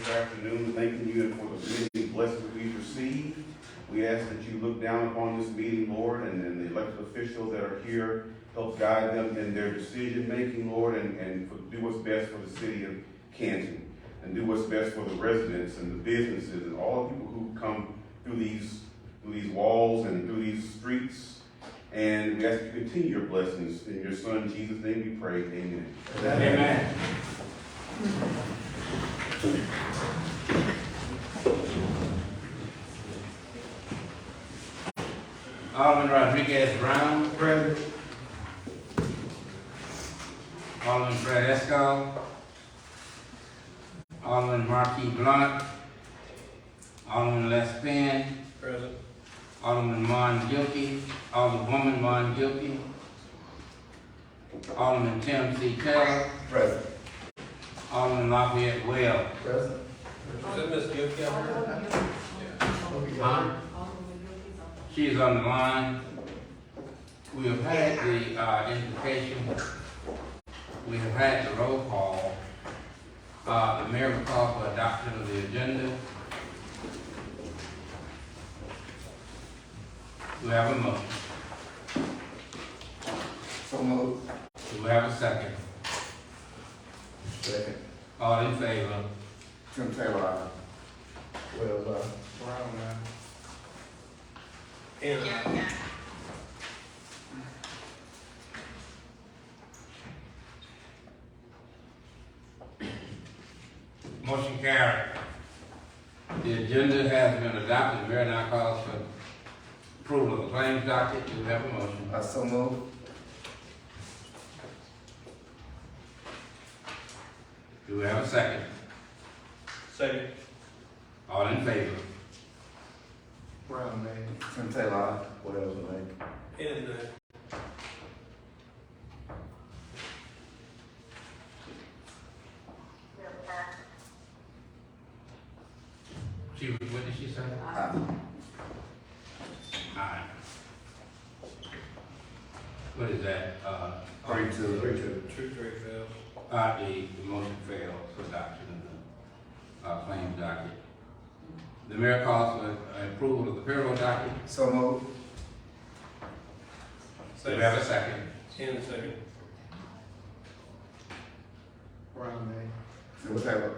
this afternoon, thanking you for the many blessings we've received. We ask that you look down upon this meeting, Lord, and the elected officials that are here, help guide them in their decision-making, Lord, and do what's best for the city of Canton, and do what's best for the residents and the businesses and all the people who come through these walls and through these streets. And we ask you to continue your blessings. In your Son, Jesus' name we pray. Amen. Amen. Alderman Rodriguez Brown. Present. Alderman Fred Escott. Alderman Marquis Blunt. Alderman Les Penn. Present. Alderman Mon Gilkey. Alderwoman Mon Gilkey. Alderman Tim C. Taylor. Present. Alderman Lafayette Well. Present. Is that Ms. Gilkey out here? Huh? She is on the line. We have had the invitation. We have had the roll call. The mayor will call for adoption of the agenda. Do we have a motion? So moved. Do we have a second? Second. All in favor? Tim Taylor. Wells, Brown, and Motion carried. The agenda has been adopted. The mayor now calls for approval of the claims docket. Do we have a motion? so moved. Do we have a second? second. All in favor? Brown, Tim Taylor. Wells, man. and What did she say? Aye. What is that? 32. Truth rate fails. The motion failed for adoption of the claims docket. The mayor calls for approval of the payroll docket. So moved. Do we have a second? And second. Brown, man. Tim Taylor.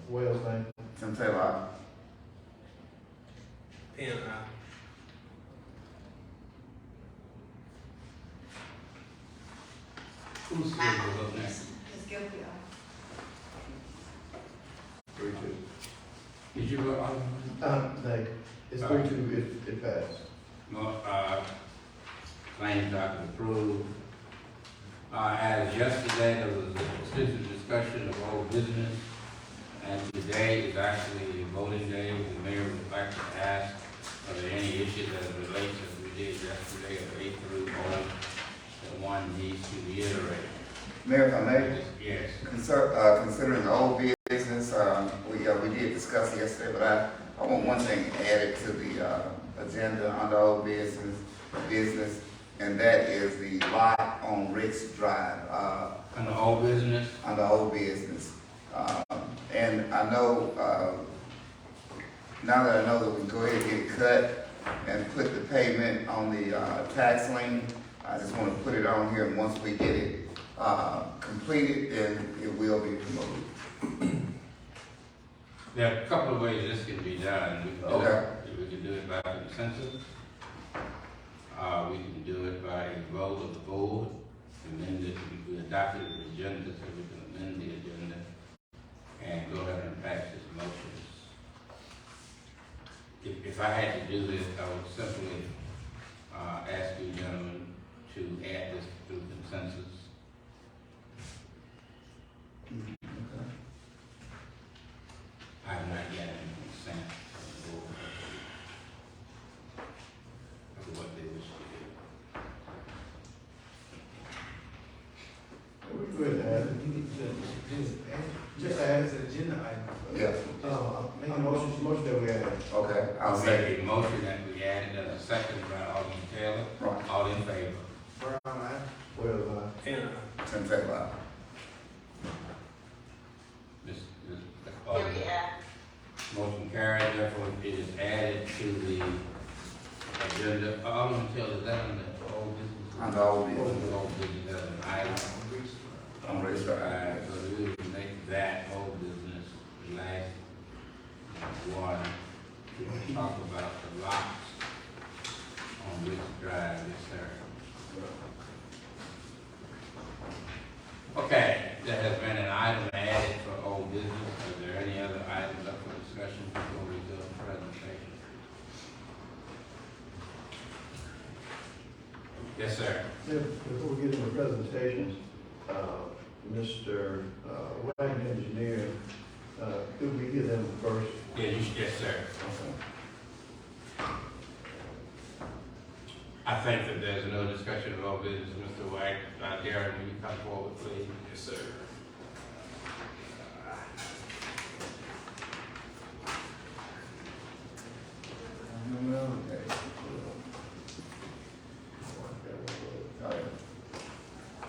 Wells, man. Tim Taylor. And Who's scheduled up next? Ms. Gilkey, 3-2. Did you vote on Nay. It's 3-2 if it passed. claims docket approved? As yesterday, there was extensive discussion of all business, and today is actually voting day. The mayor would like to ask, are there any issues that relate as we did yesterday of A through O that one needs to reiterate? Mayor, if I may, Yes. considering the old business, we did discuss it yesterday, but I want one thing added to the agenda under old business, and that is the lot on Ricks Drive. On the old business? Under old business. And I know, now that I know that we can go ahead and get it cut and put the pavement on the tax lien, I just want to put it on here, and once we get it completed, then it will be removed. There are a couple of ways this can be done. We can do it by consensus. We can do it by a vote of the board, amend it, we adopted the agenda, so we can amend the agenda and go ahead and pass this motion. If I had to do this, I would simply ask you gentlemen to add this through consensus. I have not yet any consent from the board of what they wish to do. We could add it. Just add it to the agenda item. Yeah. Make a motion that we add. Okay, I'll I'll say. make a motion that we add it as a second by Alderman Taylor. Right. All in favor? Brown, aye. Wells, aye. and Tim Taylor. Ms. Gilkey, Motion carried, therefore it is added to the agenda. Alderman Taylor, is that on the old business? On the old business. Old business as an item. I'm ready to start. Alright, so we will make that old business the last one. To talk about the lots on Rich Drive, yes, sir. Okay, there has been an item added for old business. Are there any other items up for discussion before we go to presentation? Yes, sir. Before we get into presentations, Mr. Wagner Engineer, could we give them first? Yeah, yes, sir. Okay. I think that there's no discussion of all business. Mr. White, Darren, will you come forward, please? Yes, sir. Okay.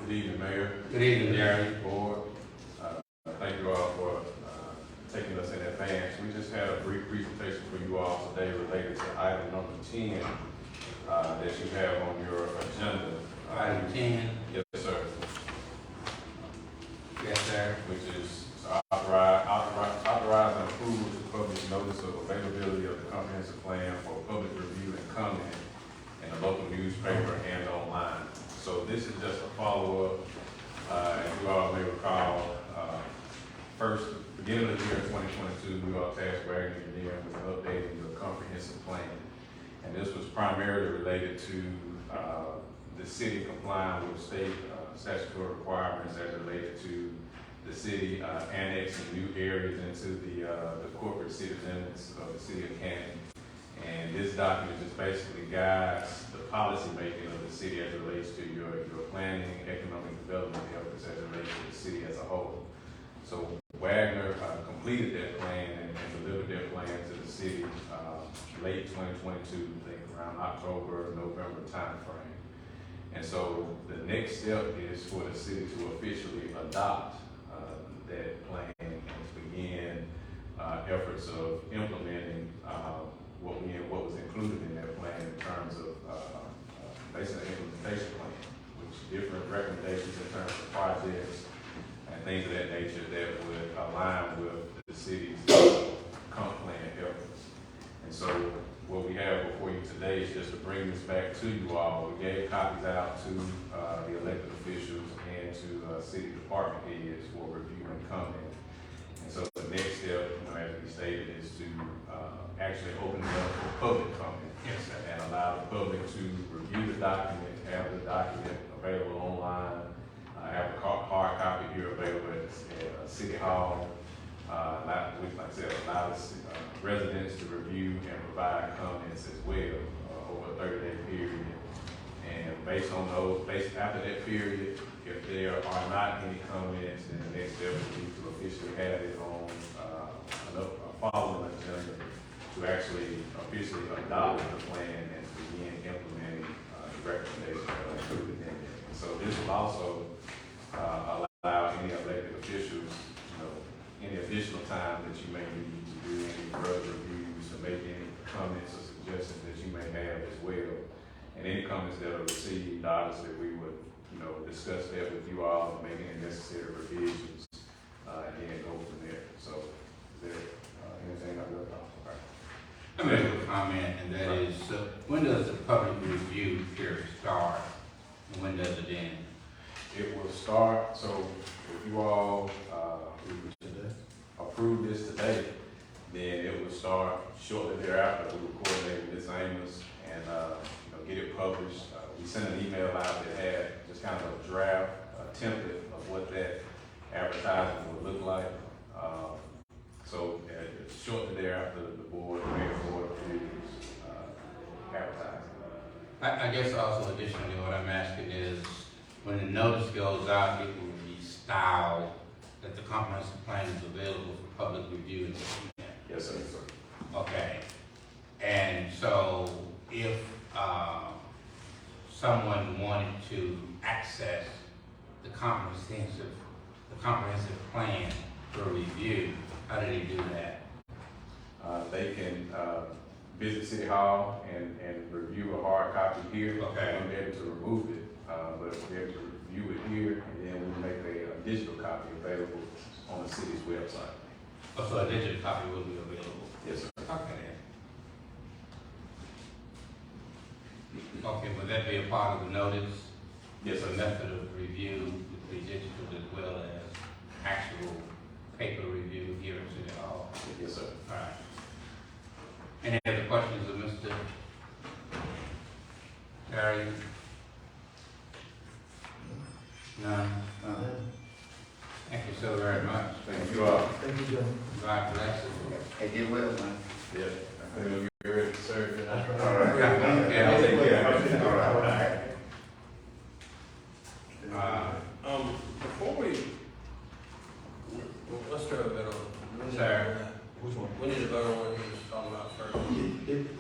Good evening, Mayor. Good evening, Darren. Board. Thank you all for taking us in advance. We just had a brief presentation for you all today related to item number 10 that you have on your agenda. Item 10. Yes, sir. Yes, sir. Which is authorize and approve the public notice of availability of the comprehensive plan for public review and comment in the local newspaper and online. So this is just a follow-up. As you all may recall, first, beginning of the year 2022, we all tasked Wagner Engineer with updating the comprehensive plan. And this was primarily related to the city complying with state statutory requirements as related to the city annexing new areas into the corporate city limits of the city of Canton. And this document just basically guides the policy making of the city as it relates to your planning, economic development efforts as it relates to the city as a whole. So Wagner completed that plan and delivered their plan to the city late 2022, I think around October, November timeframe. And so the next step is for the city to officially adopt that plan and to begin efforts of implementing what was included in that plan in terms of basically an implementation plan, which different recommendations in terms of projects and things of that nature that would align with the city's comp plan efforts. And so what we have before you today is just to bring this back to you all. We gave copies out to the elected officials and to city department heads for review and comment. And so the next step, as we stated, is to actually open it up for public comment. Yes, sir. And allow the public to review the document, have the document available online, have a hard copy here available at City Hall. Like I said, allow the residents to review and provide comments as well over a 30-day period. And based after that period, if there are not any comments, then the next step would be to officially have it on a following agenda to actually officially adopt the plan and to begin implementing the recommendations that are included in it. And so this will also allow any elected officials, any additional time that you may need to do any further reviews or make any comments or suggestions that you may have as well. And any comments that are received, obviously we would, discuss that with you all and make any necessary revisions, and then go from there. So is there anything I would I make a comment, and that is, when does the public review period start, and when does it end? It will start, so if you all approve this today, then it will start shortly thereafter. We will coordinate with Ms. Amos and get it published. We sent an email out that had just kind of a draft template of what that advertising would look like. So shortly thereafter, the mayor board approves advertising. I guess also additionally, what I'm asking is, when the notice goes out, it will be styled that the comprehensive plan is available for public review and comment. Yes, sir. Okay. And so if someone wanted to access the comprehensive plan for review, how do they do that? visit City Hall and review a hard copy here. Okay. We'll be able to remove it, but we'll be able to review it here, and then we'll make a digital copy available on the city's website. Oh, so a digital copy will be available? Yes, sir. Okay. Okay, would that be a part of the notice? Yes, The sir. method of review would be digital as well as actual paper review here at City Hall? Yes, sir. All right. Any other questions of Mr. Terry? None? Thank you so very much. Thank you all. Thank you, John. God bless you. Hey, get well, man. Yeah. I think you're ready to serve tonight. That's right. All right. Yeah. I'll take care of it. All right. Before let's throw a bit on. Sir. Which one? We need to vote on what you was talking about first.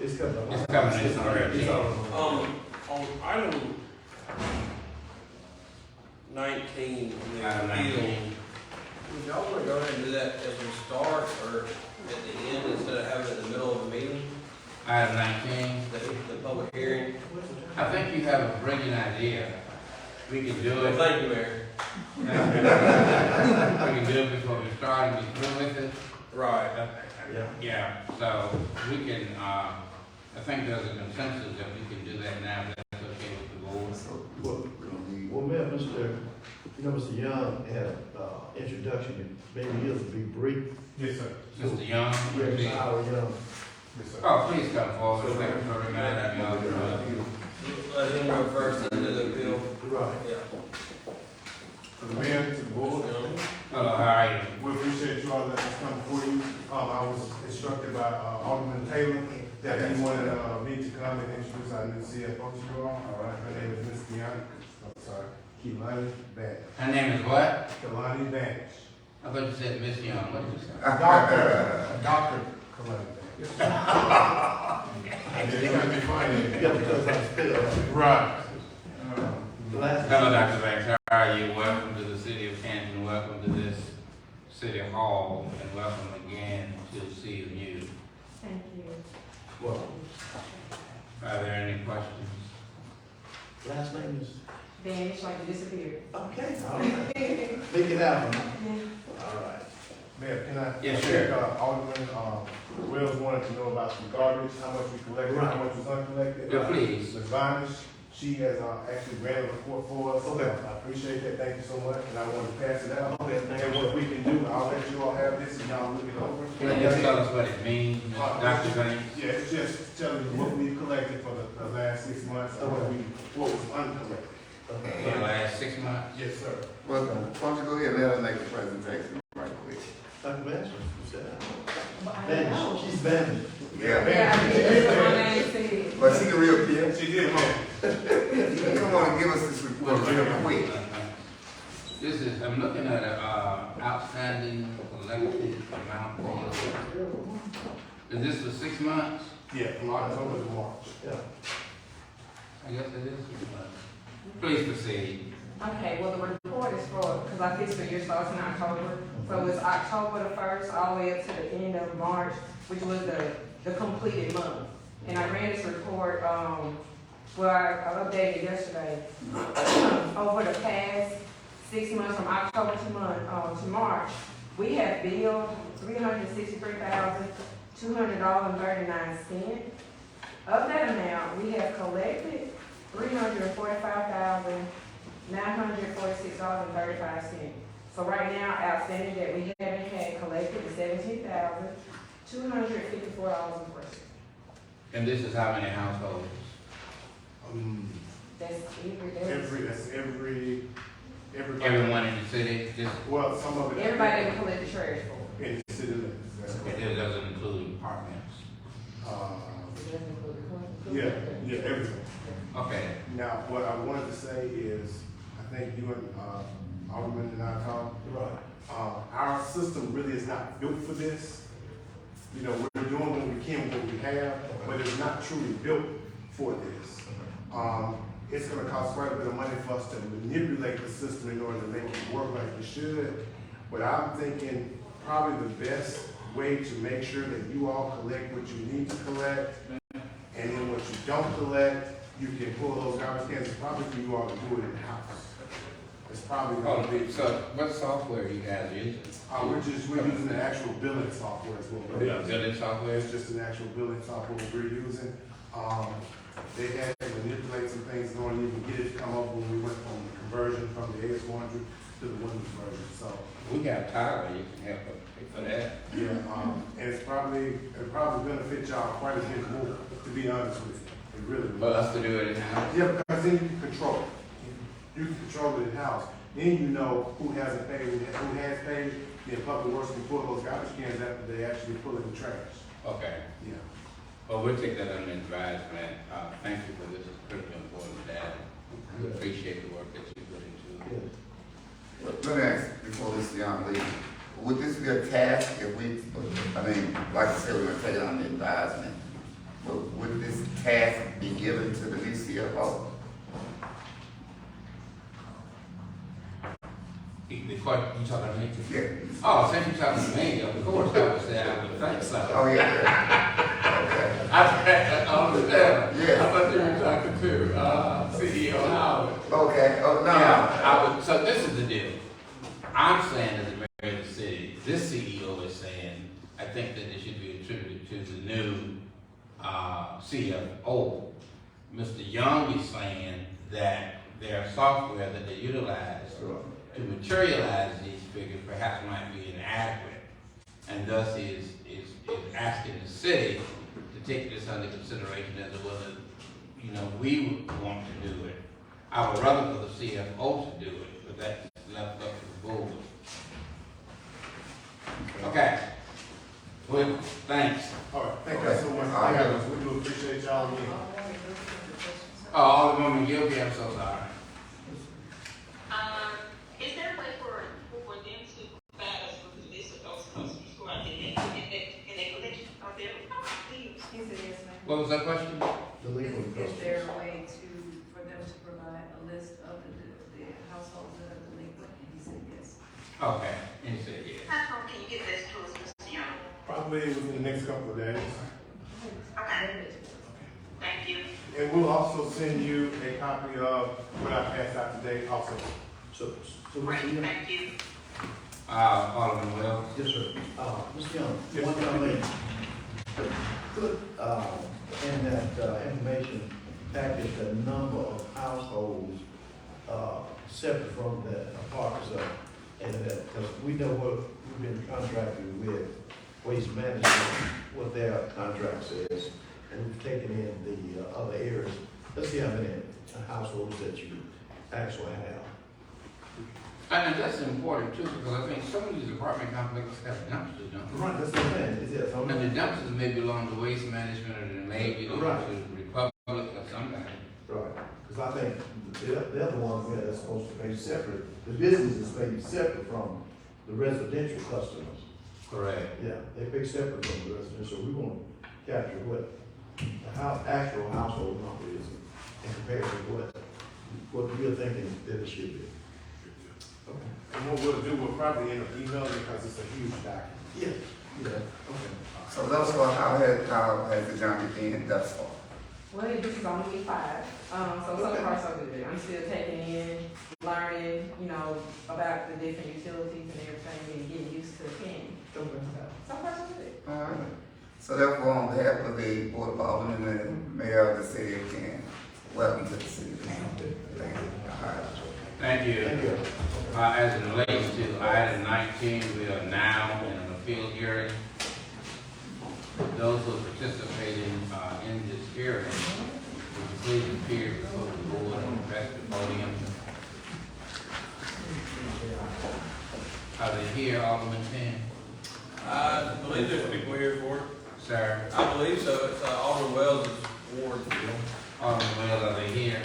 It's coming. It's coming, it's already. It's on. On item 19, the Item appeal, 19. would y'all want to go ahead and do that as we start or at the end instead of having it in the middle of the meeting, Item 19. the public hearing? I think you have a brilliant idea. We can do Well, it. thank you, Mayor. We can do it before we start and be through with it. Right. Yeah. Yeah, so we can, I think there's a consensus that we can do that now, if that's okay with the board. So, Well, we're gonna need, well, Mayor, Mr. Young had, introduction, maybe he'll be brief. Yes, sir. Mr. Young, Yeah, please. Mr. Howard Young. Yes, sir. Oh, please come forward, Secretary, man, Let him go first and do the appeal. Right. Yeah. To the mayor, to the board, Hello, how are you? we appreciate you all letting us come before you. I was instructed by Alderman Taylor that he wanted me to come and introduce our new CFO to you all. All right. Her name is Ms. Deanna, I'm sorry, Kehlani Banish. Her name is what? Kehlani Banish. I thought you said Miss Young, what did you say? Dr. Kehlani Banish. It's gonna be funny. Yeah, because I spelled. Right. Last. Hello, Dr. Banks, how are you? Welcome to the city of Canton, welcome to this city hall, and welcome again to CMU. Thank you. Well, Are there any questions? last name is, Vanished like it disappeared. okay, all right. Make it happen. All right. Mayor, can I? Yes, I sir. think, Alderman, Wells wanted to know about some garbage, how much we collected, how much was uncollected. Yeah, please. Ms. Varnish, she has, actually ran a report for us. Okay. I appreciate that, thank you so much, and I wanted to pass it out. Okay, thank And you. what we can do, I'll let you all have this and y'all look it over. Can you just tell us what it means, Dr. Banks? Yeah, it's just telling you what we've collected for the last 6 months, and what was uncollected. For the last 6 months? Yes, sir. well, why don't you go ahead and let her make a presentation right quick? Dr. Mansell, you said. But I Vanished, know. she's vanished. Yeah. Yeah, I did. That's what my name said. But she can reappear. She did, man. Come on and give us this report real quick. This is, I'm looking at outstanding collected amount. Is this for 6 months? Yeah, from October to March. Yeah. I guess it is 6 months. Please proceed. Okay, well, the report is for, because our fiscal year starts in October, so it's October the 1st all the way up to the end of March, which was the completed month. And I ran this report, well, I updated yesterday. Over the past 6 months, from October to March, we have billed $363,200.39. Of that amount, we have collected $345,946.35. So right now, outstanding that we haven't had collected is $17,254.04. And this is how many households? That's Everybody. Everyone in the city, just, Well, some of it. everybody that we collect the trash for. In the city limits. That's correct. it doesn't include apartments. It doesn't include the club. Yeah, everything. Okay, Now, what I wanted to say is, I think you and, Alderman and I talked. Right. Our system really is not built for this. You know, we're doing what we can with what we have, but it's not truly built for this. It's gonna cost quite a bit of money for us to manipulate the system in order to make it work like it should. But I'm thinking probably the best way to make sure that you all collect what you need to collect. And then what you don't collect, you can pull those garbage cans. It's probably for you all to do it in-house. It's probably Oh, gonna be, so what software you guys using? we're using the actual billing software as well. Billing software? It's just an actual billing software we're using. They had to manipulate some things in order to even get it to come up when we went from the conversion from the AS100 to the Windows version, so. We got Tyler, you can help us for that. Yeah, and it probably benefit y'all quite a bit more, to be honest with you. It really For will. us to do it in-house? Yeah, because then you can control it. You can control it in-house. Then you know who hasn't paid, who has paid, then Public Works can pull those garbage cans after they actually pull in the trash. Okay. Yeah. Well, we'll take that under advisement. Thank you for this critical important data. We appreciate the work that you put into it. Let me ask, before this young lady, would this be a task if we, I mean, like I said, we're gonna take it under advisement, but would this task be given to the new CFO? The question, you talking to me? Yeah. Oh, since you're talking to me, of course, I would say I would think so. Oh, yeah. Okay. I understand. Yeah. I thought you were talking to, CEO Howard. Okay, oh, no. Yeah, I would, so this is the deal. I'm saying as a mayor of the city, this CEO is saying, I think that it should be attributed to the new, CFO. Mr. Young is saying that their software that they utilize to materialize these figures perhaps might be inadequate, and thus is asking the city to take this under consideration as well as, we would want to do it. I would rather for the CFO to do it, but that's left up to the board. Okay. Well, thanks. All right, thank you so much. All right. We do appreciate y'all again. Oh, Alderwoman Gilby, I'm so sorry. Is there a way for them to provide us with the list of those customers who are in a collection of their He said yes, ma'am. What was that question? The legal Is process. there a way for them to provide a list of the households that are delinquent? And he said yes. Okay, and he said yes. How come can you get this to us, Mr. Young? Probably within the next couple of days. Okay, thank you. And we'll also send you a copy of what I passed out today also. So, Great, Mr. Young, thank you. Alderman Wells. yes, sir. Mr. Young, Yes, one sir. comment. Put, in that, information package, the number of households, separate from the apartments, and that, because we know what we've been contracted with Waste Management, what their contract says, and we've taken in the, other areas. Let's see how many households that you actually have. And that's important too, because I think some of these apartment complexes have dumpsters, don't they? Right, that's what I'm saying, is there some? And the dumpsters may belong to Waste Management, or they may belong Right. to the Republic or somebody. Right, because I think the other ones where they're supposed to pay separate, the business is paid separate from the residential customers. Correct. Yeah, they pay separate from the residential, so we want to capture what the actual household number is in comparison to what we're thinking that it should be. Okay. And what we'll do, we'll probably end up emailing because it's a huge document. Yeah, okay. So thus far, how has the journey been thus far? Well, this is only week 5, so far so good. I'm still taking in, learning, about the different utilities and everything, and getting used to the can. So far so good. All right. So therefore, on behalf of the Board of Aldermen and Mayor of the City of Canton, welcome to the city of Canton. Thank you. All right. Thank you. Thank you. As it relates to item 19, we are now in an appeal hearing. Those who are participating in this hearing, would you please appear before the board and address the podium. Are they here, Alderman Penn? I believe there's people here for it. Sir? I believe so. It's Alderman Wells' ward. Alderman Wells, are they here?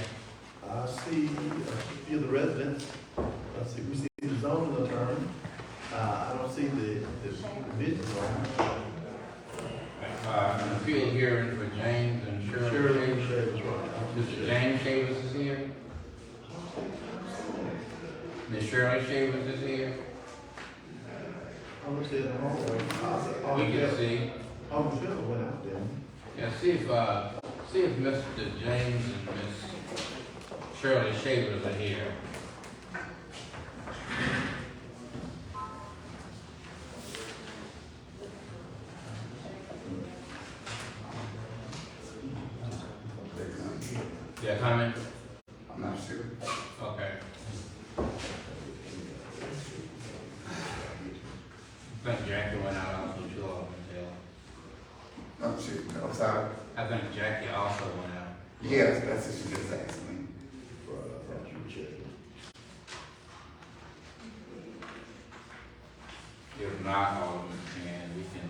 I see a few of the residents, we see the zoning attorney, I don't see the business owner. An appeal hearing for James and Shirley. Shirley Shaver's right. Mr. James Shavers is here. Ms. Shirley Shavers is here. I'm gonna say the hallway. We can see. Almost Taylor went out there. Yeah, see if Mr. James and Miss Shirley Shavers are here. Yeah, comment? I'm not sure. Okay. I think Jackie went out also too, I'm sure, I'm sorry. I think Jackie also went out. Yes, that's what she just asked me. If not, Alderman, and we can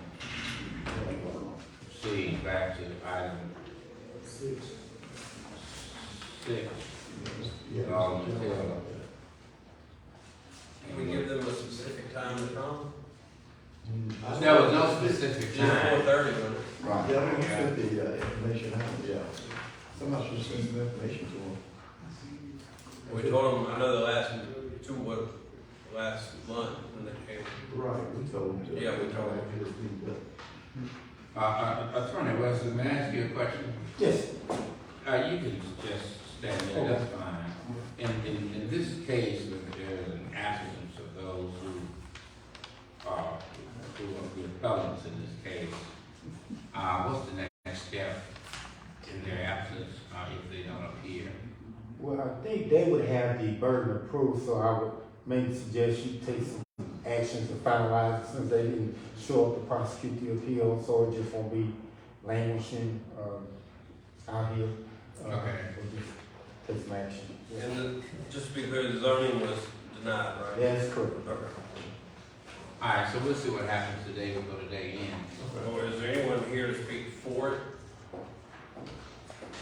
see back to item 6. Alderman Taylor. Can we give them a specific time to come? There was no specific Just time. 4:30, wasn't it? Right. Yeah, we sent the information out, yeah. Somebody should send some information to them. We told them, I know the last month when they came. Right, we told them. Yeah, we told them. Attorney Wesley, may I ask you a question? Yes. You can just stand there, that's fine. In this case, there is an absence of those who are the appellants in this case. What's the next step in their absence, if they don't appear? Well, I think they would have the burden of proof, so I would maybe suggest you take some action to finalize it since they didn't show up to prosecute the appeal, so it just won't be languishing out here. Okay. We'll just take some action. Yeah. And just to be clear, the zoning was denied, right? That's correct. Okay. All right, so we'll see what happens today. We'll go today in. Or is there anyone here to speak for it?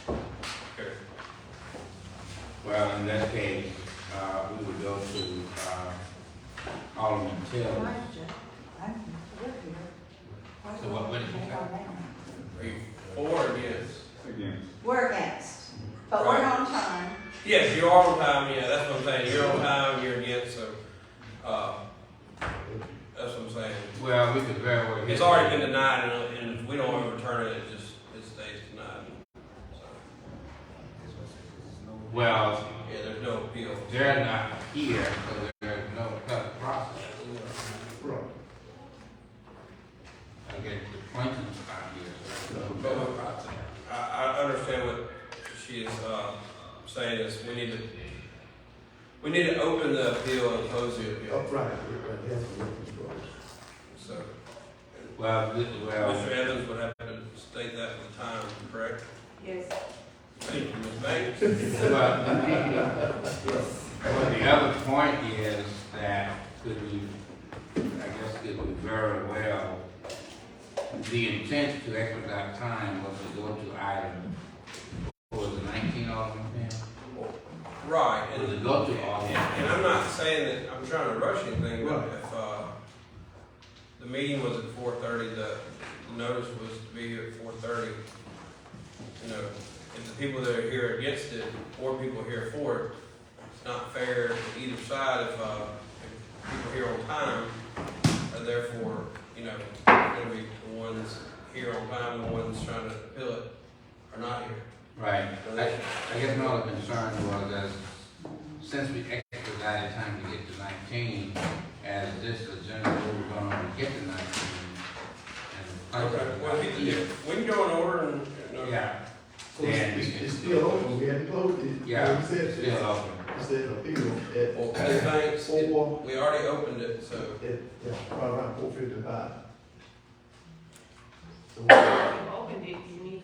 Okay. Well, in that case, we would go to Alderman Taylor. So what did you say? Are you for or against? We're against, but we're on time. Yes, you're on time, yeah, that's what I'm saying. You're on time, you're against, so, that's what I'm saying. Well, we could very well. It's already been denied, and if we don't overturn it, it stays denied. So, Well, yeah, there's no appeal. they're not here, so there's no appellate process. Right. I guess the plaintiff's not here, so there's no But appellate process. I understand what she is, saying is we need to open the appeal and close the Oh, appeal. right, that's what it's So, Well, Mr. Evans would have to state that at the time, correct? Yes. Thank you, Ms. Banks. Well, the other point is that could we very well, the intent to expedite time was to go to item, what was it, 19 Alderman? Right, Was and to go to Alderman? And I'm not saying that I'm trying to rush anything, but Right. if, the meeting was at 4:30, the notice was to be here at 4:30, you know, if the people that are here against it, or people here for it, it's not fair to either side if people here on time, and therefore, you know, gonna be the ones here on time, the ones trying to appeal it are not here. Right. I guess my other concern was that since we expedited time to get to 19, as this agenda we're going to get to 19, and Well, we can go in order and. yeah, So then we it's can, still open, we had to close it. yeah, We said it's still open. It said appeal at. Well, Ms. Banks, Four. we already opened it, so. Yeah, right around 4:55. So, If you opened it, you need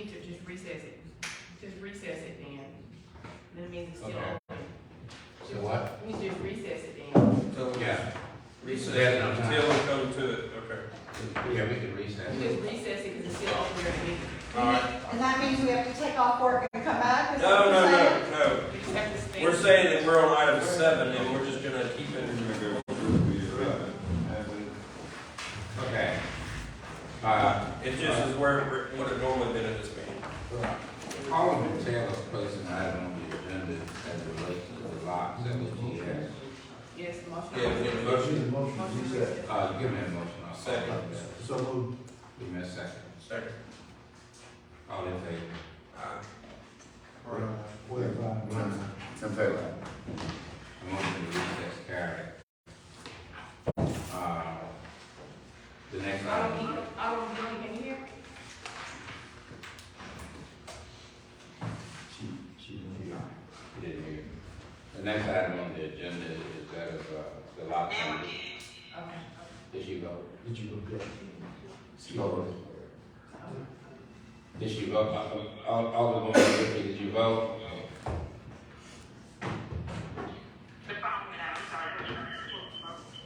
to just recess it. Just recess it then. That means it's still Okay. open. So what? You just recess it then. So Yeah, recess There's no time. until we come to it, okay. yeah, we can recess. You just recess it because it's still open during the meeting. All right. And that means we have to take off work and come back? Is that No, what no, you're saying? no, no. You just have to stay. We're saying that we're on item 7 and we're just gonna keep it. Okay. It just is where, what it normally been at this meeting. Alderman Taylor's placing an item on the agenda as it relates to the locks at the GS. Yes, motion. Yeah, we need a Need motion. a motion to reset. Give me a motion. I'll Second. So moved. Give me a second. Second. All in favor? In favor. Motion to recess carried. The next item. I don't can you hear? She didn't hear. You didn't hear. The next item on the agenda is that of the lot changes. Okay. Did she vote? Did you go get? She voted. Did she vote? All the women, did you vote? The phone went out, sorry.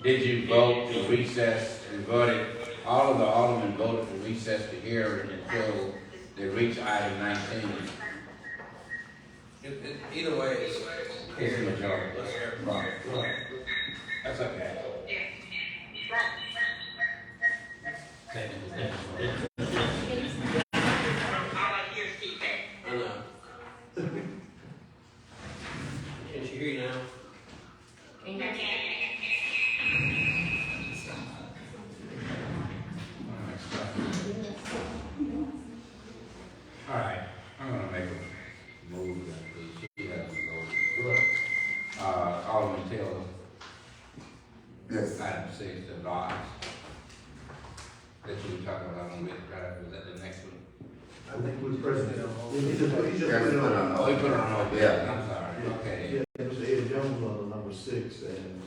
Did you vote to recess and voted? All of the aldermen voted to recess the hearing until they reach item 19. Either way, it's It's a majority. Right. That's okay. All I hear is feedback. I know. Can she hear you now? Can you hear me? All right, I'm gonna make a move that she hasn't voted. Alderman Taylor, Yes. item 6, the lots that you were talking about on Ridge Drive, was that the next one? I think we present. He just put Yeah, it on. Oh, you put it on over Yeah. there, I'm sorry, okay. Yeah, Mr. Ed Jones on number 6 and,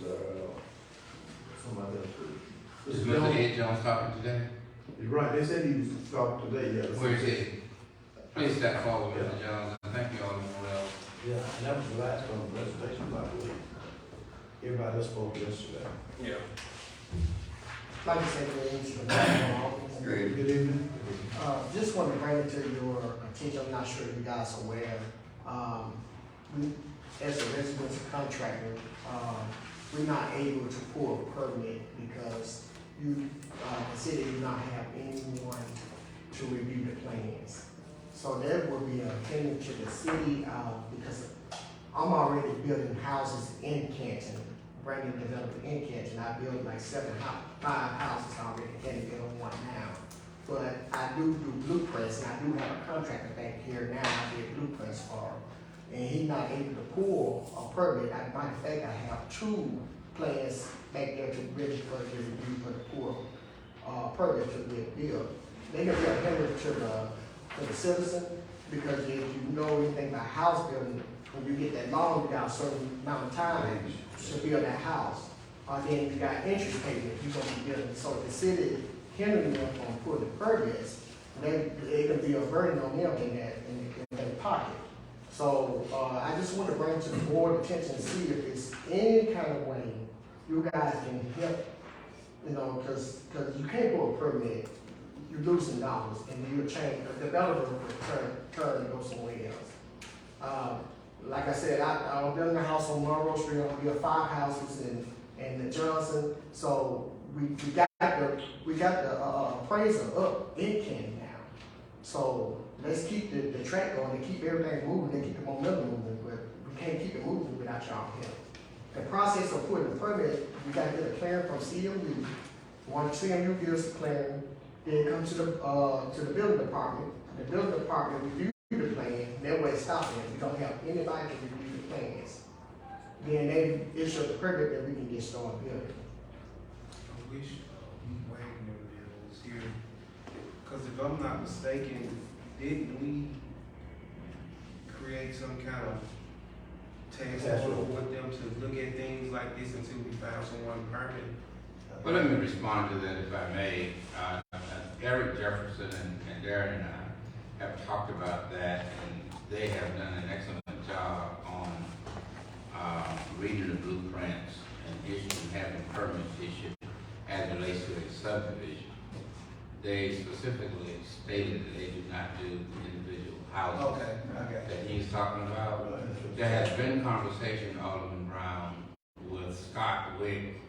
somebody else. Is Mr. Ed Jones talking today? You're right, they said he was talking today, yeah. Where is he? Please step forward, Mr. Jones, and thank you all well. Yeah, and that was the last one, presentation, by the way. Everybody else spoke yesterday. Yeah. Like I said, good Great. Good evening. just want to bring it to your attention, I'm not sure if you guys are aware. We, as a residential contractor, we're not able to pull a permit because the city do not have anyone to review the plans. So there will be a payment to the city, because I'm already building houses in Canton, bringing development in Canton. I built like 5 houses already, can't build one now. But I do blueprints, and I do have a contractor back here now I did blueprints for him. And he's not able to pull a permit. Matter of fact, I have 2 plans back there to ready for the review for the pull permit to be built. They can be a hindrance to the citizen, because if you know anything about house building, when you get that loan, you got a certain amount of time to build that house. Then you got interest payment, you're gonna be building. So if the city hindering them from putting permits, it can be a burden on them in their pocket. So, I just want to bring to the board attention to see if there's any kind of way you guys can help, cause you can't pull a permit, you're losing dollars, and you'll change, the developer will turn and go somewhere else. Like I said, I'm building a house on Monroe Street, I'm gonna build 5 houses in the Johnson, so we got the appraiser up in Canton now. So let's keep the track going and keep everything moving and keep the momentum moving, but we can't keep it moving without y'all help. The process of putting a permit, we gotta get a clearance from CMU. Once CMU gives the clearance, then it comes to the building department. The building department reviews the plan, that way it's stopping. We don't have anybody to review the plans. Then they issue the permit that we can get started building. I wish Wagner was here, because if I'm not mistaken, didn't we create some kind of task force with them to look at things like this until we found someone permanent? Well, let me respond to that if I may. Eric Jefferson and Darren and I have talked about that, and they have done an excellent job on reading the blueprints and having permits issued as it relates to a subdivision. They specifically stated that they do not do individual houses. Okay, okay. That he's talking about. There has been conversation, Alderman Brown, with Scott Wick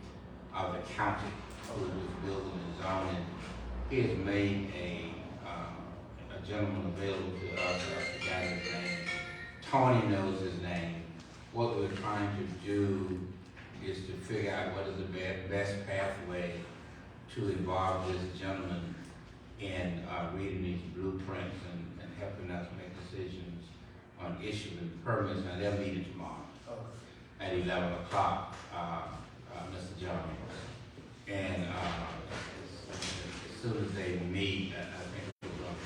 of the county, who was building and zoning. He has made a gentleman available to us, I forgot his name. Tony knows his name. What we're trying to do is to figure out what is the best pathway to involve this gentleman in reading these blueprints and helping us make decisions on issuing permits. Now, they're meeting tomorrow at 11 o'clock, Mr. Jones. And as soon as they meet, I think it's going to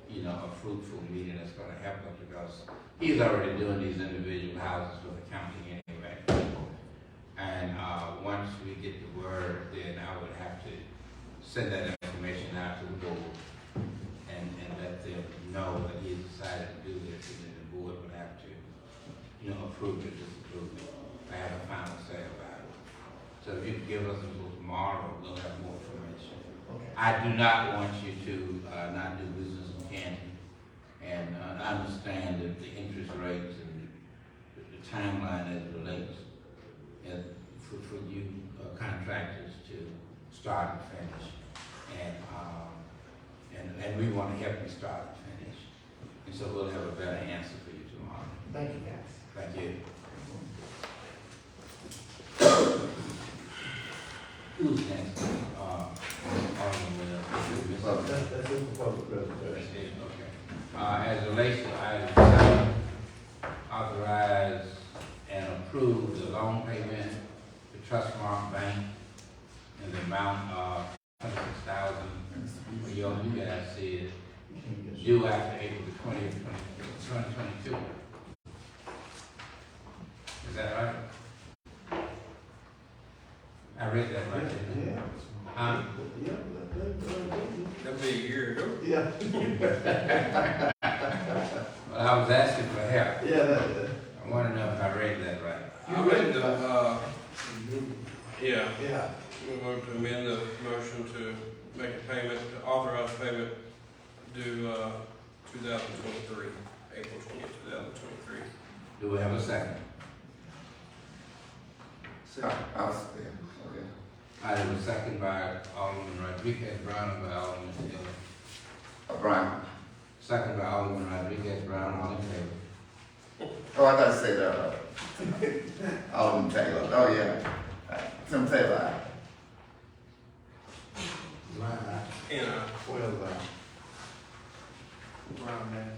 be, you know, a fruitful meeting that's going to help us, because he's already doing these individual houses for the county anyway. And once we get the word, then I would have to send that information out to the board and let them know that he's decided to do this, and then the board would have to, you know, approve it, disapprove it. I have a final say about it. So if you could give us until tomorrow, we'll have more information. Okay. I do not want you to not do business in Canton, and I understand that the interest rates and the timeline as it relates for you contractors to start and finish, and we want to help you start and finish, and so we'll have a better answer for you tomorrow. Thank you, guys. Thank you. Who's next? That's it for public presentation. Okay. As it relates to item 7, authorize and approve the loan payment to Trustmark Bank in the amount of $26,000. You guys see it due after April the 20th, 2022. Is that right? I read that right. Yeah. Yeah. That'd be a year ago. Yeah. Well, I was asking for help. Yeah. I want to know if I read that right. I read the, yeah. Yeah. We're going to amend the motion to make a payment, to authorize payment due, 2023, April 20th, 2023. Do we have a second? I'll stay. Okay. Item was second by Alderman Rodriguez Brown and by Alderman Taylor. Brian. Second by Alderman Rodriguez Brown, all in favor. Oh, I thought you said, Alderman Taylor. Oh, yeah. Tim Taylor. And, Well, Brown man.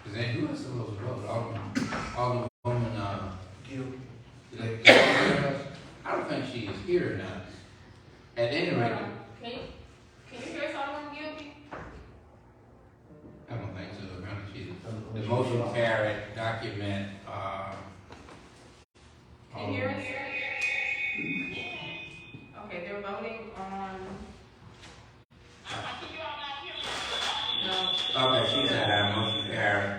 Is that who is supposed to vote? Alderman Gil. I don't think she is here now. At any rate, Can you hear someone guilty? I don't think so. The motion carried, document, Can you hear us? Okay, they're voting on. No. okay, she said that motion carried.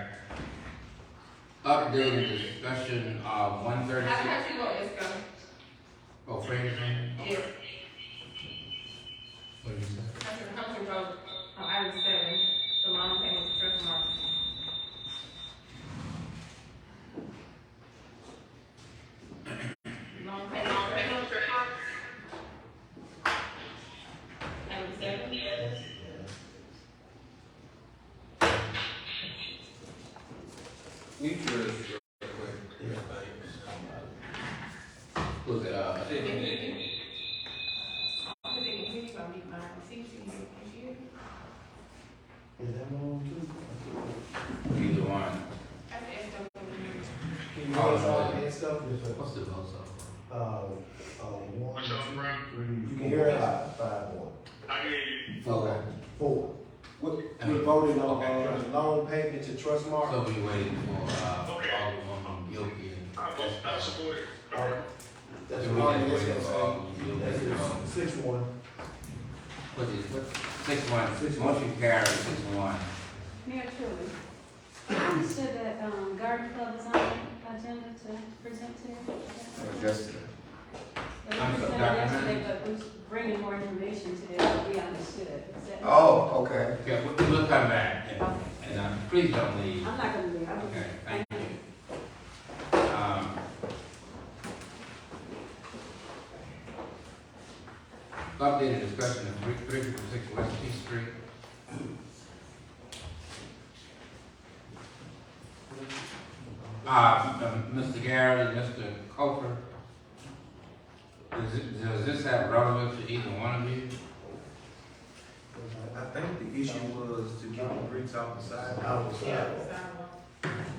Updated discussion of 136. How you vote, let's go. Oh, Fraser? Yeah. What did you say? How you vote on item 7, the loan payment to Trustmark? Loan payment to Trustmark? Item 7? you yours real quick. Yeah. Was it, I'm thinking, he's gonna be mine. See, Is that one too? either one? I said, Can you guys all that stuff? What's the vote so? 1, 2, 3. You can hear us? 5, 1. Four. 4. We're voting on the loan payment to Trustmark. So we waiting for, Alderman Gilkey and. That's So we one. just That's waiting for Alderman Gilkey. 6, 1. What is, 6-1, motion carried, 6-1. Mayor Truly, I understood that, Garden Club is on the agenda to present today. Yesterday. But I'm we sorry, presented Dr. yesterday, but we're bringing more information today, but we understood it. Is that- Oh, okay. Okay, we'll come back, and please don't leave. I'm not gonna leave. I'm Okay, thank you. Updated discussion of 356 West P Street. Mr. Garrett and Mr. Coker, does this have relevance to either one of you? I think the issue was to get the bricks off the side. Yeah, sidewalk.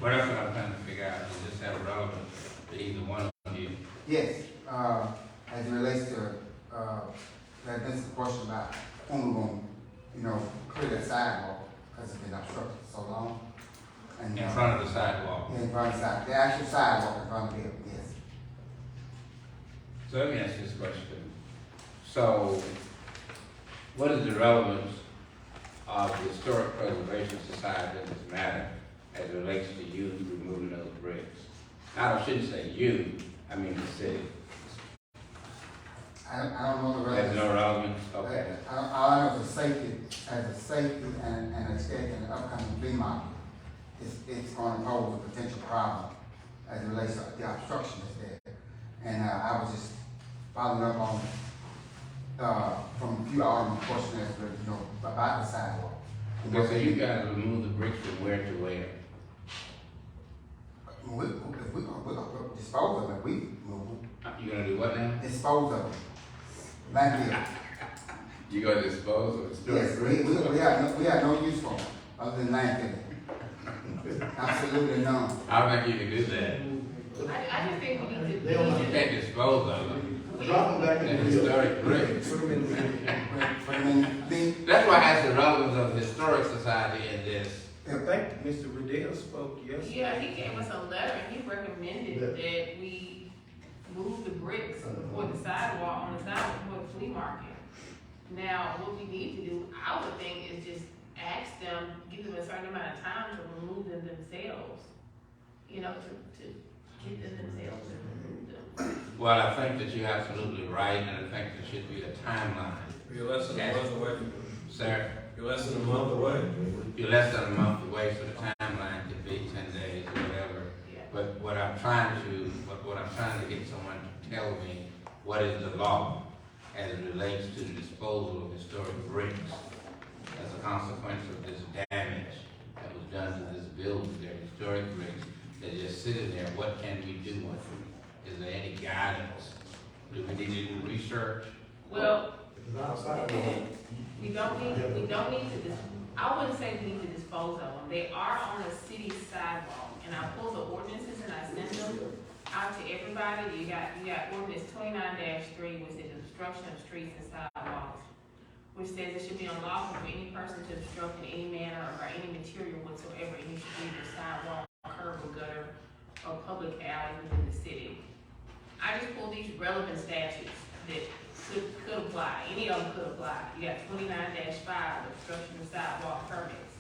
Well, that's what I'm trying to figure out, does this have relevance to either one of you? Yes, as it relates to, that's the question about when we're gonna, clear that sidewalk, because it's been obstructed for so long. And, In front of the sidewalk? Yeah, in front of the sidewalk, the actual sidewalk in front of it, yes. So let me ask you this question. So, what is the relevance of the Historic Preservation Society in this matter as it relates to you removing those bricks? I shouldn't say you, I mean the city. I don't know the There's relevance. no relevance? Okay. All I know is as a safety and a state and the upcoming flea market, it's gonna pose a potential problem as it relates to the obstruction that's there. And, I was just following up on, from a few alderman questions, about the sidewalk. Okay, so you guys remove the bricks from where to where? We're gonna dispose of it, we move them. You gonna do what now? Dispose of them. Landfill. You gonna dispose of historic Yes, bricks? we have no use for them, other than landfill. Absolutely none. I think you can do that. I just think we need to. You can't dispose of them. Drop them back in the field. Historic bricks. Put them in the, That's why I asked the relevance of the Historic Society in this. I think Mr. Riddell spoke yesterday. Yeah, he gave us a letter and he recommended Yeah. that we move the bricks for the sidewalk on the side for the flea market. Now, what we need to do, I would think, is just ask them, give them a certain amount of time to remove them themselves. To get them themselves and remove them. Well, I think that you're absolutely right, and I think there should be a timeline. You're less than a month away. Sir, You're less than a month away. you're less than a month away, so the timeline could be 10 days or whatever. Yeah. But what I'm trying to get someone to tell me, what is the law as it relates to the disposal of historic bricks as a consequence of this damage that was done to this building. They're historic bricks, they're just sitting there. What can we do with them? Is there any guidance? Do we need to do research? Well, It's not a sidewalk. we don't need to, I wouldn't say we need to dispose of them. They are on a city sidewalk, and I pull the ordinances and I send them out to everybody. You got ordinance 29-3, which is obstruction of streets and sidewalks, which says it should be unlawful for any person to obstruct in any manner or by any material whatsoever any street or sidewalk, curb or gutter, or public alley within the city. I just pulled these relevant statutes that could apply. Any of them could apply. You got 29-5, obstruction of sidewalk permits.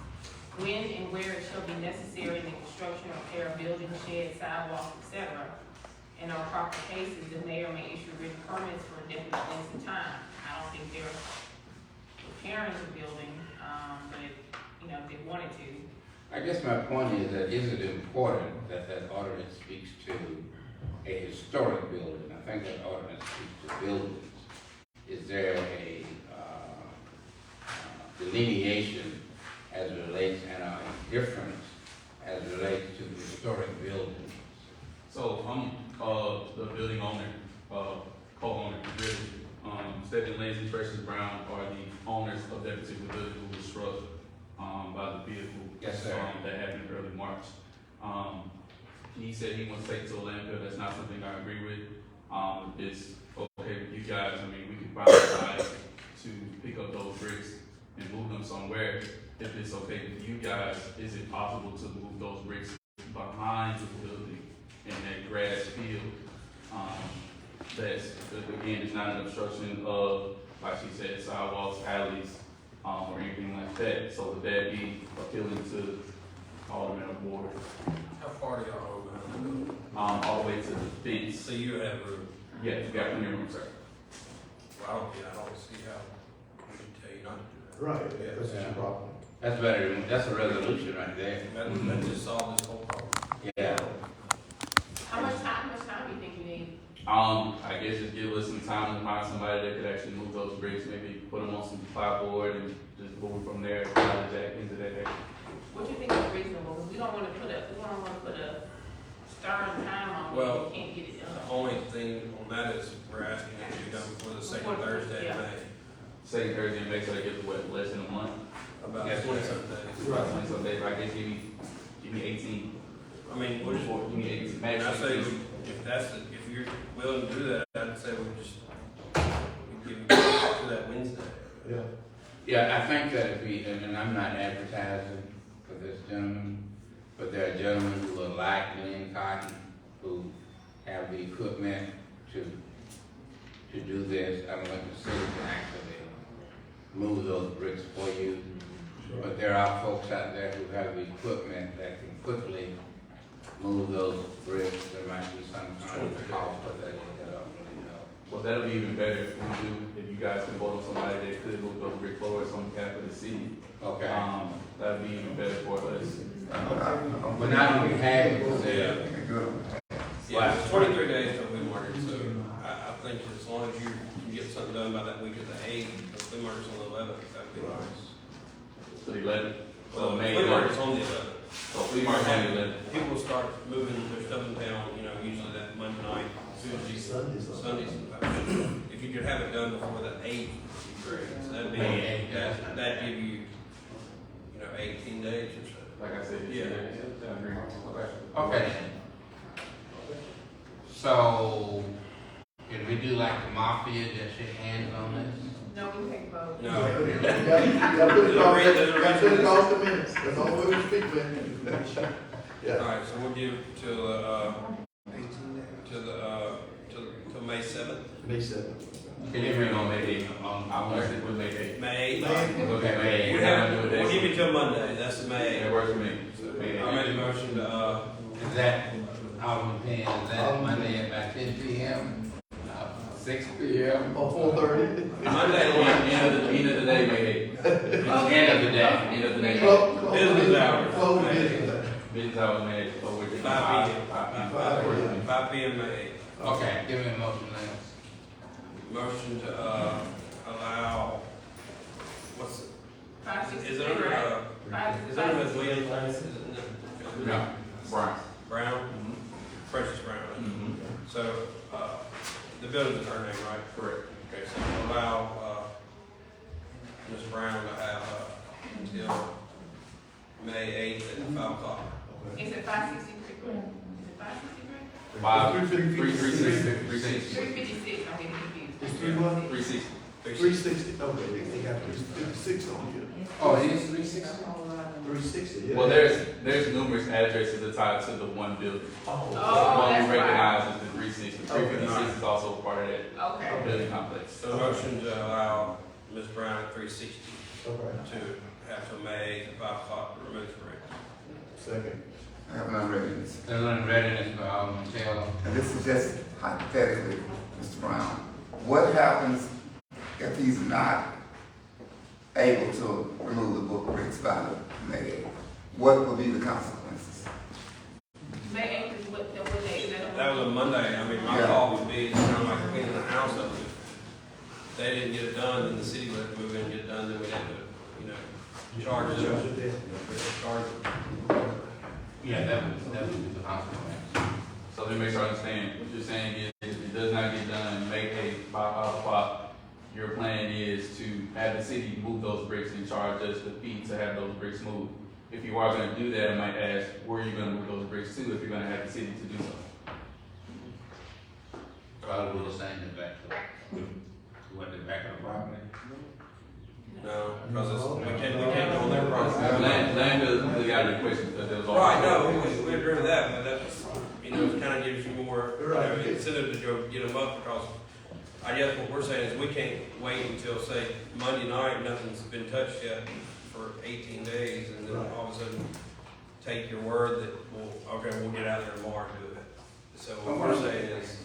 When and where it shall be necessary in the construction or repair of buildings, sheds, sidewalks, etc. And on proper cases, the mayor may issue written permits for indefinite lengths of time. I don't think they're repairing the building, but if they wanted to. I guess my point is that is it important that that ordinance speaks to a historic building? I think that ordinance speaks to buildings. Is there a delineation as it relates and a difference as it relates to the historic buildings? So I'm the building owner, co-owner, really. Stephanie and Lindsay Precious Brown are the owners of that particular building who was struck by the vehicle. Yes, sir. That happened in early March. He said he wants to take it to a landfill. That's not something I agree with. It's okay with you guys. I mean, we can find a way to pick up those bricks and move them somewhere. If it's okay with you guys, is it possible to move those bricks behind the building in that grass field? That's, again, it's not an obstruction of, like she said, sidewalks, alleys, or anything like that. So would that be appealing to Alderman of Ward? How far do y'all hold on? All the way to the fence. So you have room? Yes, you got plenty of room, sir. Well, I don't see how we can tell you not to do that. Right, Yeah. that's your problem. That's better. That's a resolution right there. That just solve this whole problem. Yeah. How much time do you think you need? I guess just give us some time to find somebody that could actually move those bricks, maybe put them on some plywood and just move from there into that area. What do you think is reasonable? Because we don't wanna put a stern time on Well, it, you can't get it The done. only thing on that is we're asking it to be done before the second Thursday in May, Second Thursday in May, so they get what, less than a month? about Yes, 20-something days. Right. So they, I guess, give me 18. I mean, we'll just, Give me 18, and max I say, 18. if you're willing to do that, I'd say we just, we give you to that Wednesday. Yeah. Yeah, I think that if we, and I'm not advertising for this gentleman, but there are gentlemen who are like Lynn Cotton, who have the equipment to do this. I don't know if the city can actually move those bricks for you. But there are folks out there who have the equipment that can quickly move those bricks. There might be some kind of cost for that. I don't really know. Well, that'll be even better if we do, if you guys can vote on somebody that could move those brick floors on behalf of the city. Okay. That'd be even better for us. But not only have it for sale. Yeah, it's 23 days till flea market, so I think as long as you can get something done by that week of the 8th, the flea market's on the 11th, that'd be nice. So the 11th. Well, So the May flea 11th. market's on the 11th. So flea market on the 11th. People will start moving their stuff in town, usually that Monday night, Tuesday, Sundays. If you could have it done before the 8th, it'd be great. So that'd be, May 8th. that'd give you, 18 days or so. Like I said, Yeah. I agree. Okay. So, can we do like the mafia, just shake hands on this? No, we can't vote. No. Yeah, put it off the minutes, that's all we would speak with. Yeah. All right, so we'll give till May 7th. May 7th. Can you bring on May 8th? I'll start it with May 8th. May 8th. Okay, May 8th. We'll give you till Monday, that's the May That 8th. works for me. So May I 8th. made a motion to, Is that, Alderman Penn, is that Monday at about 10 p.m.? 6 p.m.? Or 4:30. Monday, End of the day, May 8th. End of the day. End of the day. business hours. Close May business. 8th. Business hours, May 8th. So we're 5 p.m. 5 p.m. 5 p.m. May 8th. Okay, give me a motion, Lance. Motion to, allow, what's it? 563, Is it under, right? is it under Ms. Williams' name? Is it No, Brian. Brown? Precious Brown. Mm-hmm. So, the building's in her name, right? Correct. Okay, so we'll allow, Ms. Brown to have, until May 8th at 5 o'clock. Is it 563? Is it 563? 360. 356, I'm getting confused. It's 3-1? 360. 360, okay, they got 356 on here. Oh, it is 360? 360, yeah. Well, there's numerous addresses attached to the one building. Oh. The Oh, one that's we right. recognize as the 360. Okay. 356 is also part of that Okay. building complex. So motion to allow Ms. Brown at 360 Okay, to have till May 8th at 5 o'clock to remove the bricks. second. I have none readiness. There's one readiness for Alderman Taylor. And this is just hypothetically, Mr. Brown. What happens if he's not able to remove the book bricks by May 8th? What will be the consequences? May 8th is what day is that? That was a Monday. I mean, my Yeah. call would be, kind of like cleaning the house up. If they didn't get it done, then the city would have to move in and get it done, then we'd have to, charge them. Charge them. Yeah, that would be the consequence. So let me make sure I understand. What you're saying is if it does not get done May 8th by 5 o'clock, your plan is to have the city move those bricks and charge us the fee to have those bricks moved. If you are going to do that, I might ask, where are you going to move those bricks to if you're going to have the city to do so? Probably the same in back to what, the back of the property? No, because we can't go on their property. Landfill got a question because there was all. Right, no, we agree with that, but that's, it kind of gives you more, incentive to go get them up, because I guess what we're saying is we can't wait until, say, Monday night, nothing's been touched yet for 18 days, and then all of a sudden take your word that, well, okay, we'll get out there tomorrow and do it. So what we're saying is,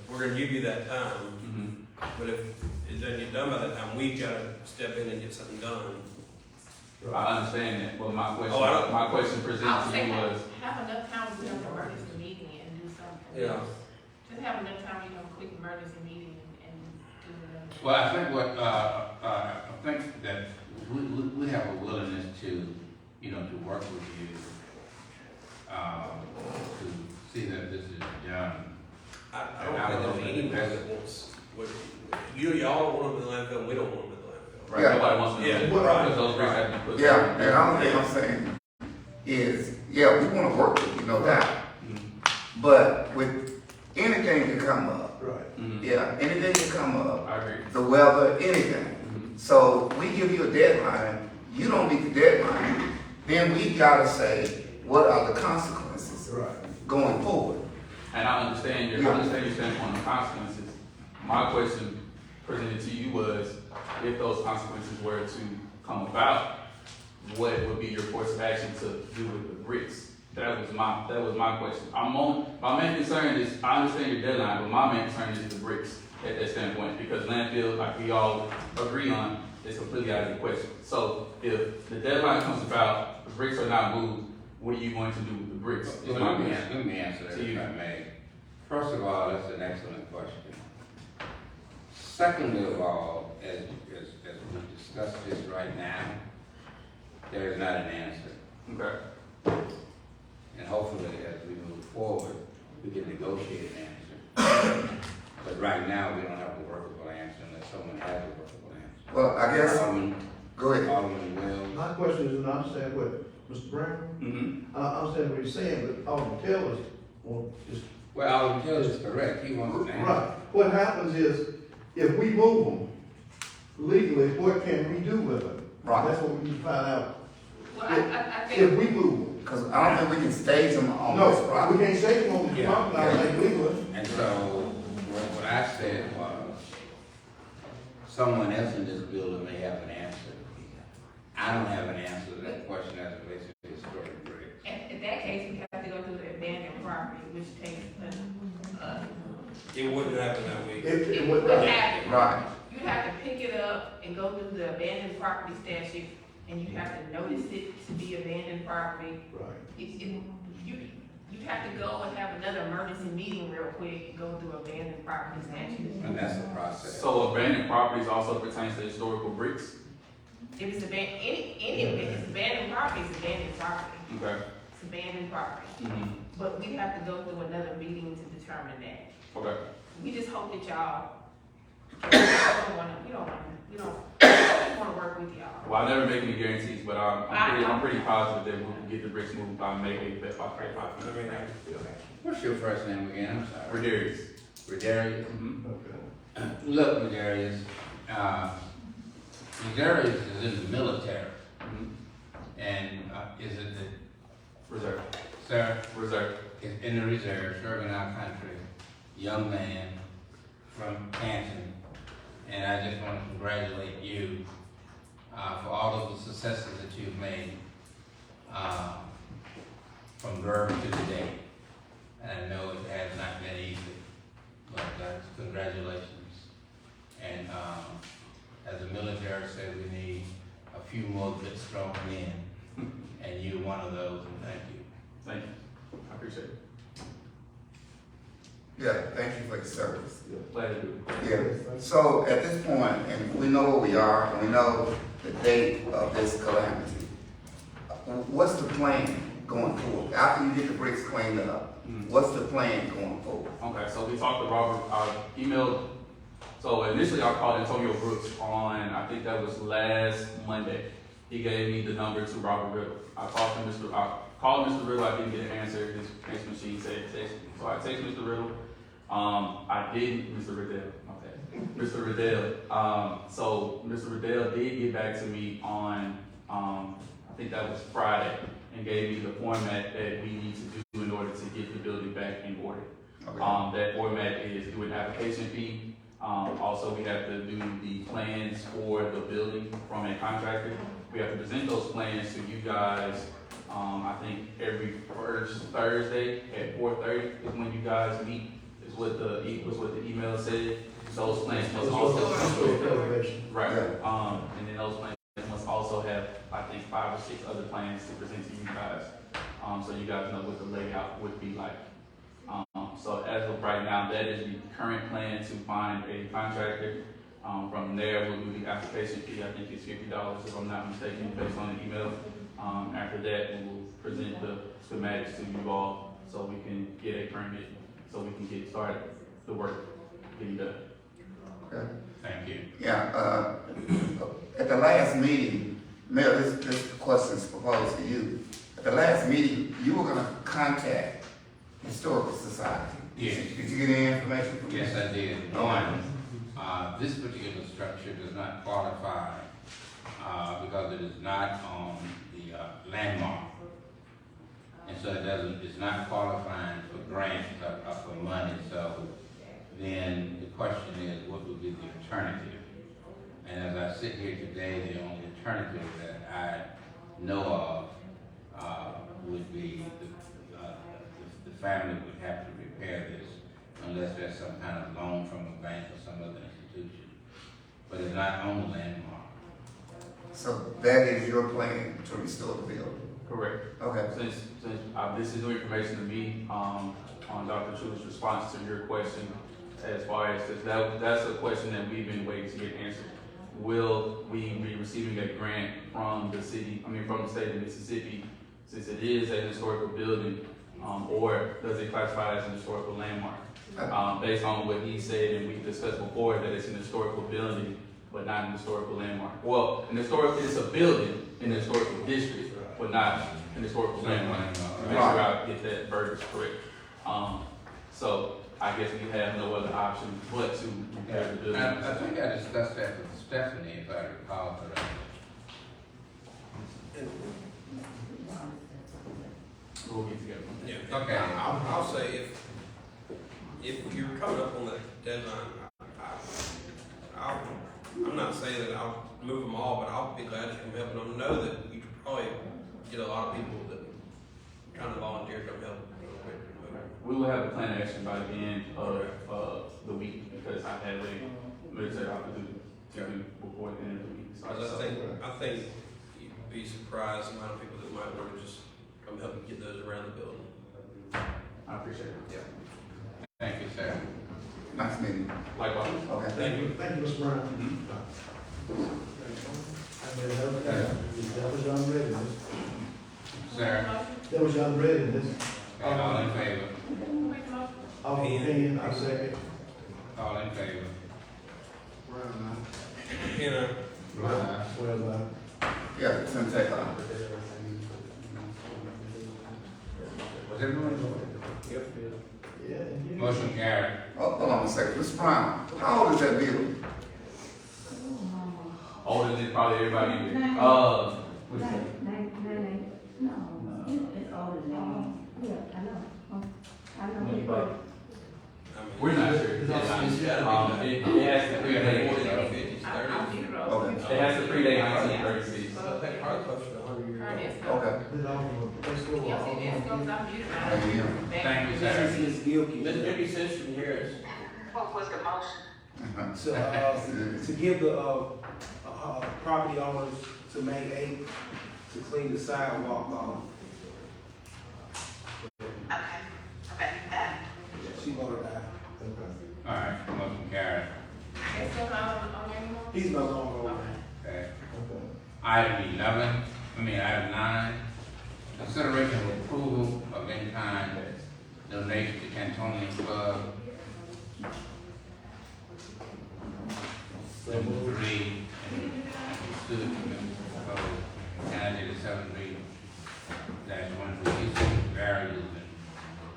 we're gonna give you that time, but if it doesn't get done by that time, we've gotta step in and get something done. I understand that, but my question, Oh, I don't- my question presented to you was, Have enough time to have an emergency meeting and do something. Yeah. Just have enough time to have a quick emergency meeting and do it. Well, I think what, I think that we have a willingness to, to work with you, to see that this is done. I don't think there's anyone that wants, y'all don't want them in the landfill, we don't want them in the landfill. Right, Yeah. nobody wants to. Yeah, Because those bricks have to be put. Yeah, and the only thing I'm saying is, yeah, we wanna work with you, no doubt. But with anything to come up, Right. Mhm. yeah, anything to come up, I agree. the weather, anything. Mhm. So we give you a deadline, you don't meet the deadline, then we gotta say, what are the consequences Right. going forward? And I understand your standpoint on the consequences. My question presented to you was, if those consequences were to come about, what would be your course of action to do with the bricks? That was my question. My main concern is, I understand your deadline, but my main concern is the bricks at that standpoint, because landfill, like we all agree on, is completely out of the question. So if the deadline comes about, the bricks are not moved, what are you going to do with the bricks? Is my Let question. me answer that To if you. I may. First of all, that's an excellent question. Secondly of all, as we discuss this right now, there is not an answer. Okay. And hopefully, as we move forward, we can negotiate an answer. But right now, we don't have a workable answer unless someone has a workable answer. Well, I guess, Alderman, go ahead. Alderman Wells. My question is, and I understand what Mr. Brown, Mm-hmm. I understand what he's saying, but Alderman Taylor's, well, just. Well, Alderman Taylor is correct. He wants an answer. Right. What happens is, if we move them legally, what can we do with them? Right. That's what we need to find out. Well, I think. If we move them. Cause I don't think we can stage them on this No, property. we can't say them on the Yeah. property line like legally. And so, what I said was, someone else in this building may have an answer. I don't have an answer to that question as it relates to the historic bricks. In that case, we have to go through the abandoned property, which takes, It wouldn't happen that week. It would would not. happen. Right. You'd have to pick it up and go through the abandoned property statute, and you have to notice it to be abandoned property. Right. You'd have to go and have another emergency meeting real quick and go through abandoned property statute. And that's the process. So abandoned properties also pertains to historical bricks? If it's it's abandoned property, it's abandoned property. Okay. It's abandoned property. Mm-hmm. But we have to go through another meeting to determine that. Okay. We just hope that y'all, we don't wanna work with y'all. Well, I never make any guarantees, but I'm pretty positive that we'll get the bricks moved by May 8th, if I pray. What's your first name again? I'm sorry. Redarius. Redarius? Mm-hmm. Okay. Look, Redarius, Redarius is in the military. Mm-hmm. And is it the, Reserve. sir, Reserve. is in the reserve, serving our country, young man from Canton. And I just want to congratulate you for all of the successes that you've made from birth to today. And I know it has not been easy, but congratulations. And as the military said, we need a few more good, strong men. And you're one of those, and thank you. Thank you. I appreciate it. Yeah, thank you for your service. Glad to do it. Yeah, so at this point, and we know where we are, and we know the date of this calamity, what's the plan going forward? After you get the bricks cleaned up, what's the plan going forward? Okay, so we talked to Robert, I emailed, so initially I called Antonio Brooks on, I think that was last Monday. He gave me the number to Robert Riddle. I called Mr. Riddle, I didn't get an answer, his text machine said text me. So I texted Mr. Riddle. Mr. Riddell. So Mr. Riddell did get back to me on, I think that was Friday, and gave me the format that we need to do in order to get the building back in order. Okay. That format is do an application fee. Also, we have to do the plans for the building from a contractor. We have to present those plans to you guys, I think every first Thursday at 4:30 is when you guys meet. Was what the email said. Those plans must also right. And then those plans must also have, I think, 5 or 6 other plans to present to you guys, so you guys know what the layout would be like. So as of right now, that is the current plan, to find a contractor. From there, we'll do the application fee. I think it's $50 if I'm not mistaken, based on the email. After that, we will present the schematics to you all. so we can get a permit, so we can get started, the work getting done. Okay. Thank you. Yeah, at the last meeting, Mayor, this question is proposed to you. At the last meeting, you were gonna contact Historical Society. Yes. Did you get any information from them? Yes, I did. One, this particular structure does not qualify, because it is not on the landmark. And so it's not qualifying for grants or for money, so then the question is, what would be the alternative? And as I sit here today, the only alternative that I know of, would be the family would have to repair this unless there's some kind of loan from a bank or some other institution. But it's not on the landmark. So that is your plan to restore the building? Correct. Okay. Since this is new information to me, on Dr. Chu's response to your question, as far as that's a question that we've been waiting to get answered. Will we be receiving a grant from the city, from the state of Mississippi, since it is an historical building, or does it classify as an historical landmark? Based on what he said and we discussed before, that it's an historical building, but not an historical landmark. Well, it's a building in the historical district, but not an historical landmark. Make sure I get that verbiage correct. So I guess we have no other option but to repair the building. I think I discussed that with Stephanie, if I recall correctly. We'll get together. Yeah. Okay. I'll say if you're coming up on that deadline, I'm not saying that I'll move them all, but I'll be glad to come help. And I know that you could probably get a lot of people that kind of volunteer to come help. We will have a plan of action by the end of the week, because I have a military opportunity to do before the end of the week. I think you'd be surprised the amount of people that might want to just come help you get those around the building. I appreciate it. Yeah. Thank you, sir. Nice meeting. Likewise. Okay. Thank you. Thank you, Mr. Brown. That was your unreadiness. Sir, That was your unreadiness. all in favor? All in opinion, I second. All in favor? You know, Well, Yeah, it's gonna take off. Was everyone? yeah. Motion carried. Oh, hold on a second. Mr. Brown, how old is that building? Older than probably everybody in here. What's that? We're not sure. It has to predate. 40s, 50s, 30s. Okay. It has to predate 1936. I think probably closer to 100 years old. Okay. Thank you. Thank you, sir. Ms. Gilkey. Ms. Judy says from here. What was the motion? To give the, property owners to May 8th to clean the sidewalk off. Okay, She voted aye. All right, motion carried. It's still not on there anymore? He's no longer over. Okay. Item 9, consideration of approval of in-kind donation to Cantonian Club. Number 3, student candidate 73-1 for use of barriers and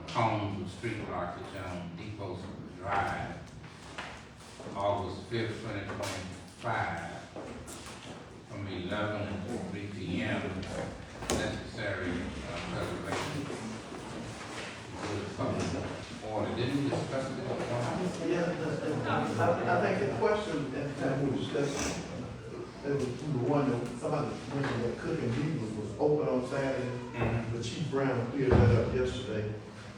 cones with street blockage on Depot Drive, August 5th, 2025, from 11 to 3 p.m. Necessary preservation for the public order. Didn't we discuss it before? Yeah, I think the question at the time we were discussing, there was one that somebody mentioned that cooking business was open on Saturday, but Chief Brown cleared that up yesterday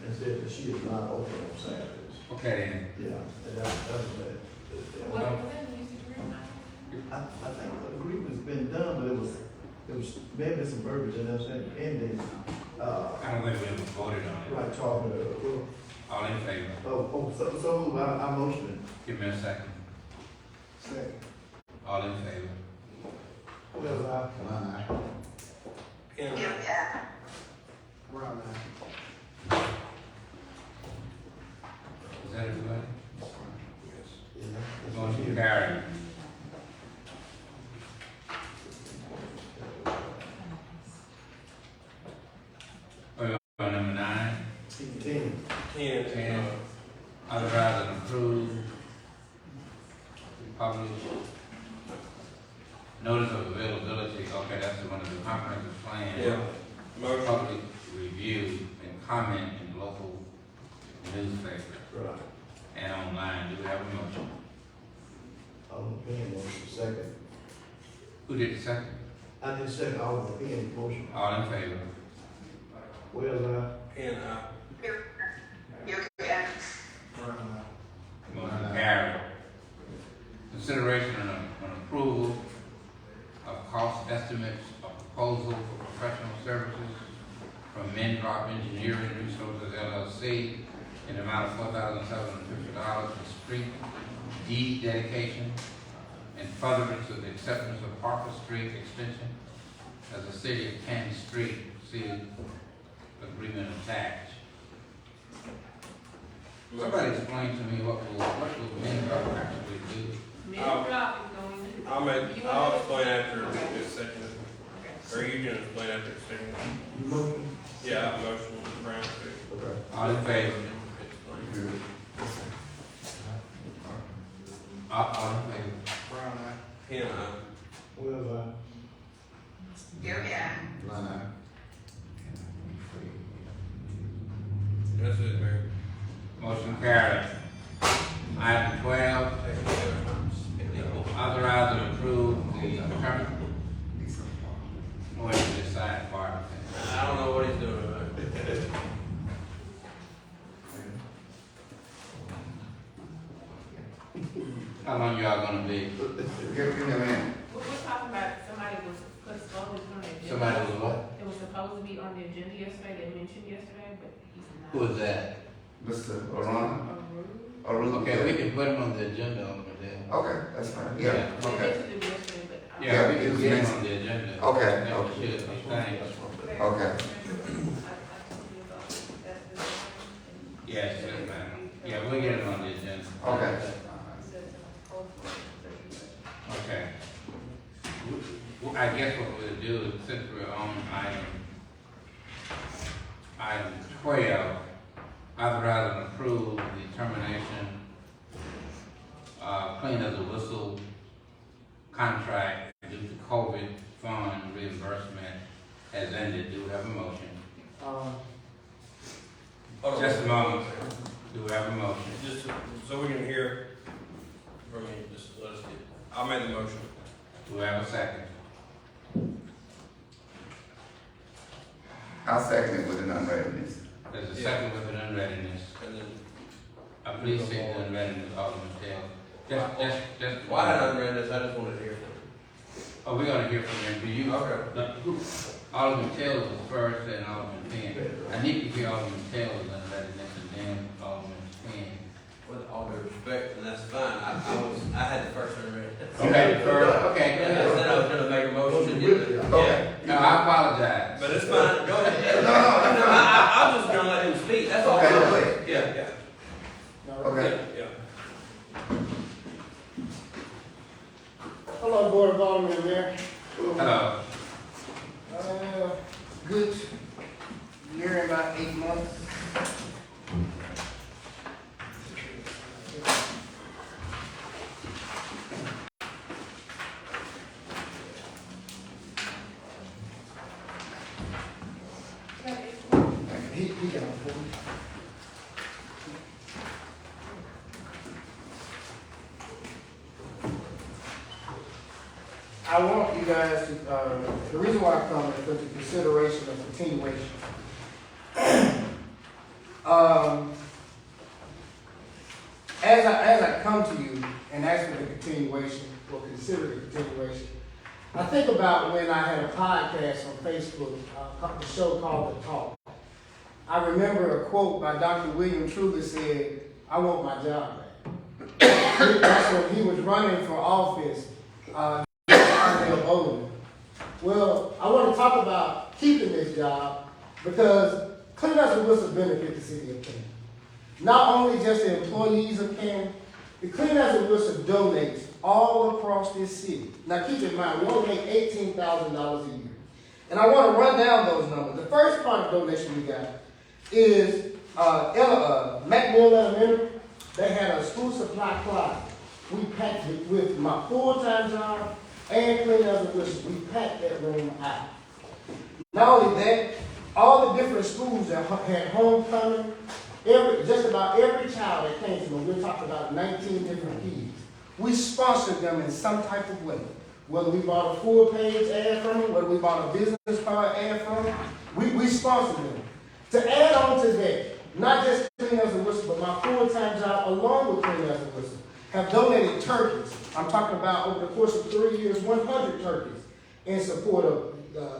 and said that she is not open on Saturdays. Okay, then. Yeah, and that's that. What was that? You used to agree on that? I think the agreement's been done, but it was maybe some verbiage and that's ending. I don't think we ever voted on it. Like talking All in favor? so I motion Give me a second. it. Second. All in favor? Well, Yeah. yeah. Brown aye. Motion carried. Number 9. 10. 10. Authorize and approve publish notice of availability. Okay, that's one of the comprehensive plan. Yeah. Motion. Public review and comment in local newspaper Right. and online. Do we have a motion? Alderman Penn, motion second. Who did the second? I did second Alderman Penn, motion. All in favor? Wells, aye. And, Motion carried. Consideration on approval of cost estimates of proposal for professional services from Mendrop Engineering Resources LLC in the amount of $4,750 for street deed dedication and furtherance of the acceptance of Parker Street extension as a city of Canton Street. See agreement attached. Somebody explain to me what will Mendrop actually do? Mid-drop is going to. I'll explain after this second. Or you can explain after the second. Motion. Yeah, motion, Brown, too. Okay. All in favor? All in favor? Brown eye. And, Wells, aye. that's it, Mayor. Motion carried. Item 12, authorize and approve the permit. Wait to decide part of it. I don't know what he's doing with that. How long y'all gonna be? Give me a minute. We're talking about somebody was supposed to be on the agenda. Somebody was what? It was supposed to be on the agenda yesterday, they mentioned yesterday, but he's not. Who is that? Mr. Arun? Arun. Arun? Okay, we can put him on the agenda over there. Okay, that's fine. Yeah, Yeah. okay. They mentioned it yesterday, but. Yeah, we can get him on the agenda. Okay, That okay. should be fine. Okay. Yes, yes, ma'am. Yeah, we'll get him on the agenda. Okay. Okay. Well, I guess what we'll do is, since we're on item 12, authorize and approve the termination, clean as a whistle contract due to COVID fund reimbursement has ended. Do we have a motion? Just a moment. Do we have a motion? Just so we can hear from you, just let us get, I'll make the motion. Do we have a second? I'll second it with an unreadness. There's a second with an unreadiness. And then, Please state the unreadiness, Alderman Taylor. Just. well, I had unread this, I just wanted to hear from you. Oh, we're gonna hear from him. Do you? Okay. Alderman Taylor was first and Alderman Penn. I need to hear Alderman Taylor's unreadiness and then Alderman Penn. With all due respect, and that's fine, I had the first unread. Okay, okay, And I good. said I was gonna make a motion to get it. Okay. No, I apologize. But it's fine, go ahead. No, I was just gonna let him speak, that's all. Okay, go ahead. Yeah, Okay. yeah. Hello, Board of Alderman and Mayor. Hello. Good year and about 8 months. He got it for me. I want you guys to, the reason why I come is for the consideration of continuation. As I come to you and ask for the continuation, or consider the continuation, I think about when I had a podcast on Facebook, a show called The Talk. I remember a quote by Dr. William Truly said, "I want my job back." That's when he was running for office. Well, I want to talk about keeping this job because clean as a whistle benefit the city of Canton. Not only just the employees of Canton, The Clean House of Wilson donates all across this city. Now keep in mind, we only make $18,000 a year. And I want to run down those numbers. The first part of donation we got is McMill Elementary. They had a school supply closet. We packed it with my full-time job and Clean House of Wilson. We packed that room out. Not only that, all the different schools that had homecoming, just about every child that came to them, we're talking about 19 different kids. We sponsored them in some type of way. Whether we bought a full-page ad from them, whether we bought a business card ad from them, we sponsored them. To add on to that, not just Clean House of Wilson, but my full-time job along with Clean House of Wilson, have donated turkeys. I'm talking about over the course of 3 years, 100 turkeys in support of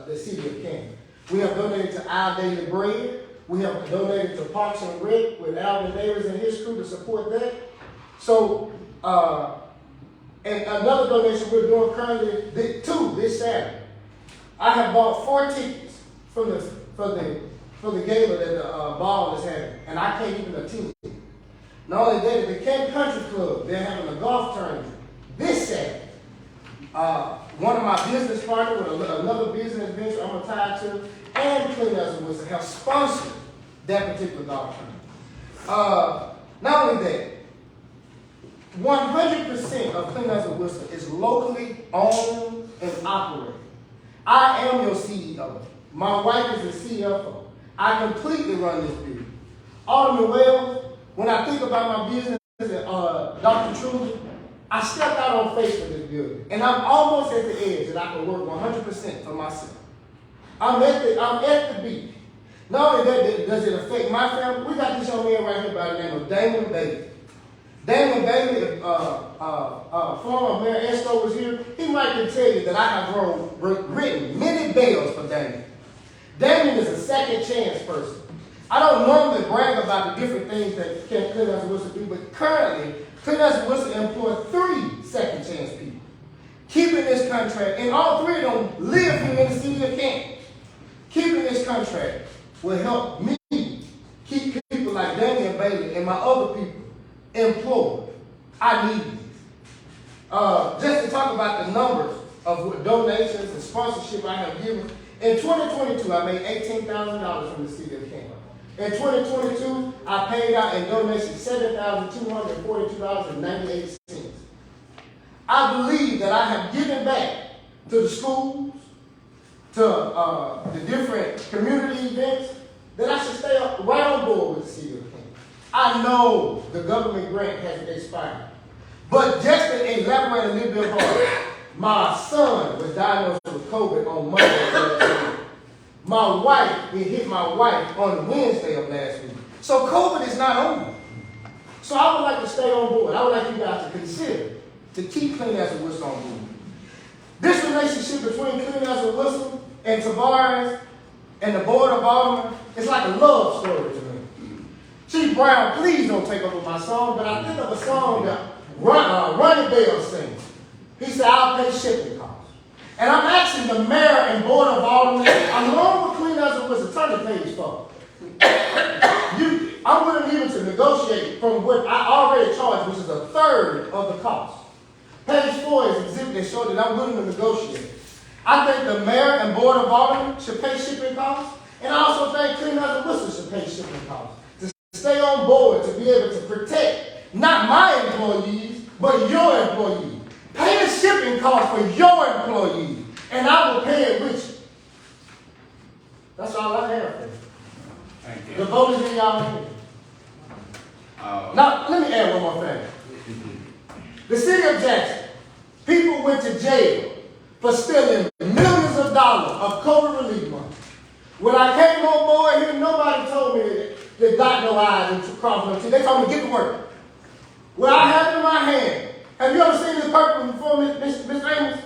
the city of Canton. We have donated to Our Daily Bread. We have donated to Parks and Rec with Alvin Davis and his crew to support that. So, and another donation we're doing currently, this Saturday. I have bought 4 tickets for the gala that the ball is having, and I can't even attend. Not only that, at the Canton Country Club, they're having a golf tournament this Saturday. One of my business partners with another business venture I'm tied to, and Clean House of Wilson have sponsored that particular golf tournament. Not only that, 100% of Clean House of Wilson is locally owned and operated. I am your CEO. My wife is the CFO. I completely run this business. Alderman Wells, when I think about my business and Dr. Truman, I stepped out on faith for this building, and I'm almost at the edge that I can work 100% for myself. I'm at the beat. Not only that, does it affect my family? We got this young man right here by the name of Damon Bailey. Damon Bailey, if former Mayor Esto was here, he might can tell you that I have written many bills for Damon. Damon is a second chance person. I don't normally brag about the different things that Clean House of Wilson do, but currently, Clean House of Wilson employs 3 second chance people. Keeping this contract, and all 3 of them live here in the city of Canton. Keeping this contract will help me keep people like Damian Bailey and my other people employed. I need these. Just to talk about the numbers of donations and sponsorship I have given, in 2022, I made $18,000 from the city of Canton. In 2022, I paid out in donations $7,242.98. I believe that I have given back to the schools, to the different community events, that I should stay right on board with the city of Canton. I know the government grant hasn't expired. But just to elaborate a little bit more, my son was diagnosed with COVID on Monday of last week. My wife, it hit my wife on Wednesday of last week. So COVID is not over. So I would like to stay on board. I would like you guys to consider to keep Clean House of Wilson on board. This relationship between Clean House of Wilson and Tavares and the Board of Aldermen is like a love story to me. Chief Brown, please don't take over my song, but I think of a song that Ronnie Bell sings. He said, I'll pay shipping costs. And I'm asking the mayor and Board of Aldermen, along with Clean House of Wilson, turn the page forward. I'm willing even to negotiate from what I already charged, which is a third of the cost. Page 4 is an exhibit that shows that I'm willing to negotiate. I think the mayor and Board of Aldermen should pay shipping costs, and I also think Clean House of Wilson should pay shipping costs. To stay on board, to be able to protect not my employees, but your employees. Pay the shipping cost for your employees, and I will pay it with you. That's all I have for you. Thank you. The vote is in y'all hands. Now, let me add one more thing. The city of Jackson, people went to jail for stealing millions of dollars of COVID relief money. When I came on board here, nobody told me to dot no I's and cross no T's. They told me, get to work. Well, I have it in my hand. Have you ever seen this purple before, Miss Amos?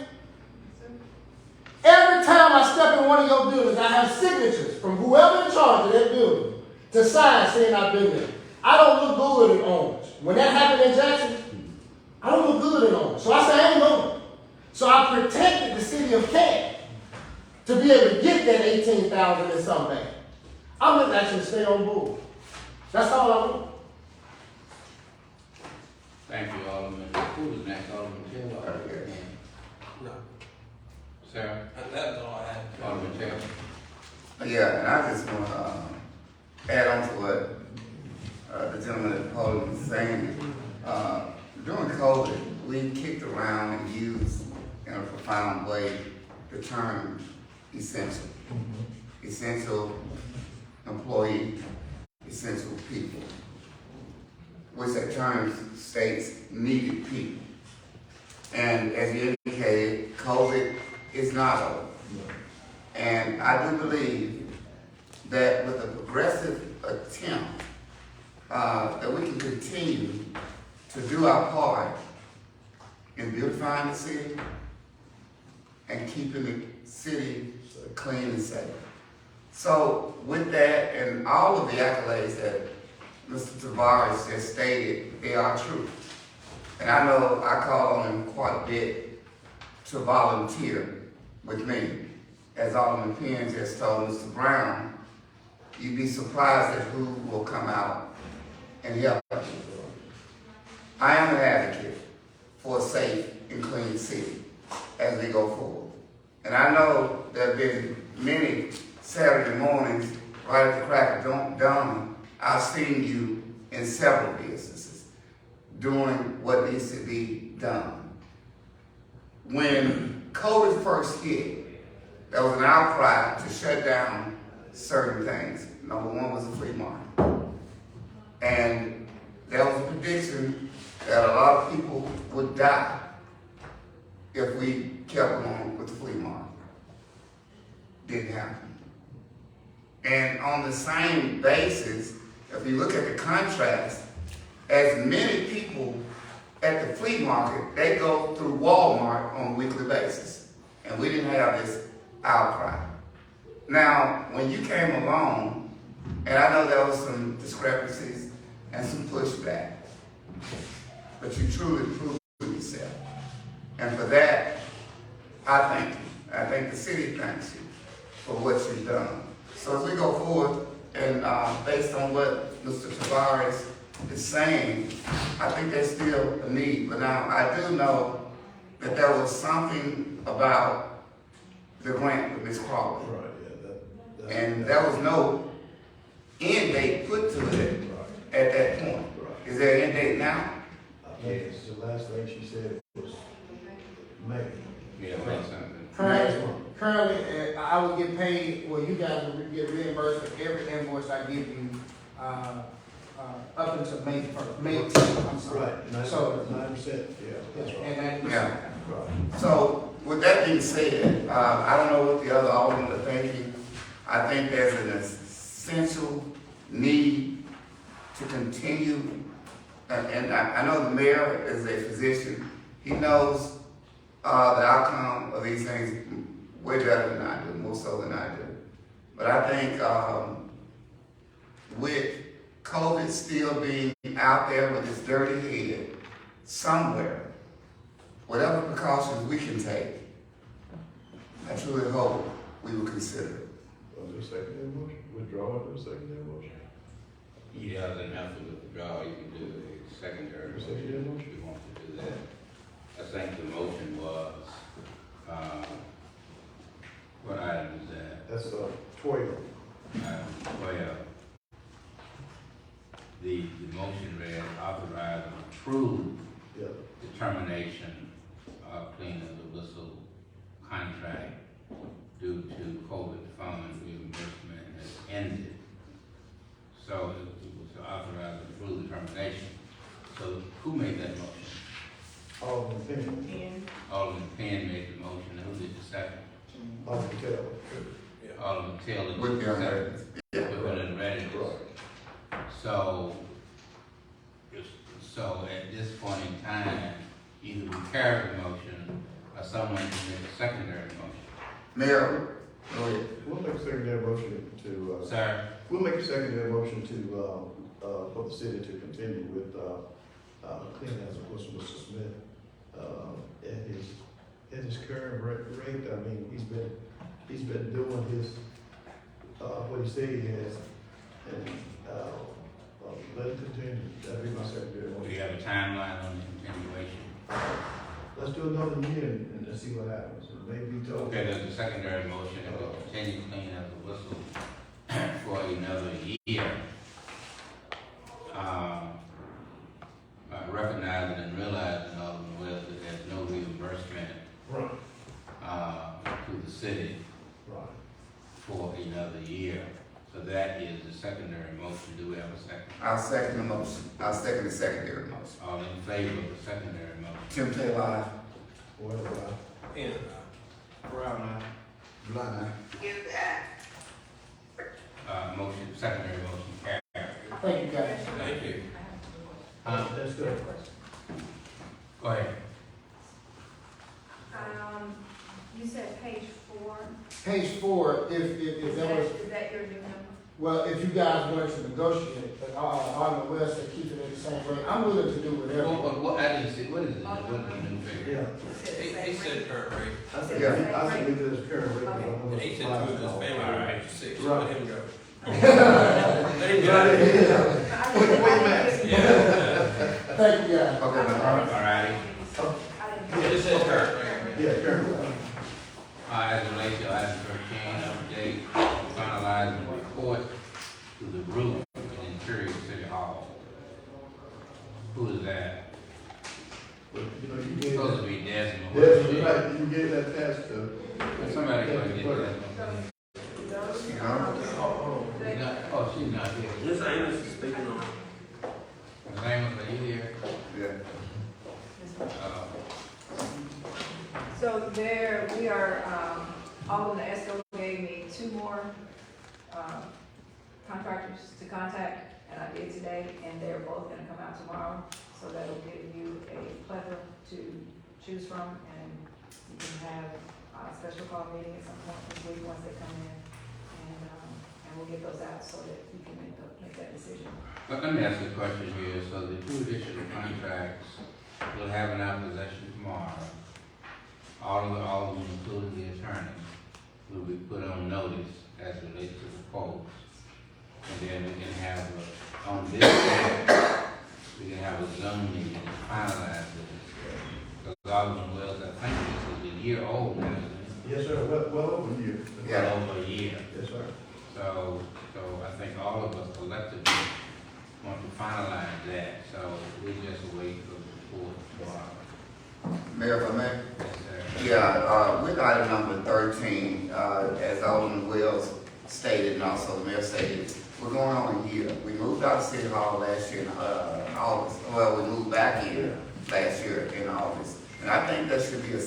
Every time I step in one of your buildings, I have signatures from whoever in charge of that building to sign saying I've been there. I don't look good in orange. When that happened in Jackson, I don't look good in orange. So I said, I ain't going. So I protected the city of Canton to be able to get that $18,000 and something back. I'm just actually stay on board. That's all I want. Thank you, Alderman. Who was next, Alderman Taylor? or Alderman? No, Sarah? that was all I had. Alderman Taylor? Yeah, and I just want to add on to what the gentleman at the podium was saying. During COVID, we kicked around and used in a profound way the term essential. Essential employee, essential people, which at terms states needed people. And as you indicated, COVID is not over. And I do believe that with a progressive attempt, that we can continue to do our part in beautifying the city and keeping the city clean and safe. So with that and all of the accolades that Mr. Tavares just stated, they are true. And I know I call on him quite a bit to volunteer with me. As Alderman Penn just told Mr. Brown, you'd be surprised at who will come out and help you. I am an advocate for a safe and clean city as we go forward. And I know there have been many Saturday mornings right at the crack of dawn, I've seen you in several businesses doing what needs to be done. When COVID first hit, there was an outcry to shut down certain things. Number one was the flea market. And there was a prediction that a lot of people would die if we kept on with the flea market. Didn't happen. And on the same basis, if you look at the contrast, as many people at the flea market, they go through Walmart on a weekly basis. And we didn't have this outcry. Now, when you came along, and I know there was some discrepancies and some pushback, but you truly proved yourself. And for that, I thank you. I think the city thanks you for what you've done. So as we go forward, and based on what Mr. Tavares is saying, I think there's still a need. But now, I do know that there was something about the grant with Ms. Crawley. Right, yeah, And there was no end date put to it at that point. Right. Is there an end date now? I think it's the last thing she said was May. Yeah, that's something. Currently, I will get paid, well, you guys will get reimbursed for every invoice I give you, up until May 10th, I'm sorry. Right, So, 9%, yeah, that's right. and 9%. Yeah. Right. So with that being said, I don't know what the other aldermen are thinking. I think there's an essential need to continue, and I know the mayor is a physician. He knows the outcome of these things way better than I do, more so than I do. But I think with COVID still being out there with its dirty head somewhere, whatever precautions we can take, I truly hope we will consider it. Do a secondary motion, withdraw it, do a secondary motion. He doesn't have to withdraw, you can do a secondary motion Secondary motion? if you want to do that. I think the motion was, what item is that? That's 12. Item 12. The motion read authorize and approve Yeah. determination of cleaning the whistle contract due to COVID fund reimbursement has ended. So it was to authorize and approve the termination. So who made that motion? Alderman Penn. Alderman Penn made the motion, who did the second? Alderman Taylor. Alderman Taylor did With the the second. unread. Yeah. With an readiness. So at this point in time, either we carry the motion or someone can make a secondary motion. Mayor, go ahead. We'll make a secondary motion to, Sir? we'll make a secondary motion to, for the city to continue with, cleaning as of course Mr. Smith, at his current rate. I mean, he's been doing his, what he said he has, and, let it continue. That'd be my secondary Do motion. you have a timeline on let's do another year and see what happens. Maybe talk. Okay, there's a secondary motion that will continue clean as a whistle for another year. Recognizing and realizing all the ways that there's no reimbursement to the city for another year. So that is the secondary motion. Do we have a second? I'll second the motion. I'll second the secondary motion. All in favor of the secondary motion? Tim Taylor, aye. Whatever. And, Brown eye. Blind eye. Motion, secondary motion carried. Thank you, guys. thank you. That's good. Go ahead. You said page 4. Page 4, if that was, Is that your new number? well, if you guys wanted to negotiate, on the west and keep it at the same rate, I'm willing to do whatever. What, I didn't see, what is it? What is the new figure? Yeah. He said current rate, I think leave it as current rate. because I know and he it's said two of his $5. family members are sick, so Right. let him go. Let him Yeah, go. Wait, Matt. Yeah. Thank you, guys. Okay, now, All righty. It said current rate. Yeah, current rate. As it relates to item 13, update, finalizing the report to the group in Interior City Hall. Who is that? But, you know, you gave Supposed that. to be Desmond. Yes, right, you gave that task to. Somebody go and get Desmond. you know, She's not, oh, she's not here. Ms. Amos is speaking on. Ms. Amos, are you here? yeah. So there, we are, Alden Esco gave me 2 more, contractors to contact, and I did today, and they're both gonna come out tomorrow. So that'll give you a plethora to choose from, and you can have a special call meeting at some point this week once they come in. And we'll get those out so that you can make that decision. Let me ask you a question here. So the 2 additional contracts we'll have in our possession tomorrow. All of them, including the attorney, will be put on notice as relates to the polls. And then we can have, on this day, we can have a Zoom meeting to finalize this. Because Alderman Wells, I think this is a year old now, isn't it? Yes, sir, well over a year. Well over a year. Yes, sir. So I think all of us collectively want to finalize that, so we just wait for the report tomorrow. Mayor, if I may? Yes, sir. Yeah, with item number 13, as Alderman Wells stated, and also the mayor stated, we're going on a year. We moved out of City Hall last year in August. Well, we moved back in last year in August. And I think there should be a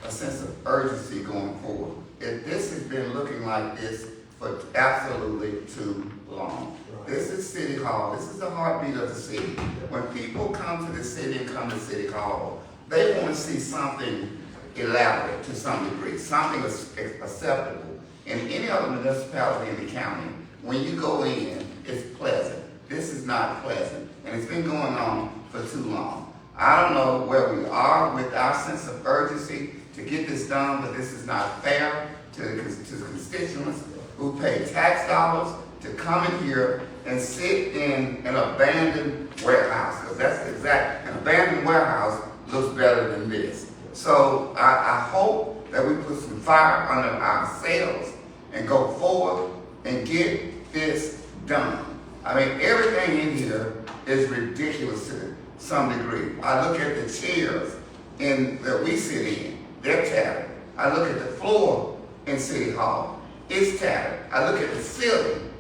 sense of urgency going forward. If this has been looking like this for absolutely too long. This is City Hall. This is the heartbeat of the city. When people come to the city and come to City Hall, they want to see something elaborate to some degree, something acceptable. In any other municipality in the county, when you go in, it's pleasant. This is not pleasant, and it's been going on for too long. I don't know where we are with our sense of urgency to get this done, but this is not fair to the constituents who pay tax dollars to come in here and sit in an abandoned warehouse, because that's an abandoned warehouse looks better than this. So I hope that we put some fire under our sails and go forward and get this done. I mean, everything in here is ridiculous to some degree. I look at the chairs that we sit in, they're tattered. I look at the floor in City Hall, it's tattered. I look at the ceiling,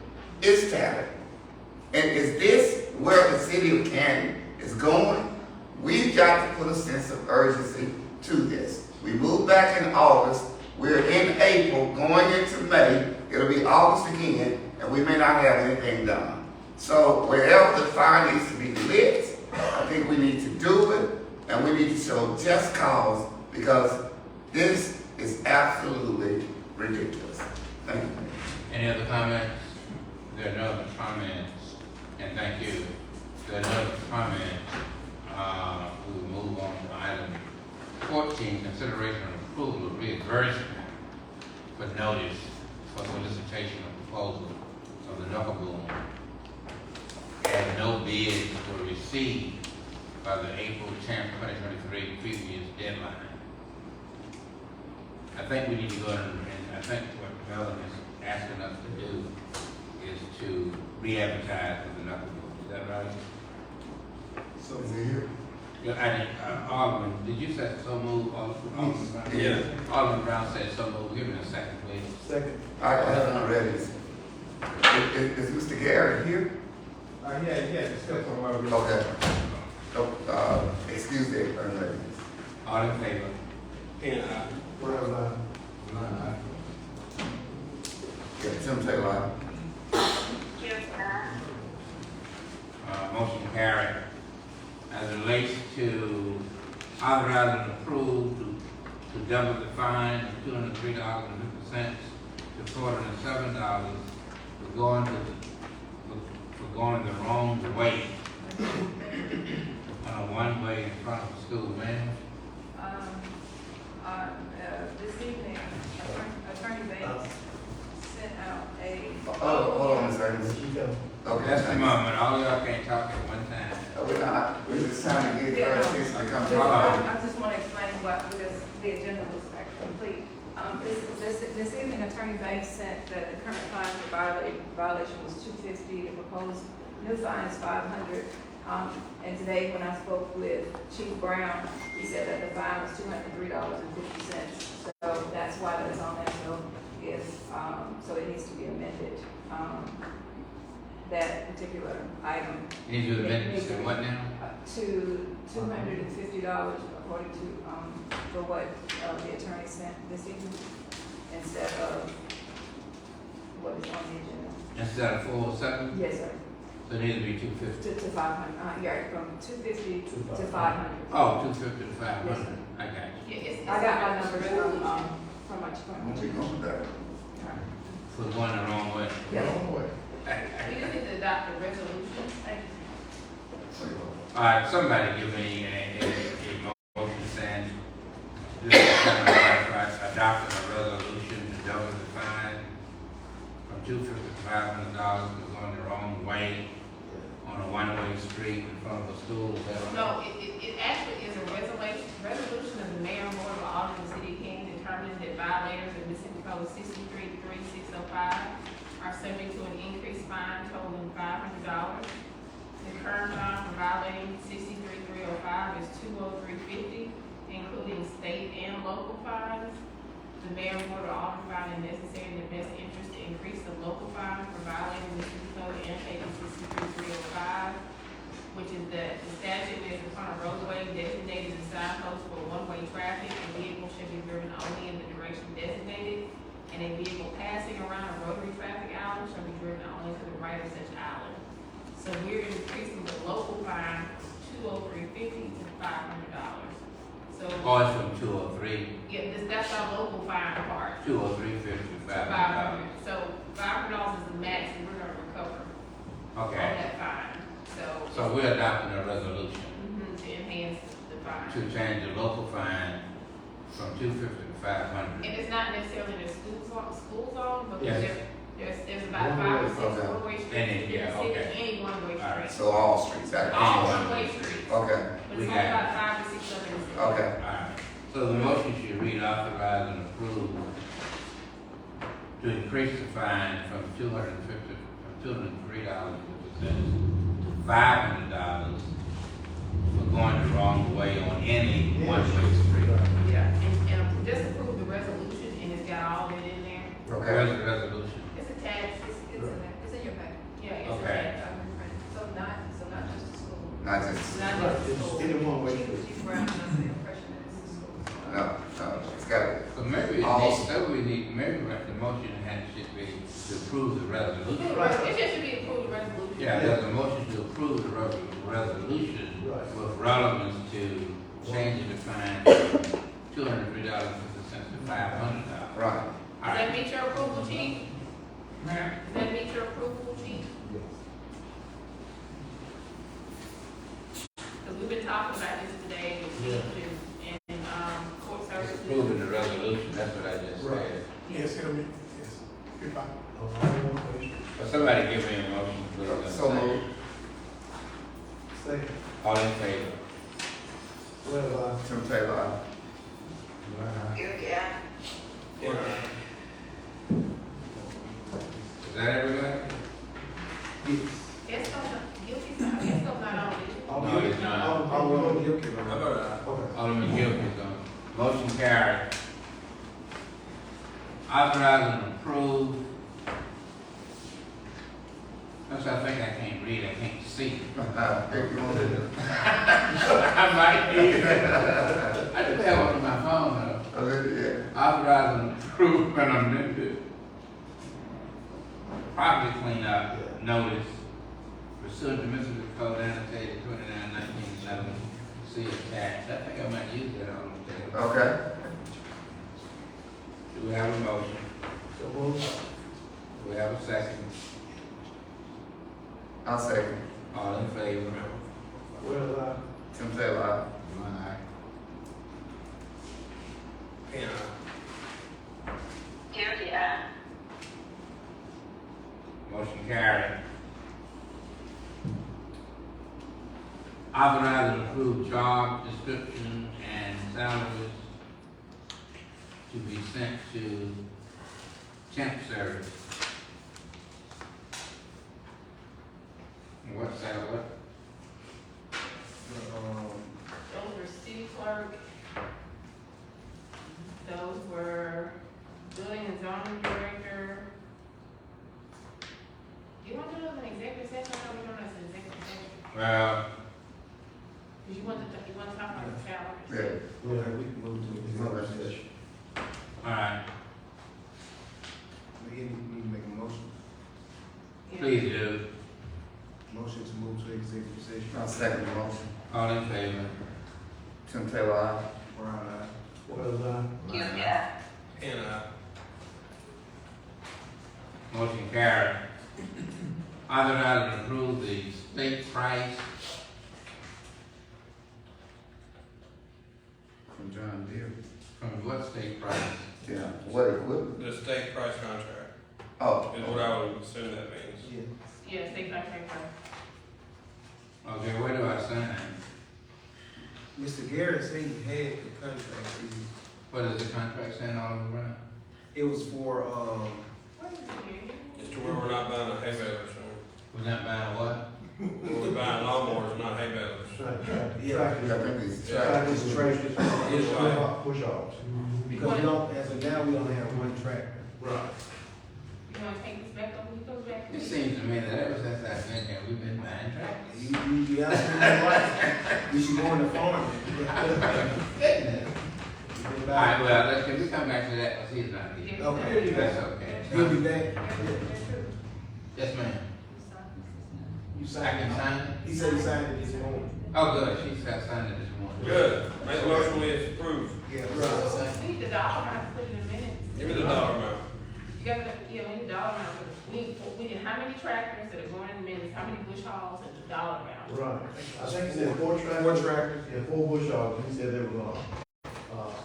it's tattered. And is this where the city of Canton is going? We've got to put a sense of urgency to this. We moved back in August, we're in April, going into May, it'll be August again, and we may not have anything done. So wherever the fire needs to be lit, I think we need to do it, and we need to show just cause, because this is absolutely ridiculous. Thank you. Any other comments? There are no other comments, and thank you. There are no other comments. We will move on to item 14, consideration of approval of reimbursement for notice for solicitation of proposal of the knuckle boom. And no bids were received by the April 10th, 2023 previous deadline. I think we need to go and I think what Melvin is asking us to do is to re-advertise for the knuckleballs. Is that right? So is it here? Yeah, Alderman, did you say so move? Alderman Brown? Yeah. Alderman Brown said so move. Give me a second, please. Second. I have not read this. Is Mr. Garrett here? Yeah, discuss on why we. Okay. Oh, excuse the ladies. All in favor? Brown, Yeah, Tim Taylor. Yes, sir. Motion carried. As it relates to authorize and approve to double the fine of $203.50 to $407 for going the wrong way on a one-way in front of the school, ma'am. This evening, Attorney Bates sent out a. Hold on a second. Okay. Just a moment, all y'all can't talk at one time. We're just trying to get clarification to come through. I just want to explain what, because the agenda was complete. This evening, Attorney Banks sent that the current fine for violation was $250, the proposed new fine is $500. And today, when I spoke with Chief Brown, he said that the fine was $203.50. So that's why that's on there, so it needs to be amended. That particular item. Need you to amend it to what now? To $250 according to, for what, the attorney sent this evening, instead of what is on the agenda. Instead of 407? Yes, sir. So it needs to be 250. To 500, yeah, from 250 to 500. Oh, 250 to 500. Yes, sir. I got you. I got my numbers from my. What you going with that? For going the wrong way. Yeah. We just need to adopt a resolution. All right, somebody give me a motion saying this is kind of adopting a resolution to double the fine from $250 to $500 for going the wrong way on a one-way street in front of a school. Is that right? No, it actually is a resolution of the mayor and board of Alderman of the city of Canton determining that violators of Mississippi Code 633605 are subject to an increased fine totaling $500. The current fine for violating 63305 is $203.50, including state and local fines. The mayor and board of Alderman found it necessary in the best interest to increase the local fine for violating Mississippi Code and KB 63305, which is the statute is upon a roadway designated as signpost for one-way traffic, a vehicle should be driven only in the direction designated, and a vehicle passing around a rotary traffic island shall be driven only to the right of such island. So we're increasing the local fine from $203.50 to $500. So, Oh, it's from 203. yeah, that's our local fine part. 203.50 to $500. So $500 is the max that we're gonna recover on Okay. that fine. So we're adopting a resolution To enhance the fine. to change the local fine from 250 to 500. And it's not necessarily in the school zone, but Yes. there's about 5 or 6 Okay. one-way streets. Any, in the yeah, city, okay. Any one-way All right. street. So all streets, that. All Any one-way one-way streets. Okay, But We it's got only it. about 5 to 6 of them. okay. Alright, so the motion should read authorize and approve to increase the fine from $203.50 to $500 for going the wrong way on any one-way street. Yeah, and just approve the resolution, and it's got all of it in there. Okay. Where's the resolution? It's attached, It's in your packet. yeah, it's Okay. attached. So not just the school. Not just, Not just the school. Any one way. Chief Brown has the impression that it's the school. no, it's got, So maybe the motion should be to approve the resolution. It just should be approved resolution. Yeah, there's a motion to approve the resolution with relevance to changing the fine from $203.50 to $500. right. Does that meet your approval, chief? Does that meet your approval, chief? Because we've been talking about this today with chief and, court services. Approving the resolution, that's what I just said. Yes, it'll be, yes. Goodbye. But somebody give me a motion, please. So moved. Second. All in favor? Well, Tim Taylor, Yeah. Yeah. Is that everybody? Esco's not, Gilky's not, Esco's not on it. No, it's not. I'll give you. How about Okay. Alderman Gilchrist on. Motion carried. Authorize and approve. That's what I think I can't read, I can't see. if you want to. I might be. I just have one on my phone though. Yeah. Authorize and approve an amended property cleanup notice pursuant to Mississippi Code annotated 29-1911, see attached. I think I might use that on the table. Okay. Do we have a motion? So move. Do we have a second? I'll second. All in favor? Well, Tim Taylor, Aye. Yeah. Gilky, aye. Motion carried. Authorize and approve job description and salaries to be sent to temp service. What's that, what? Those were city clerk. Those were building and zoning director. You want to do those in executive session, or we doing this in executive session? Well, Cause you want to talk about the salaries. yeah. okay, we can move to the executive session. alright, We need to make a motion. Yeah. please do. Motion to move to executive session. I'll second the motion. All in favor? Tim Taylor, Brown eye. Well, Gilky, aye. And, Motion carried. Authorize and approve the state price from John Deere. from what state price? Yeah, what? the state price contract Oh. is what I would assume that means. Yeah, state contract first. Okay, where do I sign? Mr. Garrett said he had the contract. What is the contract saying all around? It was for, What is it here? It's to where we're not buying a hay baler, so We're not buying what? we're buying lawnmowers, not hay balers. yeah, I think it's Tractors, tractors, Right. push offs. because we don't, as of now, we only have one tractor. Right. You wanna take this back up, we go back? It seems to me that ever since I've been here, we've been buying tractors. You absolutely right. You should go in the farm. All right, well, can we come back to that, because he's not here. Okay. That's okay. He'll be back. Yes, ma'am. You I signed can it. sign it? He said he signed it this morning. Oh, good, she said signed it this morning. Good. Make a motion, we approve. Yeah, We need the dollar amount to put in a minute. Give me the dollar amount. You got the, yeah, we need the dollar amount, we need how many tractors that are going in minutes, how many bush hogs, and the dollar amount. Right. I think he said four tractors. Four tractors. Yeah, 4 bush hogs. He said they were gonna,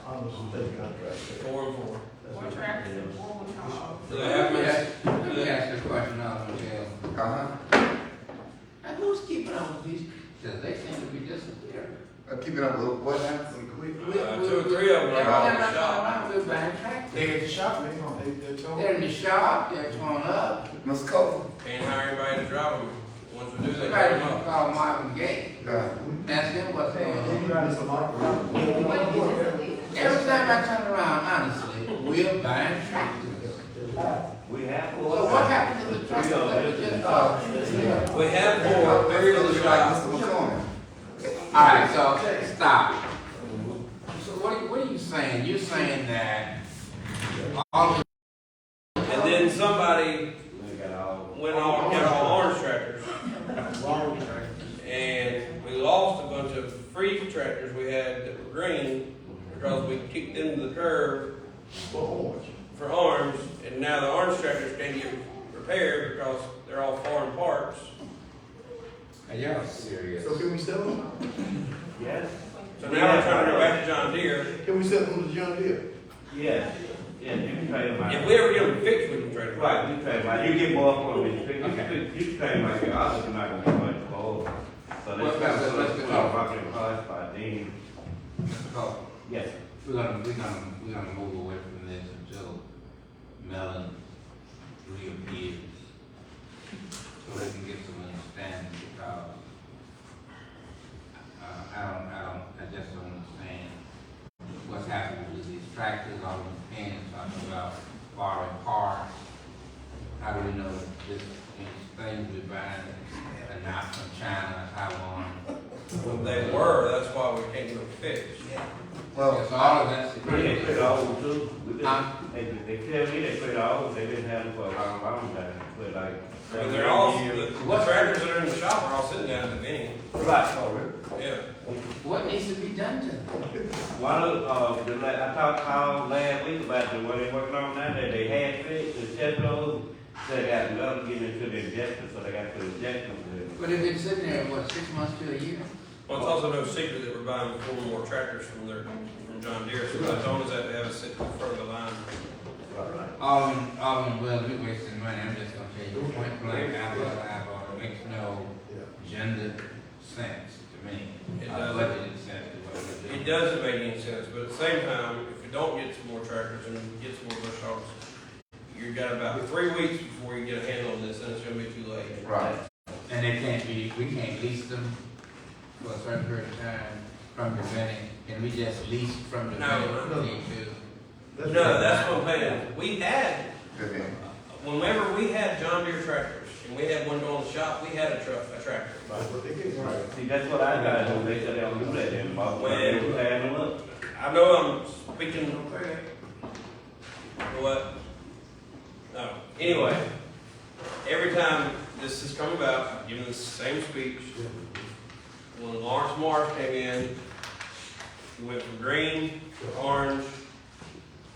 honor some state contracts. 4 and 4. That's Four what- tractors and 4 bush hogs. Do they have Let minutes? me ask you a question, Alderman Gale. And who's keeping up with these, because they seem to be disappearing. Keeping up with what now? 2 or 3 of them are all in the shop. We're buying tractors. They at the shop, man. They told me. They're in the shop, they're torn up. Ms. Cole? Can't hire anybody to drive them. Once we do, they Somebody drive them can up. call Marvin Gaye, ask him what's going on. Every time I turn around, honestly, we're buying tractors. We have So what happened to the tractors that we just bought? We have 4, 3 in the shop. Alright, so, stop. So what are you saying? You're saying that all of And then somebody went on and got all orange tractors. And we lost a bunch of free tractors we had that were green because we kicked them to the curb for orange. And now the orange tractors can't get repaired because they're all foreign parts. Are y'all serious? So can we sell them? Yes. So now we're trying to go back to John Deere. Can we sell them to John Deere? Yes. Yeah, you can trade them out. If we ever get them fixed, we can trade them. Right, you trade them out. You get more for them. You can trade them out here. Others are not going to be much for. So Let's let's go. go. Rocking price by Dean. Mr. Cole, Yes, sir. we're gonna move away from this until Mellon reappears. So we can get some understanding because, I just don't understand what's happening with these tractors, all of the pens, talking about borrowing parts. How do we know that these things we're buying are not from China, Taiwan? When they were, that's why we can't get them fixed. Well, It's all of that. They quit all too. Huh? They tell me they quit all, they didn't have them for a long time, but like. But they're all, years. the tractors that are in the shop are all sitting down at the beginning. Right, oh, really? Yeah. What needs to be done to them? One of, I called last week about the, what they working on now, that they had fixed, the Chevrolet, they got another getting into the injector, so they got to inject them. But they've been sitting there, what, 6 months to a year? Well, it's also no secret that we're buying 4 more tractors from John Deere, so the owners have to have it sit in front of the line. Alderman, well, we're wasting money, I'm just gonna tell you, point blank, eyeball, it makes no gender sense to me. It Budgeted doesn't. sense to what we're doing. It doesn't make any sense, but at the same time, if we don't get some more tractors and get some more bush hogs, you've got about 3 weeks before you get a handle on this, and it's gonna be too late. right. And they can't be, we can't lease them for a certain period of time from the beginning, and we just lease from the beginning to. No, that's what I'm saying. We had, Good then. whenever we had John Deere tractors, and we had one go in the shop, we had a tractor. See, that's what I gotta do, they said they don't do that anymore, when they was adding them up. I know I'm speaking, what? No, anyway, every time this has come about, I've given the same speech. When Lawrence Morris came in, we went from green to orange.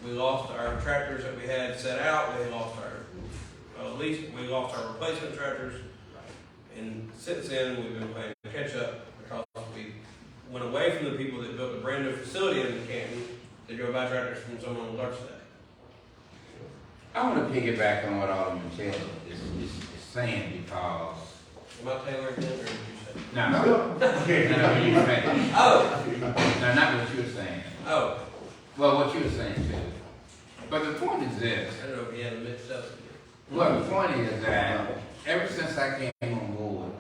We lost our tractors that we had set out, we lost our, we lost our replacement tractors. And since then, we've been playing catch up because we went away from the people that built a brand new facility in Canton to go buy tractors from someone in Larchstadt. I want to piggyback on what Alderman Taylor is saying because. Am I Taylor again, or did you say? No, no, you were saying. Oh! No, not what you were saying. Oh. Well, what you were saying too. But the point is this. I don't know if he had it mixed up. Well, the point is that ever since I came on board,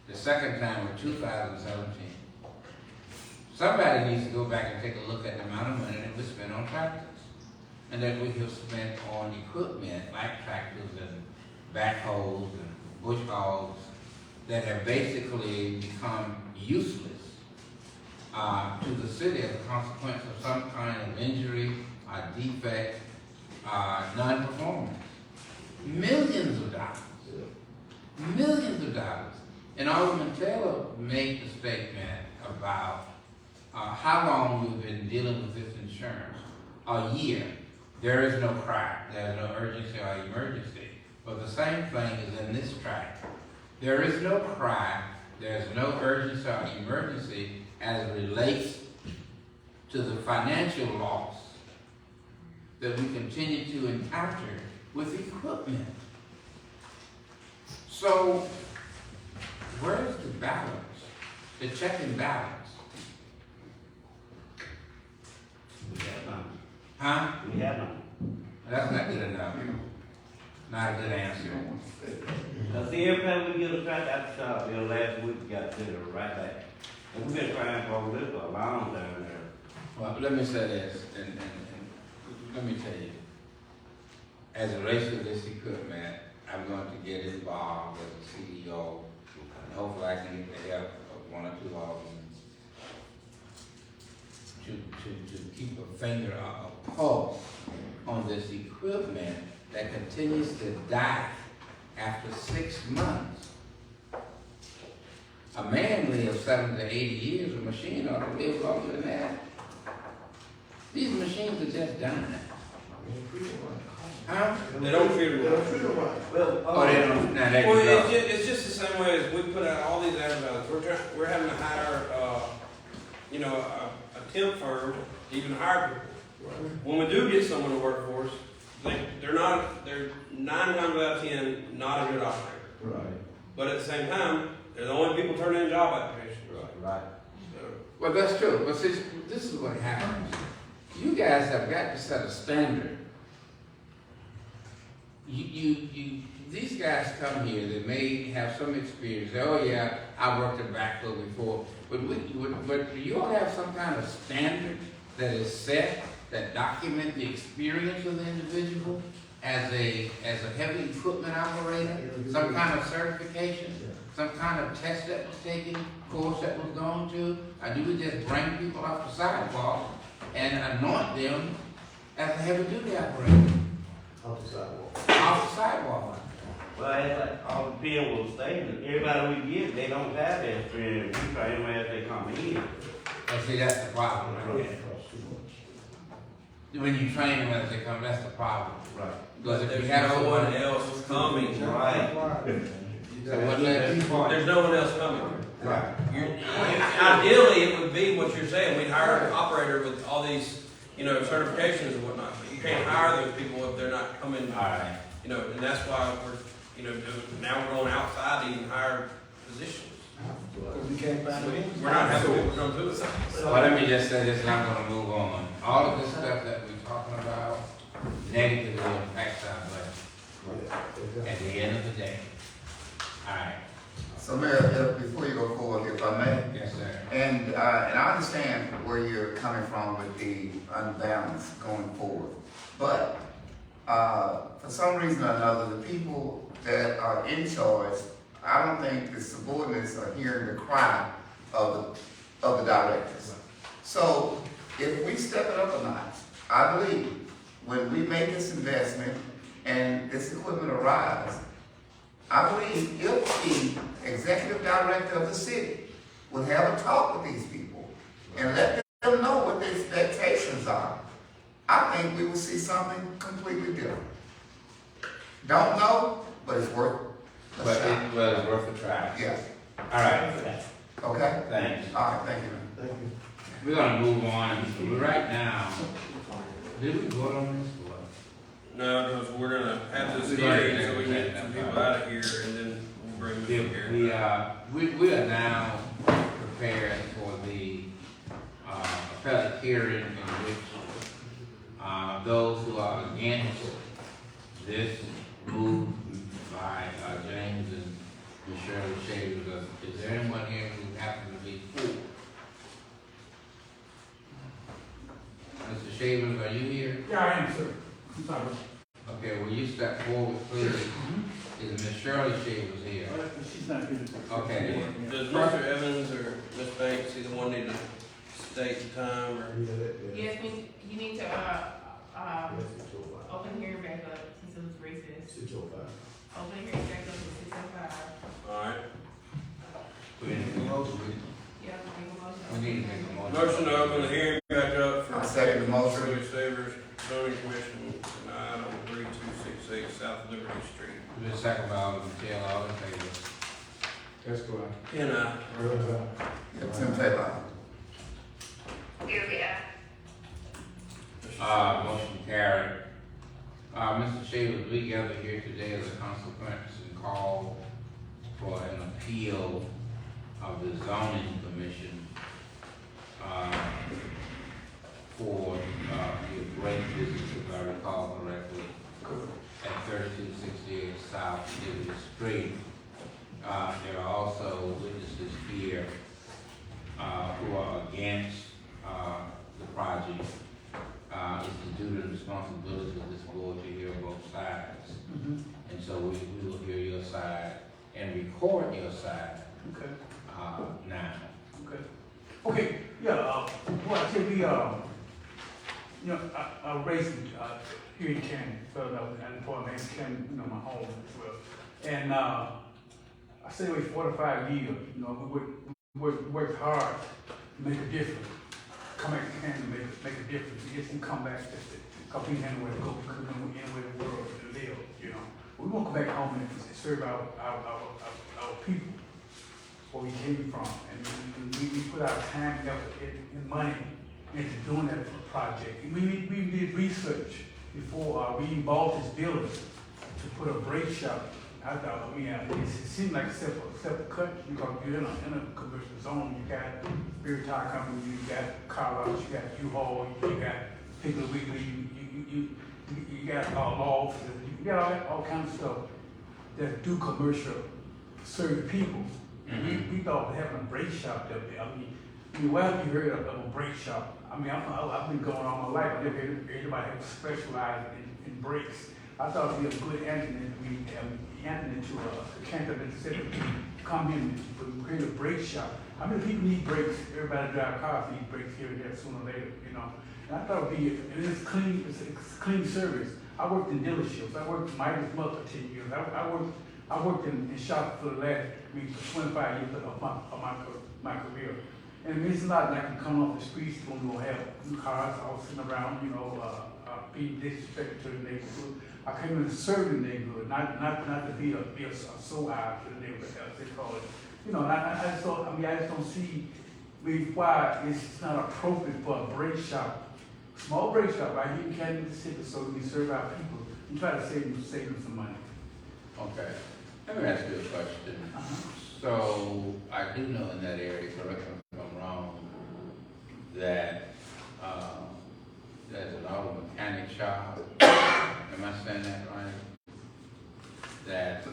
the second time in 2017, somebody needs to go back and take a look at the amount of money that we spent on tractors. And that we have spent on equipment like tractors and backhoes and bush hogs that have basically become useless to the city as a consequence of some kind of injury, defect, non-performance. Millions of dollars. Millions of dollars. And Alderman Taylor made the statement about how long we've been dealing with this insurance. A year. There is no cry. There's no urgency or emergency. But the same thing is in this track. There is no cry. There's no urgency or emergency as it relates to the financial loss that we continue to encounter with equipment. So, where's the balance? The check and balance? We have none. Huh? We have none. That's not good enough. Not a good answer. Now, see, every time we get a tractor out the shop, last week, we got to send it right back. And we've been trying for this for a long time now. Well, let me say this, and let me tell you. As it relates to this equipment, I'm going to get involved as a CEO, and hopefully I can get the help of one or two aldermen to keep a finger, a pulse on this equipment that continues to die after 6 months. A man lives 70 to 80 years, a machine ought to live longer than that. These machines are just dying. Huh? They don't treat them well. well. Oh, they don't. Now that Well, you know. it's just the same way as we put out all these advertisements. We're having to hire, a temp firm to even hire people. When we do get someone to work for us, they're 9 times out of 10 not a good operator. Right. But at the same time, they're the only people turning in job applications. Right. So, Well, that's true, but see, this is what happens. You guys have got to set a standard. These guys come here, they may have some experience. Oh yeah, I worked at backflow before, but you all have some kind of standard that is set that document the experience of the individual as a heavy equipment operator, some kind of certification, some kind of test that was taken, course that was gone to. I do just bring people off the sidewalk and anoint them as a heavy duty operator. Off the sidewalk. Off the sidewalk. Well, it's like all the people was stating, everybody we get, they don't have that experience. We train them as they come in. And see, that's the problem, right there. When you train them as they come, that's the problem. Right. Because if There's you have no one else coming. Right. So what There's no one else coming. Right. Ideally, it would be what you're saying, we'd hire an operator with all these, certifications and whatnot, but you can't hire those people if they're not coming. All right. And that's why we're, now we're going outside to even hire positions. We can't find it. We're not having people come to us. Well, let me just say this and I'm gonna move on. All of this stuff that we're talking about negatively impacts our budget at the end of the day. All right. So Mayor, before you go forward, if I may. Yes, sir. And I understand where you're coming from with the unbalance going forward. But for some reason or another, the people that are in charge, I don't think the subordinates are hearing the cry of the directors. So if we step it up a notch, I believe when we make this investment and this equipment arrives, I believe if the executive director of the city would have a talk with these people and let them know what the expectations are, I think we will see something completely different. Don't know, but it's worth a But shot. it's worth a try. Yeah. All right. Okay? Thanks. All right, thank you. Thank you. We're gonna move on. Right now, did we vote on this? No, because we're gonna have this hearing so we can get some people out of here and then we'll bring them here. We are now prepared for the appellate hearing in which those who are against this move by James and Michelle Shavers. Is there anyone here who happens to be for? Mr. Shavers, are you here? Yeah, I am, sir. I'm sorry. Okay, will you step forward, please? Is Ms. Shirley Shavers here? She's not here. Okay. Does Mr. Evans or Ms. Banks either one need to state the time or? Yes, you need to, open hearing back up since it was recess. 6:05. Open hearing back up to 6:05. Alright. We need to make a motion. Yeah, make a motion. We need to make a motion. Motion to open the hearing back up for. I second the motion. Shirley Savers, zoning commission, denied on 3268 South Liberty Street. The second by Alderman Taylor, all in favor? That's correct. And Tim Taylor. Motion carried. Mr. Shavers, we gather here today as a consequence and call for an appeal of the zoning commission for the great business, if I recall correctly, at 3268 South Liberty Street. There are also witnesses here who are against the project. It's the duty and responsibility of this board to hear both sides. And so we will hear your side and record your side Okay. now. Okay. Okay, yeah, well, I say I raised here in Canton, Philadelphia, and before I made Canton, my home as well. And I say wait 4 to 5 years, we worked hard to make a difference. Come back to Canton to make a difference. Get some comebacks because we had nowhere to go, we couldn't go anywhere in the world to live, We want to come back home and serve our people, where we came from. And we put our time, effort, and money into doing that project. We did research before we even bought this building to put a brake shop I thought, it seemed like a separate cut, because you're in a commercial zone, you got beer tire company, you got car lots, you got U-Haul, you got Piggly Wiggly, you got lofts, you got all kinds of stuff that do commercial, serve people. We thought having a brake shop up there, why have you heard of a brake shop? I've been going all my life, I never heard anybody have specialized in brakes. I thought it'd be a good Anthony to Canton, Mississippi, come in and create a brake shop. How many people need brakes? Everybody drive cars need brakes here and there sooner or later, And I thought it'd be, and it's clean service. I worked in dealerships. I worked for Midas Mother for 10 years. I worked in shops for the last 25 years of my career. And it's not like you come off the streets when you have new cars all sitting around, being disrespectful to the neighborhood. I came in to serve the neighborhood, not to be a so-eye to the neighborhood, as they call it. I just don't see why it's not appropriate for a brake shop, small brake shop right here in Canton, Mississippi, so we serve our people and try to save them some money. Okay, let me ask you a question. So, I do know in that area, correct me if I'm wrong, that there's an auto mechanic shop. Am I saying that right? That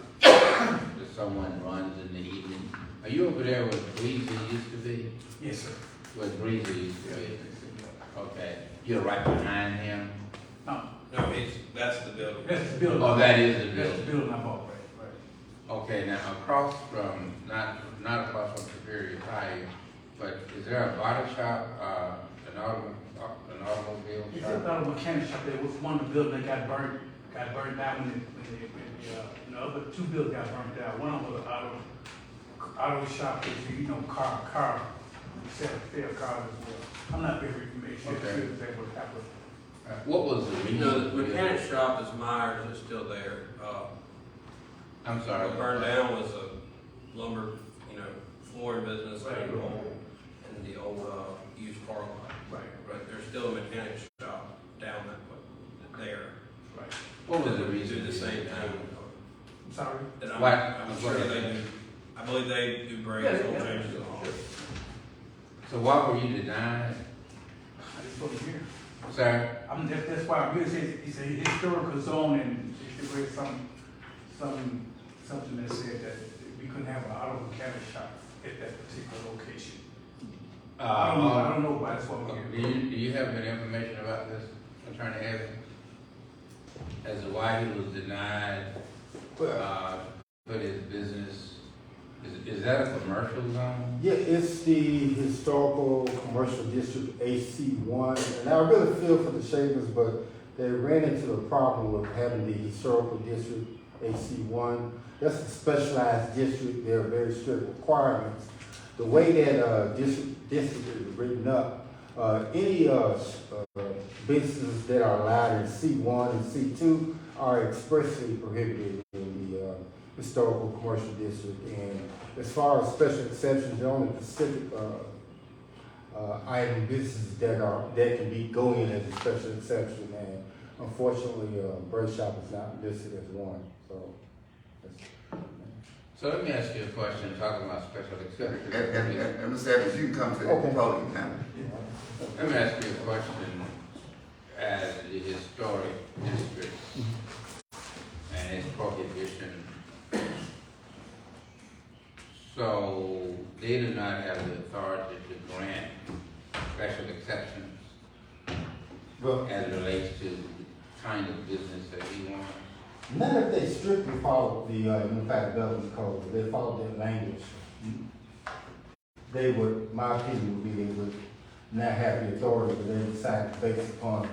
someone runs in the evening. Are you over there where Breezy used to be? Yes, sir. Where Breezy used to be? Okay. You're right behind him? No, that's the building. that's the building. Oh, that is the That's building. the building I bought, right. Okay, now across from, not across from Superior Tire, but is there a body shop, an automobile It's shop? a mechanic shop. There was one of the buildings that got burned down when the other two buildings got burned down. One of them was an auto shop, car, sell cars as well. I'm not very information. Okay. What happened. What was the reason? The mechanic shop is Myers, it's still there. I'm sorry. What burned down was a lumber, flooring business and the old used car lot. Right, there's still a mechanic shop down that way, there. Right. What was the reason? Do the same thing. I'm sorry. And Why? I'm sure they do, I believe they do brakes, oil changes and all. So why were you denied? I just wasn't here. Sir? That's why I'm here. It's a historical zone, and there was something that said that we couldn't have an auto mechanic shop at that particular location. I don't know why that's what we're here. Do you have any information about this, Attorney Evans? As to why he was denied, put his business, is that a commercial zone? Yeah, it's the historical commercial district AC1, and I really feel for the Shavers, but they ran into the problem with having the historical district AC1. That's a specialized district. There are very strict requirements. The way that district is written up, any businesses that are allowed in C1 and C2 are expressly prohibited in the historical commercial district. And as far as special exceptions, there are only specific item businesses that can be go in as a special exception. And unfortunately, Bird Shop is not listed as one. So let me ask you a question, talking about special exceptions. And Mr. Evans, you can come to the podium now. Let me ask you a question as the historic district and its prohibition. So they do not have the authority to grant special exceptions as it relates to the kind of business that he wants. Not if they strictly follow the Unified Development Code, if they follow that language, they would, my opinion would be, they would not have the authority, but they decide based upon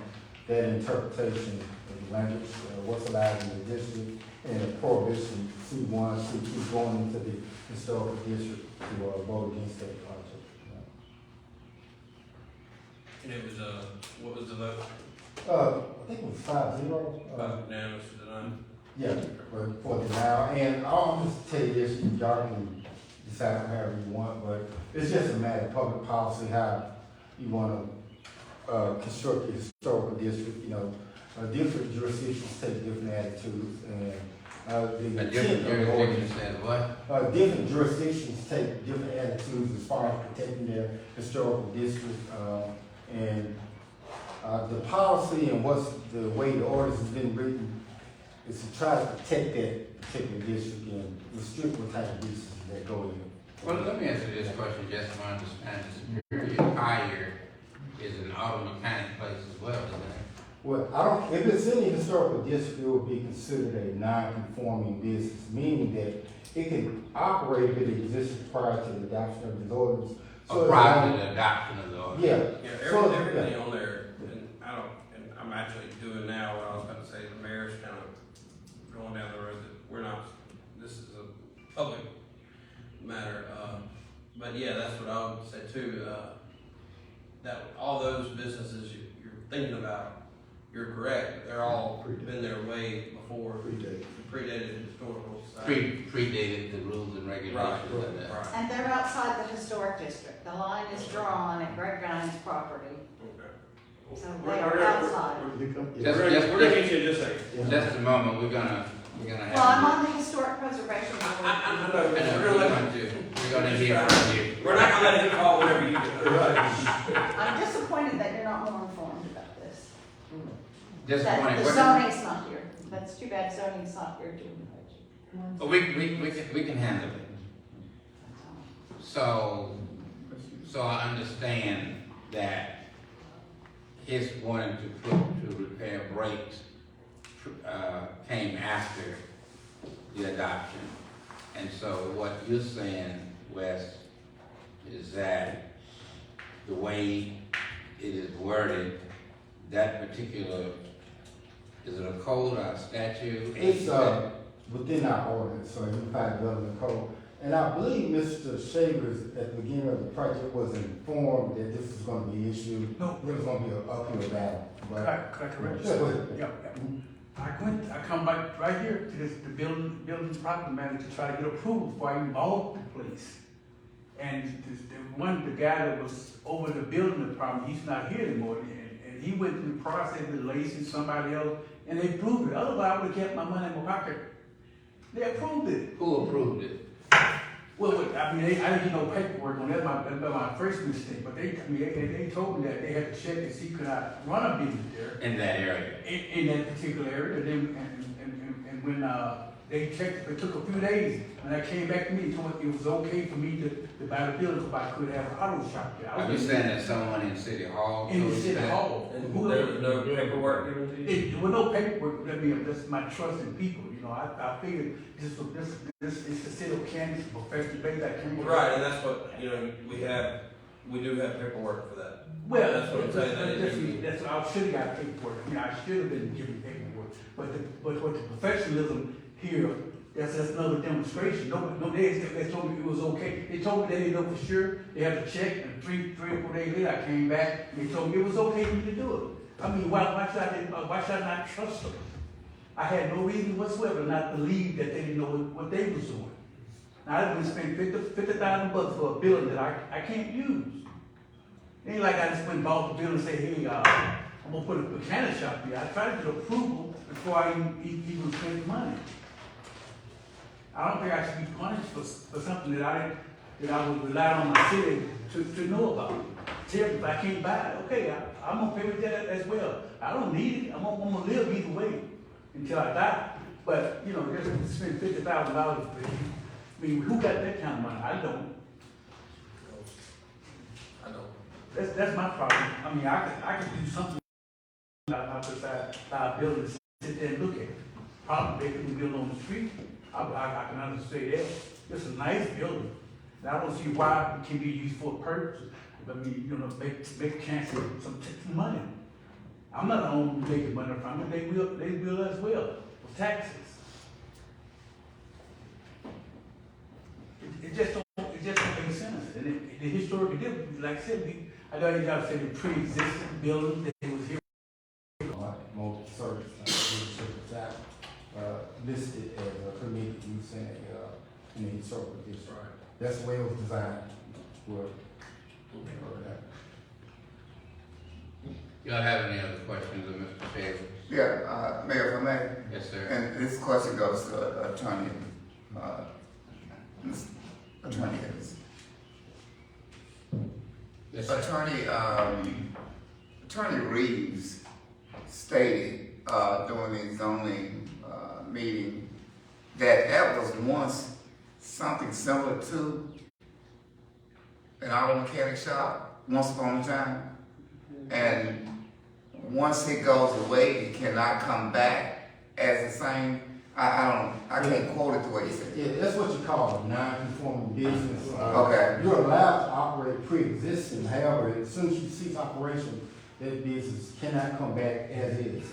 that interpretation of the language, what's allowed in the district, and the prohibition C1, C2 going into the historical district to vote against that project. And it was, what was the vote? I think it was 5-0. Unanimous for denial? Yeah, for denial. And I'll just tell you this, y'all can decide however you want, but it's just a matter of public policy, how you want to construct the historical district. Different jurisdictions take different attitudes, and The A intent different of the jurisdiction ordinance. says what? Different jurisdictions take different attitudes as far as protecting their historical district, and the policy and what's the way the ordinance has been written is to try to protect that particular district and restrict what type of businesses that go in. Well, let me answer this question just from my understanding. Superior Tire is an auto mechanic place as well, isn't it? Well, I don't, if it's in the historical district, it would be considered a non-conforming business, meaning that it can operate if it existed prior to the adoption of the ordinance. So Prior to the adoption of the ordinance. Yeah. Yeah, So, everything yeah. on there, and I'm actually doing now what I was about to say, the mayor's kind of going down the road that we're not, this is a public matter, but yeah, that's what I would say too, that all those businesses you're thinking about, you're correct, they're all been there way before. Predated historical society. Predated the rules and regulations of that. Right. And they're outside the historic district. The line is drawn at Greg Guine's property. Okay. So they are outside. We're gonna get you in just a second. Just a moment, we're gonna have. Well, I'm on the historic preservation board. I know, we're gonna hear from you. We're not gonna let him call whatever you do. I'm disappointed that you're not more informed about this. Disappointed. That the zoning's not here. That's too bad zoning's not here too. But we can handle it. So I understand that his wanting to repair brakes came after the adoption. And so what you're saying, Wes, is that the way it is worded, that particular, is it a code or a statute? It's within our ordinance, so Unified Development Code. And I believe Mr. Shavers at the beginning of the project was informed that this was gonna be issued. No. It was gonna be an uphill battle. Could I correct you? Yeah, go ahead. Yeah, yeah. I come back right here to the building property manager to try to get approval before I even bought the place. And the guy that was over the building department, he's not here anymore, and he went through the process with Lacey and somebody else, and they approved it. Otherwise, I would've kept my money in my pocket. They approved it. Who approved it? Well, I mean, I didn't get no paperwork on that. That's my first mistake. But they told me that they had to check and see could I run a business there In that area? in that particular area. And when they checked, it took a few days. When I came back to me, and told me it was okay for me to buy the building, so I could have an auto shop there. Are you saying that someone in City Hall? In the told you city that? hall? There was no paperwork given to you? There was no paperwork. That's my trust in people. You know, I figured this is the city of Canton, professional base. I came Right, and that's what, we do have paperwork for that. Well, That's what I'm saying. That's what I should have got paperwork. I mean, I should have been given paperwork. But what the professionalism here, that's another demonstration. No, they told me it was okay. They told me they didn't know for sure. They had to check, and three or 4 days later, I came back and they told me it was okay for me to do it. I mean, why should I not trust them? I had no reason whatsoever to not believe that they didn't know what they was doing. Now, I didn't spend $50,000 for a building that I can't use. It ain't like I just went and bought the building and say, hey, I'm gonna put a mechanic shop here. I tried to get approval before I even spent the money. I don't think I should be punished for something that I would rely on my city to know about. Tell me if I can't buy it, okay, I'm gonna pay with that as well. I don't need it. I'm gonna live either way until I die. But just to spend $50,000, I mean, who got that kind of money? I don't. That's my problem. I mean, I could do something out beside our building, sit there and look at it. Probably they couldn't build on the street. I can understand that. It's a nice building. And I don't see why it can be used for a purpose. I mean, make cancel some money. I'm not the only one making money from it. They will as well for taxes. It just don't make sense. And the historical difference, like I said, I know you gotta say the pre-existing building that was here. Multi-service, listed as a permitted use in the historical district. Right. That's the way it was designed. Y'all have any other questions of Mr. Shaver? Yeah, Mayor, if I may, Yes, sir. and this question goes to Attorney, Attorney Evans. Yes, sir. Attorney Reeves stated, during the zoning, meeting that was once something similar to an auto mechanic shop once upon a time. And once it goes away, it cannot come back as the same. I can't quote it the way you said. Yeah, that's what you call a non-conforming business. Okay. You're allowed to operate pre-existing, however, as soon as you cease operation, that business cannot come back as is.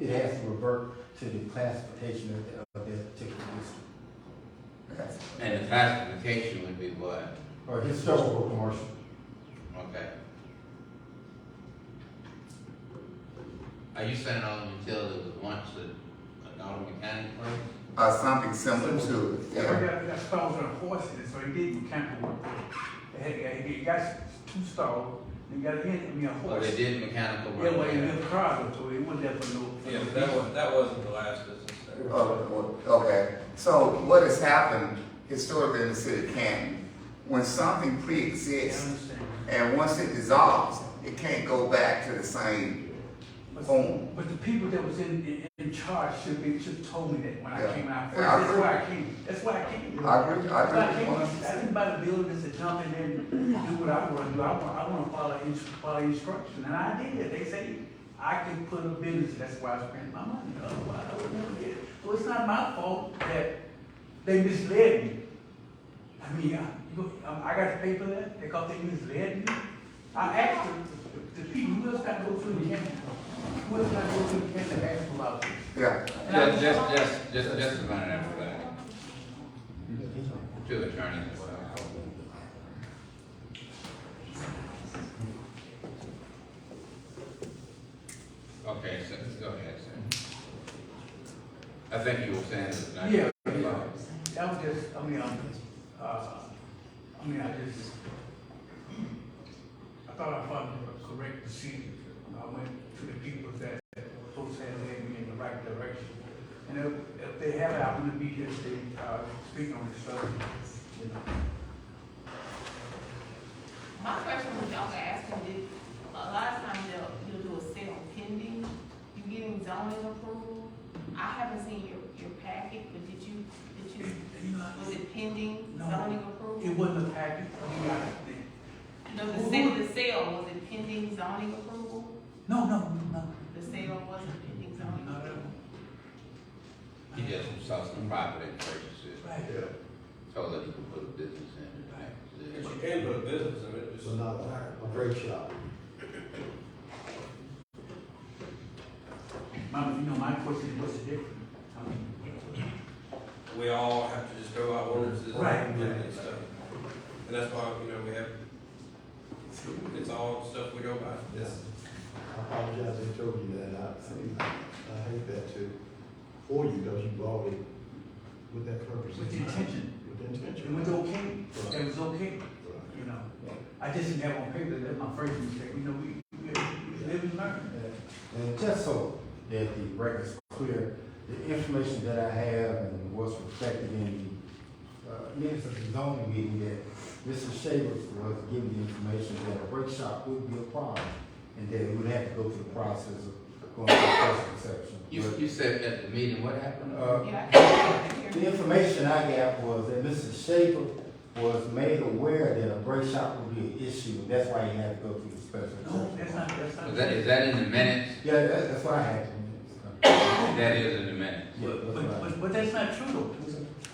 It has to revert to the classification of that particular district. And the classification would be what? Or historical commercial. Okay. Are you saying on until it was once an auto mechanic place? Something similar to it. Yeah, we got stalls on a horse in it, so he did mechanical work. He got 2 stalls, and he got a Oh, horse. they did mechanical work? Yeah, well, he lived car, so it wasn't there for no. Yeah, but that wasn't the last business there. Okay. So what has happened historically in the city of Canton, when something pre-exists and once it dissolves, it can't go back to the same form. But the people that was in charge should have told me that when I came out first. Yeah, I That's agree. why I came. That's why I came. I agree. I didn't buy the buildings to jump in there and do what I want to do. I want to follow instruction, and I did. They say I can put a business. That's why I spent my money. Otherwise, I would never get it. So it's not my fault that they misled me. I mean, I got to pay for that because they misled me. I asked the people who else got to go through the county. Who else got to go through the county to ask about this? Yeah. Just a minute after that. To the attorney. Okay, so go ahead, sir. I think you were saying it was not. Yeah. That was just, I thought I followed the correct procedure. I went to the people that folks had led me in the right direction. And if they have it, I want to be here to speak on this subject, you know. My question was, y'all asking, a lot of times you'll do a sale pending, you getting zoning approval. I haven't seen your packet, but did you, was it pending zoning approval? It wasn't a package. No, the sale, was it pending zoning approval? No. The sale wasn't pending zoning approval? He just saw some property and purchased it. Right. Told that he could put a business in it. But you can put a business in it, It's not a brake shop. My question is, what's the difference? we all have to just go by ordinances Right. and stuff. And that's why, we have, it's all stuff we go by. Yes. I apologize, I told you that, I hate that too, for you, because you bought it with that purpose. With the intention. With the intention. It was okay. It was okay. You know, I just didn't have on paper. That's my first mistake. We live and learn. And just so that the record is clear, the information that I have and what's reflected in the minutes of the zoning meeting, that Mr. Shaver was given the information that a brake shop would be applied, and that it would have to go through the process of going to the first conception. You said at the meeting, what happened? The information I got was that Mr. Shaver was made aware that a brake shop would be an issue, and that's why he had to go through the special exception. No, that's not. Is that in the minutes? Yeah, that's what I had. That is in the minutes. But that's not true though.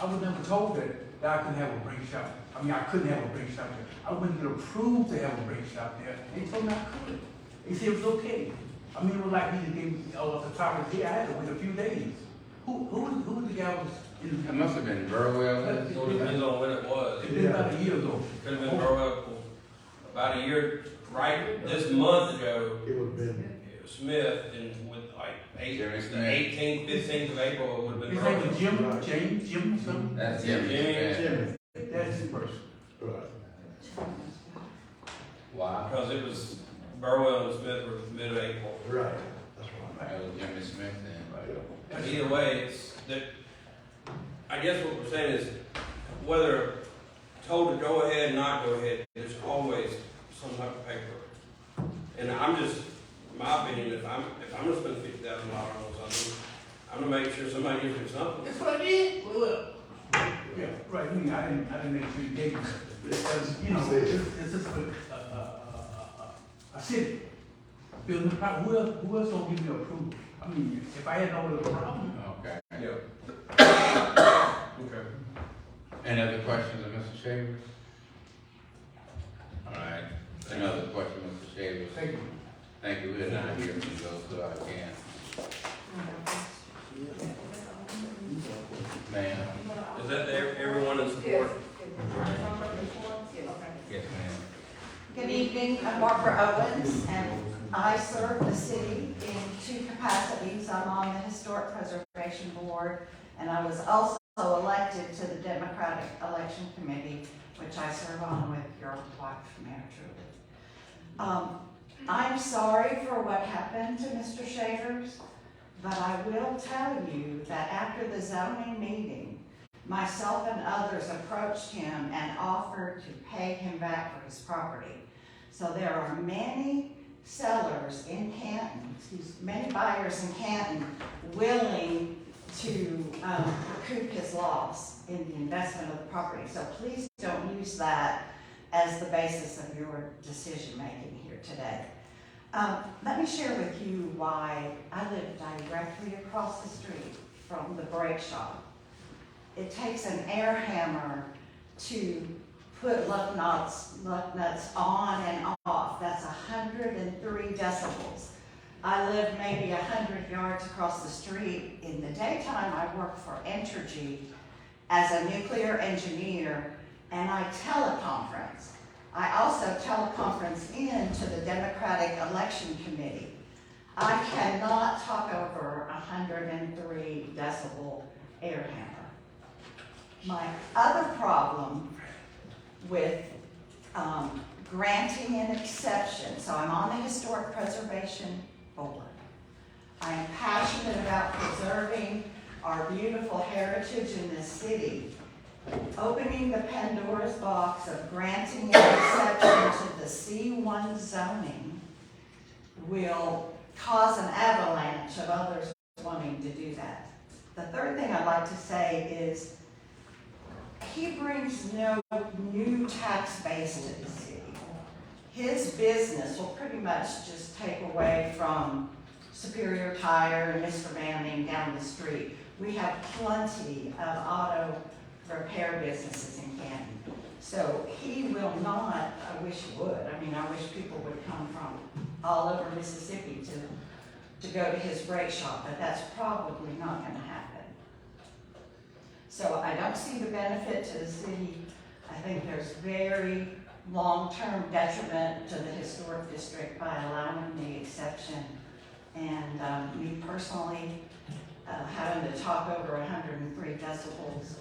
I was never told that I couldn't have a brake shop. I mean, I couldn't have a brake shop there. I wouldn't get approved to have a brake shop there. They told me I could. They said it was okay. I mean, it was like he just gave me, off the top of his head, I had to wait a few days. Who was the guy was in the... It must have been Burwell. It depends on when it was. It was about a year ago. Could have been Burwell about a year, right, this month ago. It would have been. Smith, and with like the 18th, 15th of April, it would have been His name Burwell. was Jim or something? That's Jimmy. That's his person. Right. Wow. Because it was Burwell and Smith were mid-April. Right, that's right. That was Jimmy Smith then. But either way, it's that, I guess what we're saying is, whether told to go ahead, not go ahead, there's always some type of paper. And I'm just, my opinion, if I'm gonna spend $50,000 on something, I'm gonna make sure somebody gives me something. That's what I did. Well, yeah, right. I mean, I didn't make sure you gave me something. Because, you know, it's just a city. Building the property. Who else gonna give me approval? I mean, if I had no other problem. Okay. Yeah. Okay. Any other questions of Mr. Shavers? All right, another question, Mr. Shavers. Thank you. Thank you, we're not here from those who I can. Ma'am? Is that everyone in support? Yes, ma'am. Good evening, I'm Barbara Owens, and I serve the city in 2 capacities. I'm on the Historic Preservation Board, and I was also elected to the Democratic Election Committee, which I serve on with your wife, Mayor Truitt. I'm sorry for what happened to Mr. Shavers, but I will tell you that after the zoning meeting, myself and others approached him and offered to pay him back for his property. So there are many sellers in Canton, many buyers in Canton willing to recoup his loss in the investment of the property. So please don't use that as the basis of your decision making here today. Let me share with you why I live directly across the street from the brake shop. It takes an air hammer to put lug nuts on and off. That's 103 decibels. I live maybe 100 yards across the street. In the daytime, I work for Entergy as a nuclear engineer, and I teleconference. I also teleconference into the Democratic Election Committee. I cannot talk over 103 decibel air hammer. My other problem with granting an exception, so I'm on the Historic Preservation Board. I am passionate about preserving our beautiful heritage in this city. Opening the Pandora's box of granting an exception to the C1 zoning will cause an avalanche of others wanting to do that. The third thing I'd like to say is he brings no new tax base to the city. His business will pretty much just take away from Superior Tire and Mr. Manning down the street. We have plenty of auto repair businesses in Canton. So he will not, I wish he would, I mean, I wish people would come from all over Mississippi to go to his brake shop, but that's probably not gonna happen. So I don't see the benefit to the city. I think there's very long-term detriment to the historic district by allowing the exception. And me personally, having to talk over 103 decibels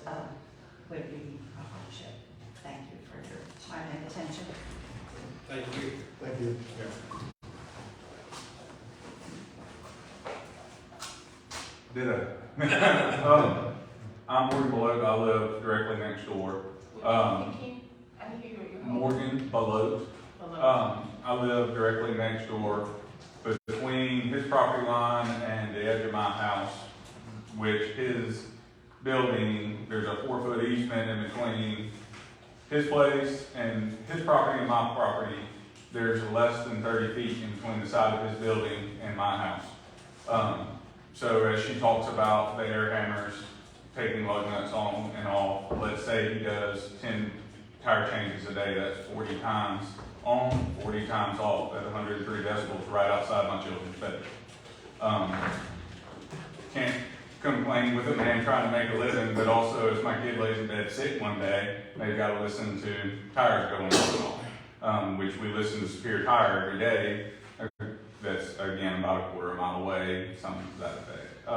would be a hardship. Thank you for your time and attention. Thank you. Thank you. I'm Morgan Belote. I live directly next door. Morgan Belote. I live directly next door, between his property line and the edge of my house, which his building, there's a 4-foot easement in between his place and his property and my property. There's less than 30 feet in between the side of his building and my house. So as she talks about the air hammers taking lug nuts on and off, let's say he does 10 tire changes a day, that's 40 times on, 40 times off at 103 decibels right outside my children's bedroom. Can't complain with a man trying to make a living, but also if my kid lays in bed sick one day, they've got to listen to tires going on and off, which we listen to Superior Tire every day. That's, again, about a quarter mile away, something to that effect.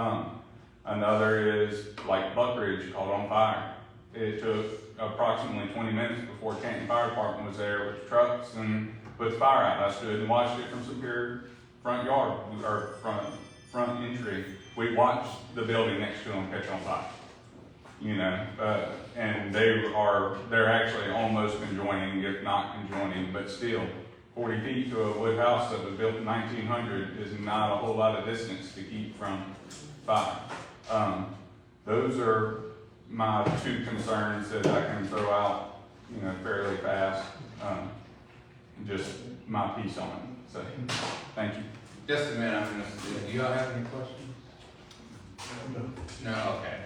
Another is like Buck Ridge caught on fire. It took approximately 20 minutes before Canton Fire Department was there with trucks and puts fire out. I stood and watched it from Superior front yard, or front entry. We watched the building next to them catch on fire. You know, and they're actually almost conjoining, if not conjoining, but still, 40 feet to a wood house that was built in 1900 is not a whole lot of distance to keep from fire. Those are my two concerns that I can throw out, you know, fairly fast. Just my piece on it. So, thank you. Just a minute, I'm gonna, do y'all have any questions? No, okay.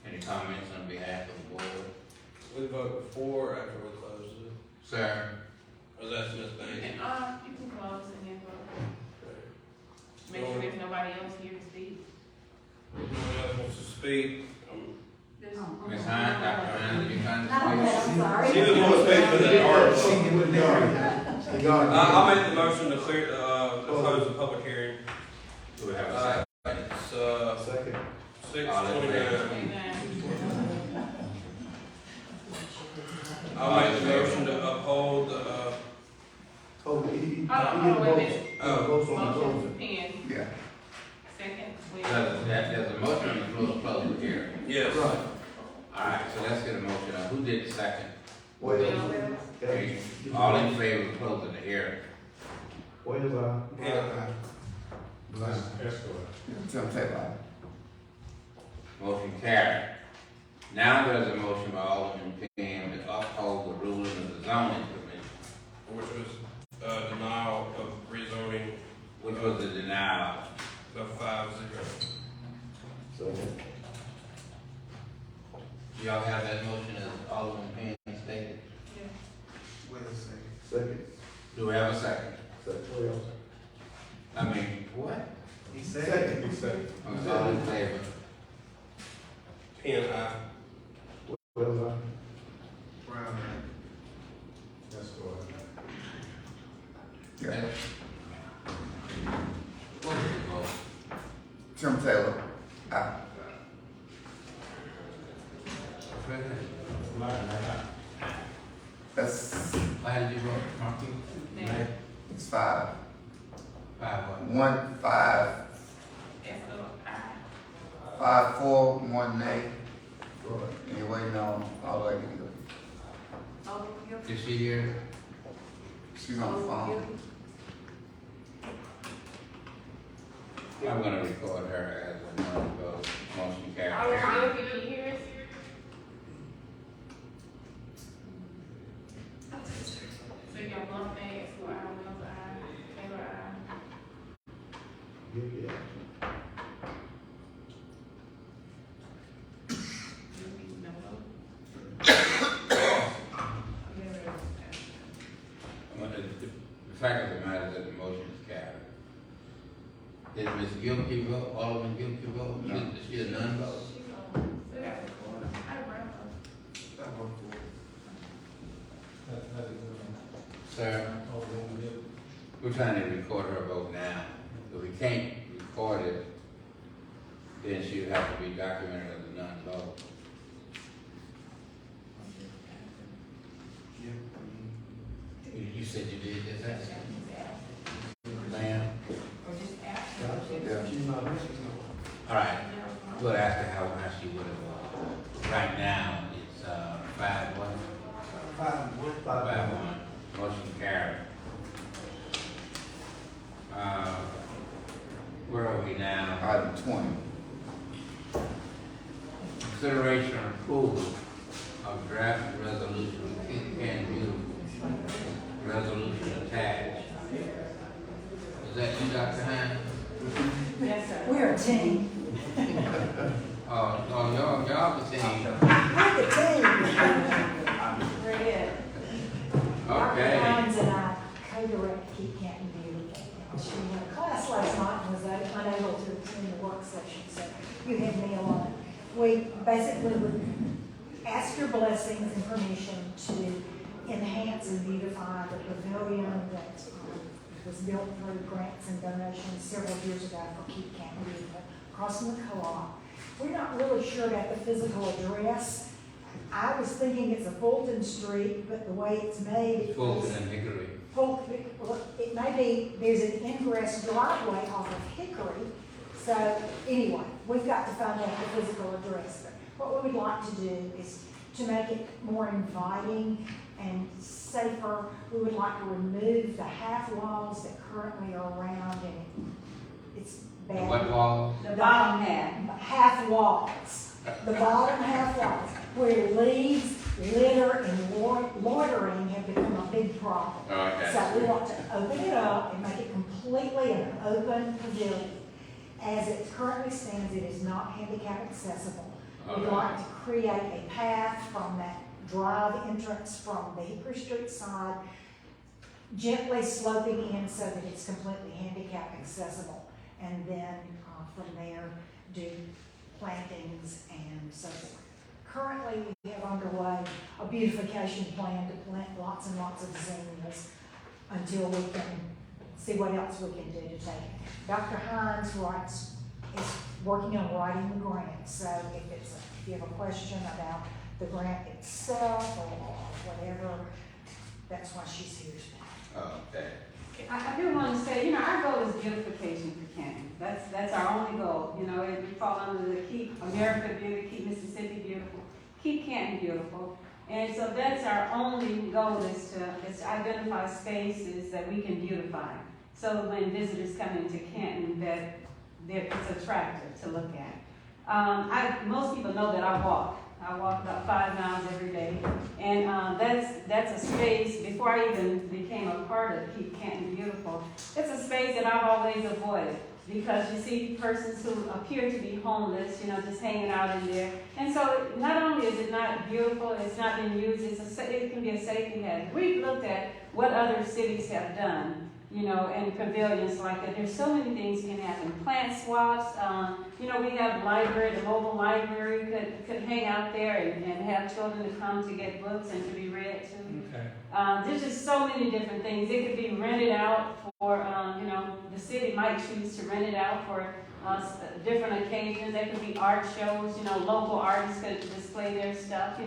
Any comments on behalf of the board? We vote before or after we close it? Sir? Or that's Ms. Banks? You can close and then vote. Make sure there's nobody else here to speak. Nobody else wants to speak? Ms. Hines, Dr. Hines, you kind I'm sorry. She was going to speak for the art. I'll make the motion to clear, to close the public hearing. Do we have a second? It's, Second. 6:29. I'll make the motion to uphold the, Oh, he Hold on, wait a minute. votes on the Motion, closing. Penn, Yeah. second, There's a motion on the floor to close the hearing. yes. Right. All right, so let's get a motion. Who did the second? Well, Okay. All in favor of closing the hearing? Well, Tim Taylor. Motion carried. Now there's a motion by Alderman Penn to uphold the ruling of the zoning commission, Which was, denial of rezoning which was the denial. of 5-0. Second. Y'all have that motion as Alderman Penn stated? Wait a second. Second. Do we have a second? Second. I mean, what? He said. Second. All in favor? Penn, aye. Well, Brown, that's what. Yeah. What was the vote? Tim Taylor. Aye. That's, Why did you vote, Marky? it's 5. 5-1. 1, 5, 5, 4, 1 nay. And you're waiting on all that. Is she here? She's on the phone. I'm gonna record her as a non-vote. Motion carried. Alderman Gilkey, can you hear us? So you got one thing, so I will, Taylor, Yeah. The fact of the matter is that the motion is carried. Did Ms. Gilkey vote, Alderman Gilkey vote? No. Is she a non-vote? Sir, we're trying to record her vote now. If we can't record it, then she would have to be documented as a non-vote. You said you did this, that's ma'am? Yeah. She's not listening. All right, we'll ask her how she would have, right now, it's, 5-1. 5-1, motion carried. Where are we now? Item 20. Consideration and approval of draft resolution, Canton resolution attached. Is that you, Dr. Hines? Yes, sir. We're a team. Y'all the team. We're the team. We're good. Dr. Okay. Hines and I co-direct Keep Canton View. She went to class last night and was unable to attend the work session, so you had me alone. We basically would ask your blessings and permission to enhance and beautify the pavilion that was built through grants and donations several years ago for Keep Canton View, the across from the co-op. We're not really sure about the physical address. I was thinking it's a Fulton Street, but the way it's made. Fulton and Hickory. Well, it may be, there's an ingress driveway off of Hickory. So anyway, we've got to find out the physical address. But what we would like to do is to make it more inviting and safer. We would like to remove the half walls that currently are around, and it's bad. The what wall? The bottom half. Half walls. The bottom half walls, where leaves, litter, and loitering have become a big problem. Okay. So we want to open it up and make it completely an open pavilion. As it currently stands, it is not handicap accessible. We'd like to create a path from that drive entrance from the Hickory Street side, gently sloping in so that it's completely handicap accessible. And then from there, do plantings and so forth. Currently, we have underway a beautification plan to plant lots and lots of zinnias until we can see what else we can do to take it. Dr. Hines is working on writing the grant, so if you have a question about the grant itself or whatever, that's why she's here today. Okay. I do want to say, our goal is beautification for Canton. That's our only goal. If we fall under the Keep America Beautiful, Keep Mississippi Beautiful, Keep Canton Beautiful. And so that's our only goal is to identify spaces that we can beautify. So when visitors come into Canton, that it's attractive to look at. Most people know that I walk. I walk about 5 miles every day, and that's a space. Before I even became a part of Keep Canton Beautiful, it's a space that I've always avoided because you see persons who appear to be homeless, just hanging out in there. And so not only is it not beautiful, it's not been used. It can be a safety hazard. We've looked at what other cities have done. And pavilions like that. There's so many things can happen. Plant swaps. We have library, the mobile library could hang out there and have children to come to get books and to be read to. Okay. There's just so many different things. It could be rented out for, the city might choose to rent it out for different occasions. There could be art shows. Local artists could display their stuff.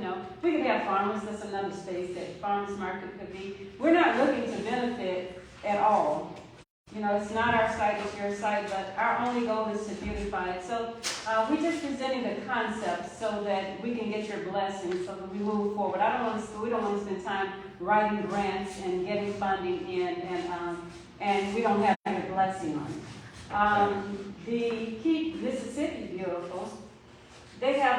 We could have farmers. That's another space that farmers market could be. We're not looking to benefit at all. It's not our site, it's your site, but our only goal is to beautify it. So we're just presenting the concept so that we can get your blessing so that we move forward. We don't want to spend time writing grants and getting funding in and we don't have your blessing on it. The Keep Mississippi Beautiful, they have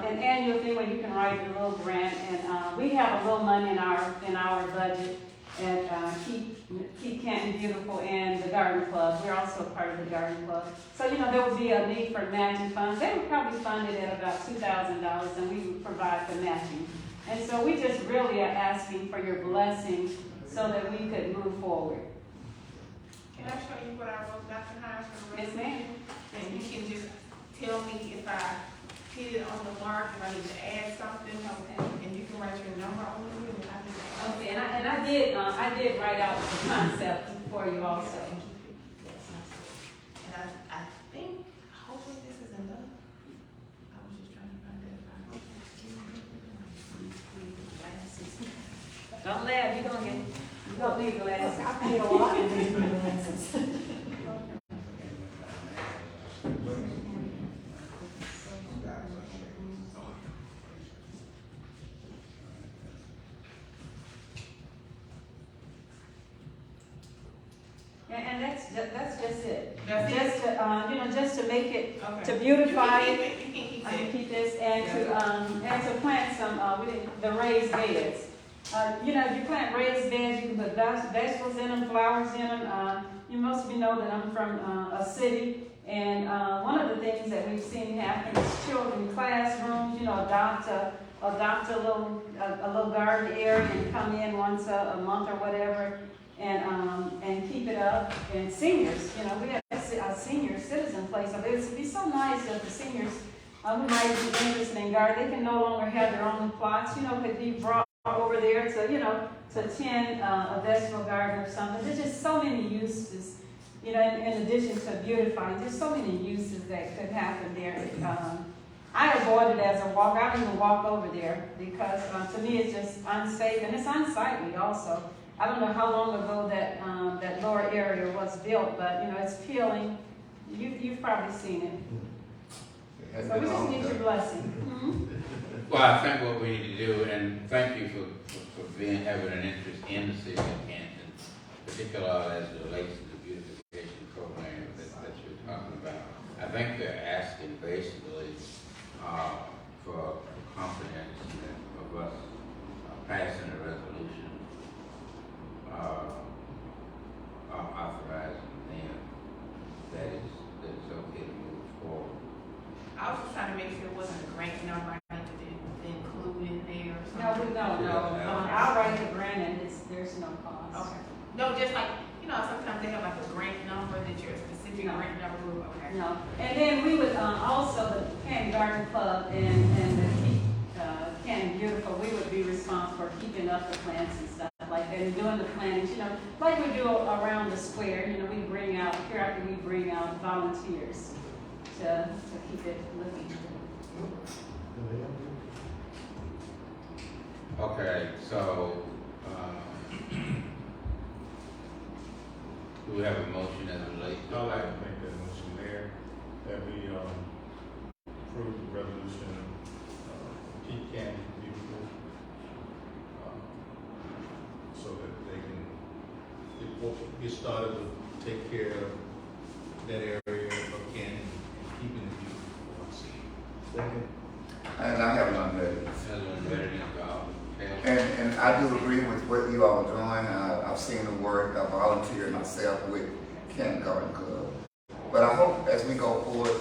an annual thing where you can write a little grant, and we have a little money in our budget at Keep Canton Beautiful and the Garden Club. We're also a part of the Garden Club. So, there would be a need for matching funds. They would probably fund it at about $2,000, and we would provide the matching. And so we just really are asking for your blessing so that we could move forward. Can I show you what I wrote, Dr. Hines? Yes, ma'am. And you can just tell me if I hit it on the mark, if I need to add something, okay? And you can write your number on it. Okay, and I did write out the concept for you also. And I think, hopefully this is enough. I was just trying to find that. Don't laugh, you don't need glasses. I paid a lot for these glasses. And that's just it. That's just to just to make it, Okay. to beautify it. You can keep I can that. keep this and to plant some the raised beds. If you plant raised beds, you can put vegetables in them, flowers in them. Most of you know that I'm from a city, and one of the things that we've seen happen is children in classrooms, adopt a little garden area and come in once a month or whatever, and keep it up. And seniors, we have a senior citizen place, so it would be so nice if the seniors who might be interested in gardening, they can no longer have their own plots, could be brought over there to tend a vegetable garden or something. There's just so many uses You know, in addition to beautifying, there's so many uses that could happen there. I avoid it as a walk. I don't even walk over there because to me it's just unsafe and it's unsightly also. I don't know how long ago that that lower area was built, but you know it's peeling. You've probably seen it. So we just need your blessing. Well, I think what we need to do, and thank you for having an interest in the city of Canton, particularly as it relates to the beautification program that you're talking about. I think they're asking basically for confidence of us passing a resolution authorizing them that it's okay to move forward. I was just trying to make sure it wasn't a grant number I need to include in there or No, something. we don't know. I'll write the grant and there's no cost. Okay. No, just like, you know, sometimes they have like a grant number that you're a specific grant number. Okay. No, and then we would also the Canton Garden Club and the Canton Beautiful. We would be responsible for keeping up the plants and stuff like that and doing the plantings. You know, like we do around the square. You know, we bring out periodically we bring out volunteers to keep it looking good. Okay, so do we have a motion as it relates to I'd like to make that motion there, that we approve the resolution, keep Canton beautiful, so that they can get started to take care of that area of Canton and keeping it beautiful. Second. And I have none better. and And I do agree with what you all are doing. I've seen the work. I volunteered myself with Canton Garden Club. But I hope as we go forward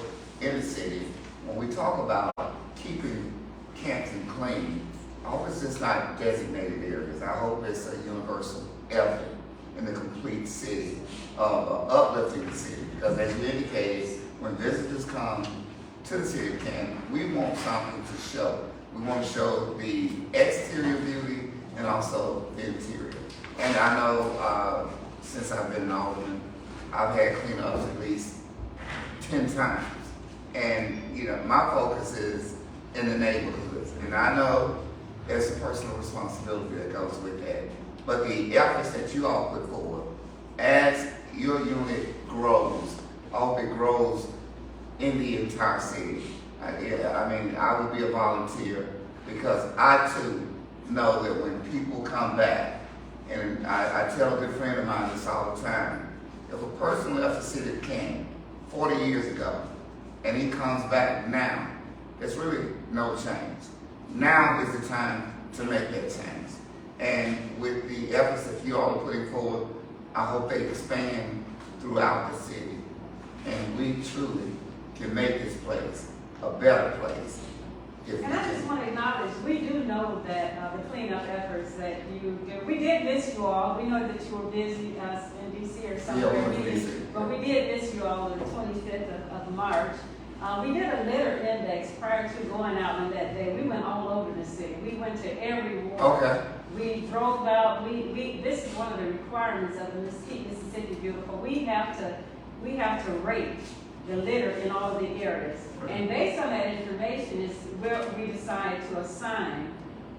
in the city, when we talk about keeping Canton clean, I hope it's just not designated areas. I hope it's a universal effort in the complete city of uplifting the city. Because as you indicated, when visitors come to the city of Canton, we want something to show. We want to show the exterior beauty and also the interior. And I know since I've been an alderman, I've had cleanups at least 10 times. And you know, my focus is in the neighborhoods. And I know there's a personal responsibility that goes with that. But the efforts that you all put forward, as your unit grows, I hope it grows in the entire city. I would be a volunteer because I too know that when people come back, and I tell a good friend of mine this all the time, if a person left the city of Canton 40 years ago and he comes back now, there's really no change. Now is the time to make that change. And with the efforts that you all are putting forward, I hope they expand throughout the city. And we truly can make this place a better place. And I just want to acknowledge, we do know that the cleanup efforts that you do, we did miss you all. We know that you were busy in DC or somewhere. Yeah, but we did miss you all on the 25th of March. We did a litter index prior to going out on that day. We went all over the city. We went to every ward. Okay. We drove out, this is one of the requirements of the Mississippi Beautiful. We have to rate the litter in all the areas. And based on that information is where we decide to assign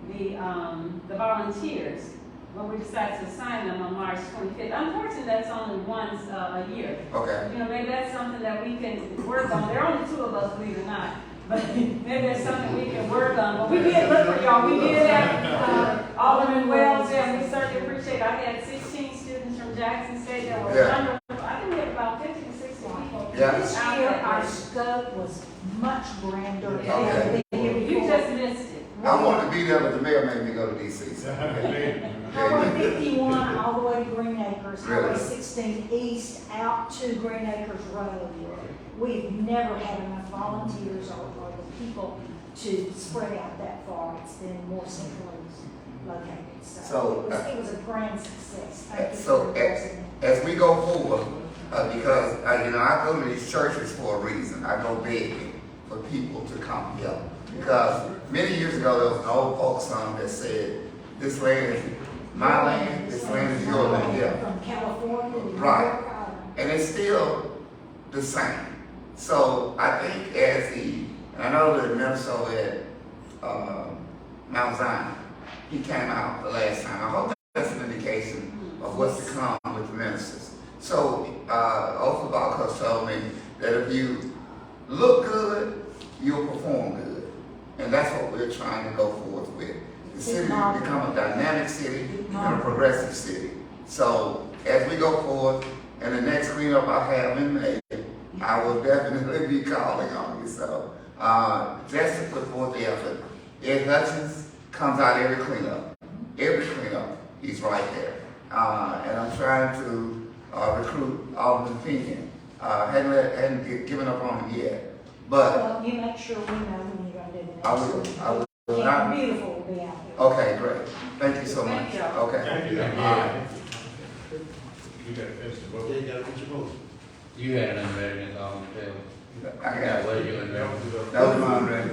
the volunteers, when we decide to assign them on March 25th. Unfortunately, that's only once a year. Okay. You know, maybe that's something that we can work on. There are only 2 of us, believe it or not. But maybe that's something we can work on. But we did look for y'all. We did have Alderman Wells there, and we certainly appreciate it. I had 16 students from Jackson State that were wonderful. I think we had about 50 to 60 people. Yeah. This year, our scope was much grander Okay. than the year You before. just missed it. I wanted to be there, but the mayor made me go to DC. So. Highway 51 all the way to Green Acres, Highway Really? 16 east out to Green Acres Road. We've never had enough volunteers or the people to spread out that far. It's been more centrally located. So it was a grand success. Thank you So for addressing it. as we go forward, because I go to these churches for a reason. I go begging for people to come help. Because many years ago there was an old folk song that said, "This land is my land, this land is your land." Yeah. From California to New Right. York, and it's still the same. So I think and I know that Minnesota at Mount Zion, he came out the last time. I hope that's an indication of what's to come with the ministers. So, Oath of Alcos told me that if you look good, you'll perform good. And that's what we're trying to go forth with. The city will become a dynamic city and a progressive city. So, as we go forth, and the next cleanup I have in May, I will definitely be calling on you. So, just to put forth the effort, Ed Hutchins comes out every cleanup, he's right there. And I'm trying to recruit Alderman Pinion. Hadn't given up on him yet, but Well, you make sure we know when you're gonna do the next I one. will. Yeah, beautiful will be out there. Okay, great. Thank you so much. Okay. Thank you. Yeah. You got to finish the vote. You got to finish your vote. You had an unreadiness on the table. I got What are you unreadiness? That was my ready.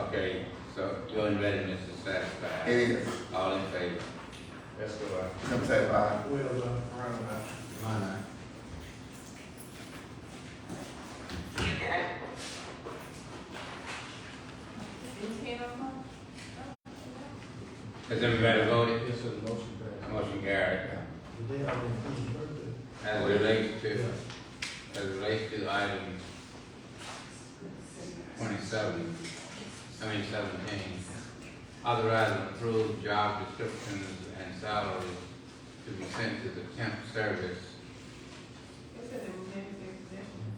Okay, so your unreadiness is satisfied. It is. All in favor? That's good. Come say bye. Well done. Round about. Mine. Has everybody voted? Yes, sir, the motion passed. Motion carried. Today, I didn't finish the birthday. As it relates to item 17, authorize and approve job descriptions and salaries to be sent to the temp service.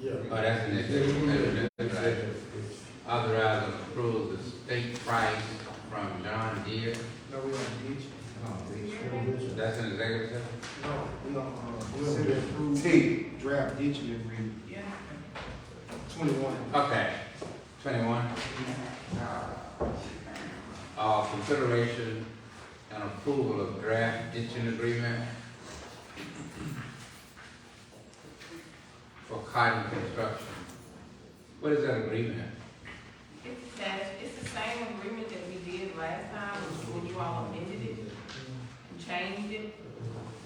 Yeah. Oh, that's an executive, right? Authorize and approve the state price from John Deere. No, we don't teach. That's an executive? No, consider approved draft ditching agreement. Yeah. 21. Okay, 21. Consideration and approval of draft ditching agreement for Cotton Construction. What is that agreement? It's the same agreement that we did last time when you all amended it and changed it.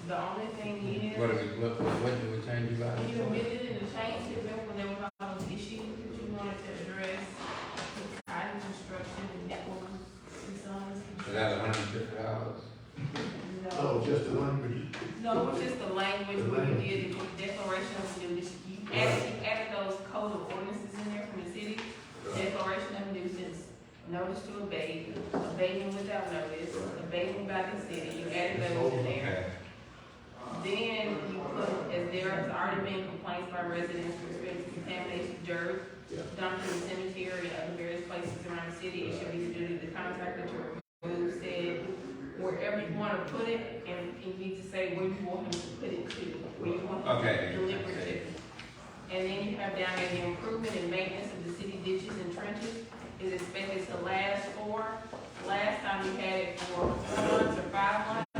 The only thing is. What did we change about When you it? amended it and changed it, remember when there was all those issues that you wanted to address with Cotton Construction and Network and Sons? So that's $150? Oh, just the one. No, it was just the language where you did the declaration of nuisance. You added those code of ordinances in there from the city. Declaration of nuisance, notice to abate, abating without notice, abating by the city. You added those in there. Then you put, as there has already been complaints by residents with respect to contamination of dirt, dumped in the cemetery and other various places around the city, it should be the duty of the contractor to remove said wherever you want to put it, and you need to say where you want him to put it to, where you want him to deliver it to. And then you have down there the improvement and maintenance of the city ditches and trenches is expected to last for, last time you had it for 4 months or 5 months.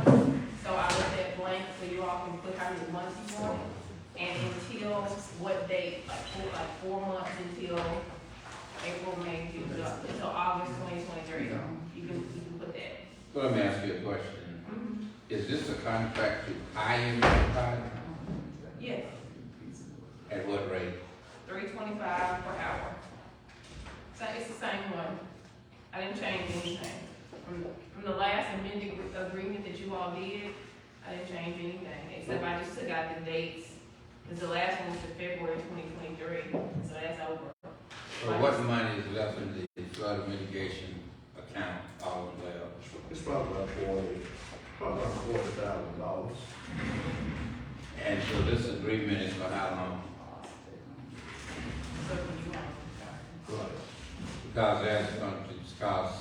So I left that blank so you all can put how many months you want it. And until what date, like 4 months until April, May, June, until August 2023. You can put that. So let me ask you a question. Is this a contract to hire Mr. Cotton? Yes, At what rate? $3.25 per hour. So it's the same one. I didn't change anything. From the last amended agreement that you all did, I didn't change anything, except I just took out the dates. Because the last one was to February 2023, so that's over. So what money is left in the flood mitigation account all in well? It's probably about $40,000. And so this agreement is for how long? So you want. Right. Because that's going to discuss,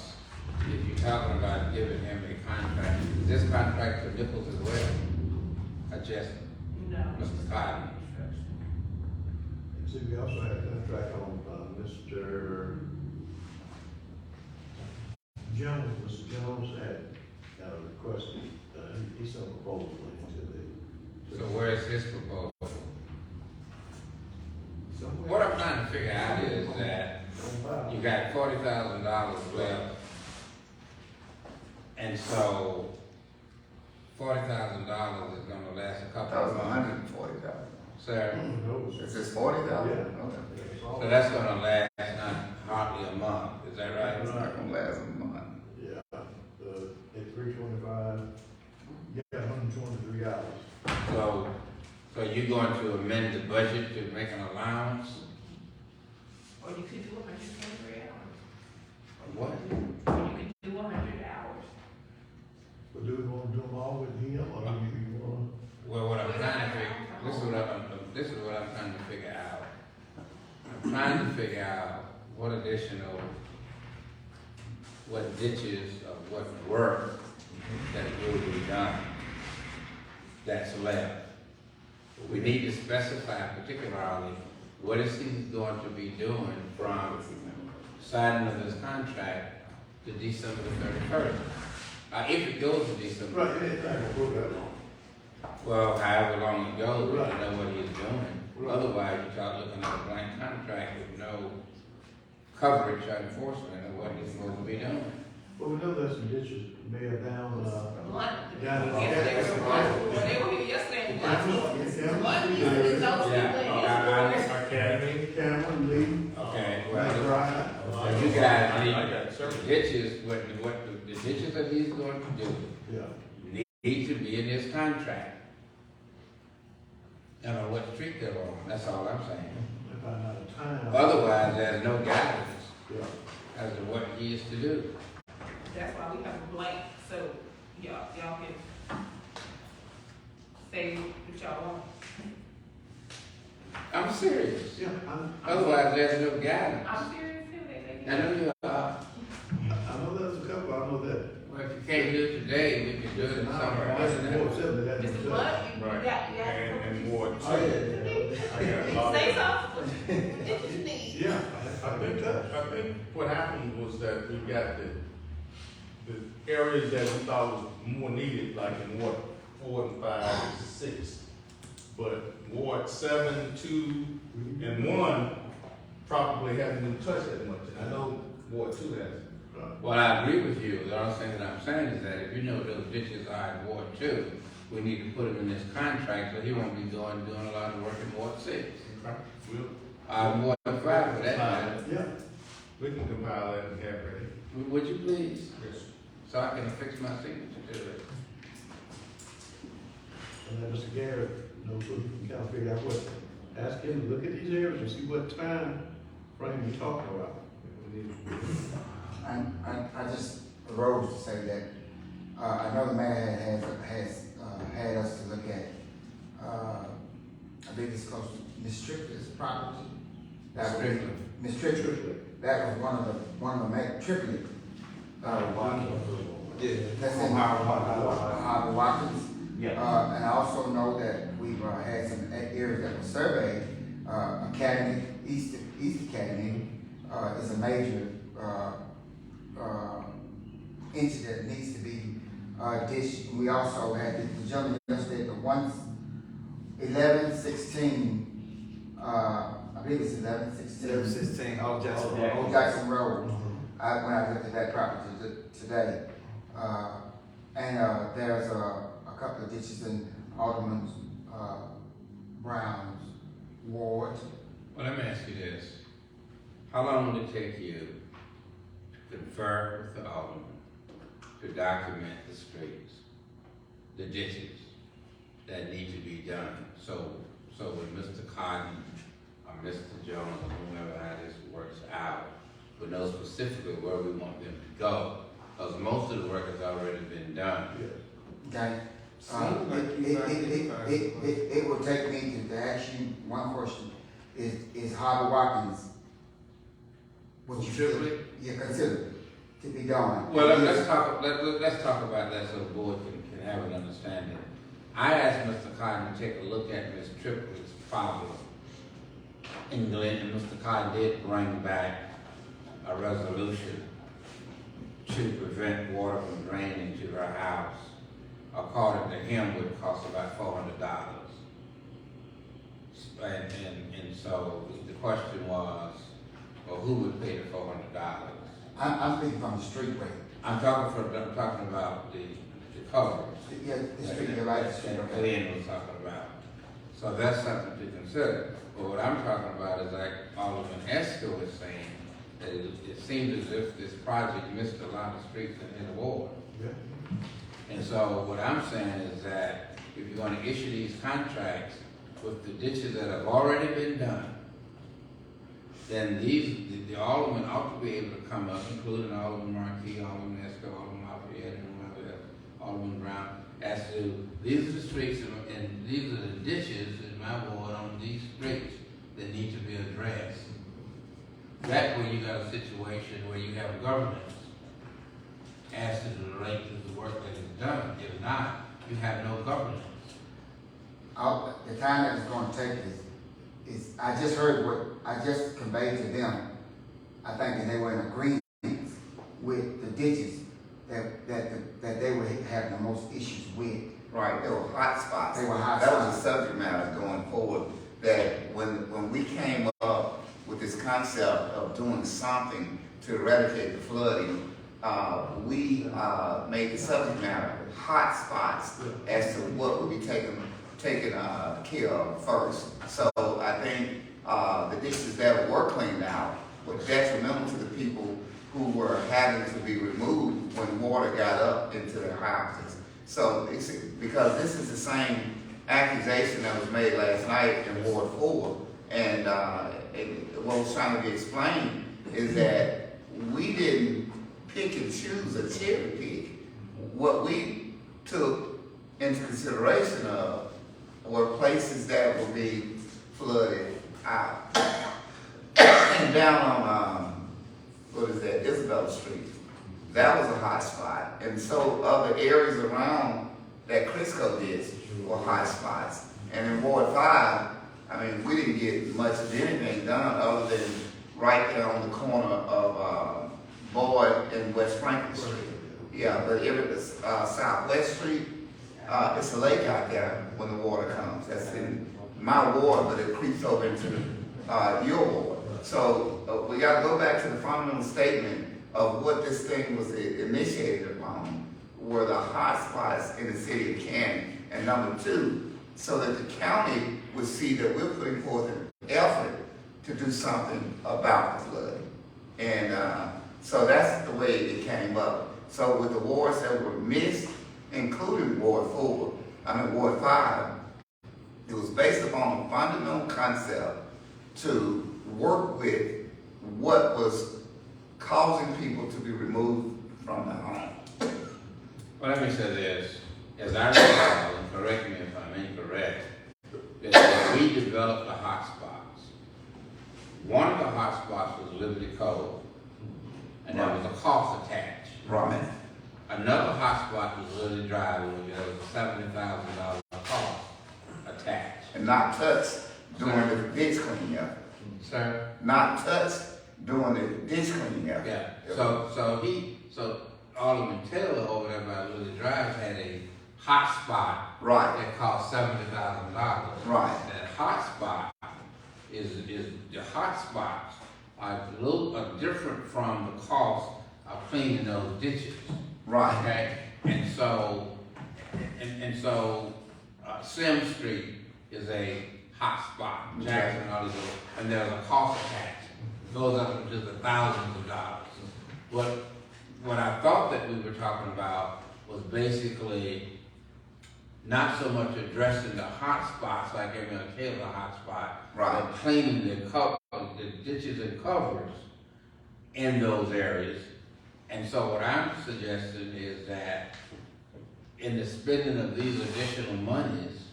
if you're talking about giving him a contract, is this contract for Nichols as well? Or just No. Mr. Cotton? See, we also had a contract on, Mr. Jones, Mr. Jones had, requested, he sent a proposal into So where's his proposal? the. What I'm trying to figure out is that you got $40,000 left. And so $40,000 is gonna last a couple That of was months. $140,000. Sir, Is this 40,000? Yeah. Okay. so that's gonna last not hardly a month, is that right? It's not gonna last a month. Yeah, at 325, yeah, 123 hours. So you're going to amend the budget to make an allowance? Or you could do 123 hours. What? Or you could do 100 hours. But do we want to do them all with him, or do you want? Well, what I'm trying to figure, this is what I'm trying to figure out. I'm trying to figure out what additional, what ditches of what work that will be done that's left. We need to specify particularly what is he going to be doing from signing of this contract to December the 31st. If it goes to December. Right, it's not gonna go that long. Well, however long it goes, we Right. don't know what he's doing. Right. Otherwise, you start looking at a blank contract with no coverage or enforcement of what he's supposed to be doing. But we know there's some ditches may have down, down in. Yes, they were here yesterday. One, you those Cameron, Lee. Okay, Right. well, you guys need ditches, what the ditches that he's going to do Yeah. need to be in this contract. I don't know what street they're on, that's all I'm saying. If I'm out of time. Otherwise, there's no guidance Yeah. as to what he is to do. That's why we have a blank, so y'all can say what y'all want. I'm serious. Yeah, Otherwise, there's no guidance. I'm serious too, they I know you are. I know there's a couple, I know that. Well, if you can't do it today, we can do it somewhere else. Mr. Blunt, you Right. got. And Ward Oh, yeah, I got a lot of- Say something. What you need. yeah. I think what happened was that we got the areas that we thought was more needed, like in Ward 4 and 5 and 6. But Ward 7, 2, and 1 probably hasn't been touched that much. And I know Ward 2 has. Well, I agree with you. The only thing that I'm saying is that if you know those ditches are in Ward 2, we need to put him in this contract so he won't be doing a lot of work in Ward 6. Ward 5 for that matter. Yeah. We can compile that and have it ready. Would you please? Yes. So I can fix my signature to it. And then Mr. Garrett, you know, so you can kind of figure out what, ask him to look at these areas and see what time frame you're talking about. I just arose to say that, I know the mayor has had us to look at, I believe it's called Miss Tripley's property. That was Strickland. Miss Tripley. That was one of the Tripley. That's in Howard Watkins. Yeah. And I also know that we've had some areas that were surveyed. Academy, East Academy, is a major entity that needs to be dished. We also had the gentleman yesterday, the 1116, I believe it's 1116. Old Jackson Road. When I looked at that property today. And there's a couple of ditches in Alderman Brown's ward. Well, let me ask you this. How long will it take you to confer with the alderman to document the streets, the ditches that need to be done? So when Mr. Cotton or Mr. Jones or whomever how this works out, we know specifically where we want them to go. Because most of the work has already been done. Okay. It will take me to ask you one question. Is Howard Watkins, would you consider to be done? Well, let's talk about that so the board can have an understanding. I asked Mr. Cotton to take a look at Ms. Tripley's problem in Glen, and Mr. Cotton did bring back a resolution to prevent water from draining into her house. According to him, would cost about $400. And so the question was, well, who would pay the $400? I'm thinking from the street rate. I'm talking about the coverage. Yeah, the street, you're right, the street, okay. Glenn was talking about. So that's something to consider. But what I'm talking about is like Alderman Esco is saying, that it seems as if this project missed a lot of streets in the ward. And so what I'm saying is that if you're gonna issue these contracts with the ditches that have already been done, then the aldermen ought to be able to come up, including Alderman Marquis, Alderman Esco, Alderman Lafayette, and Alderman Brown, as to, these are the streets and these are the ditches in my ward on these streets that need to be addressed. That way you got a situation where you have governance as to the rate of the work that is done. If not, you have no governance. The time that it's gonna take is, I just heard what I just conveyed to them. I think that they were in agreement with the ditches that they would have the most issues with. Right, they were hot spots. They were hot spots. That was the subject matter going forward, that when we came up with this concept of doing something to eradicate the flooding, we made the subject matter hot spots as to what would be taken care of first. So I think the ditches that were cleaned out were detrimental to the people who were having to be removed when water got up into their houses. So it's because this is the same accusation that was made last night in Ward 4, and what was trying to be explained is that we didn't pick and choose or cherry pick. What we took into consideration of were places that would be flooded out. And down on, what is that, Isabella Street. That was a hot spot. And so other areas around that Crisco did were hot spots. And in Ward 5, I mean, we didn't get much of anything done other than right there on the corner of Boyd and West Franklin Street. Yeah, but Southwest Street, it's a lake out there when the water comes. That's in my ward, but it creeps over into your ward. So we got to go back to the fundamental statement of what this thing was initiated upon, were the hot spots in the city of Canton. And number two, so that the county would see that we're putting forth an effort to do something about the flooding. And so that's the way it came up. So with the wards that were missed, including Ward 5, it was based upon a fundamental concept to work with what was causing people to be removed from their home. Well, let me say this, as I recall, and correct me if I'm incorrect, that we developed the hot spots. One of the hot spots was Liberty Cove, and there was a cost attached. Right. Another hot spot was Liberty Drive, where there was a $70,000 cost attached. And not touched during the ditch cleaning up. Sir? Not touched during the ditch cleaning up. Yeah. So Alderman Taylor over there by Liberty Drive had a hot spot. Right. That cost $70,000. Right. That hot spot is the hot spots are a little different from the cost of cleaning those ditches. Right. Okay. And so Sim Street is a hot spot. Jackson and all these, and there's a cost attached. It goes up into the thousands of dollars. What I thought that we were talking about was basically not so much addressing the hot spots like everyone tells a hot spot, right, but cleaning the ditches and covers in those areas. And so what I'm suggesting is that in the spending of these additional monies,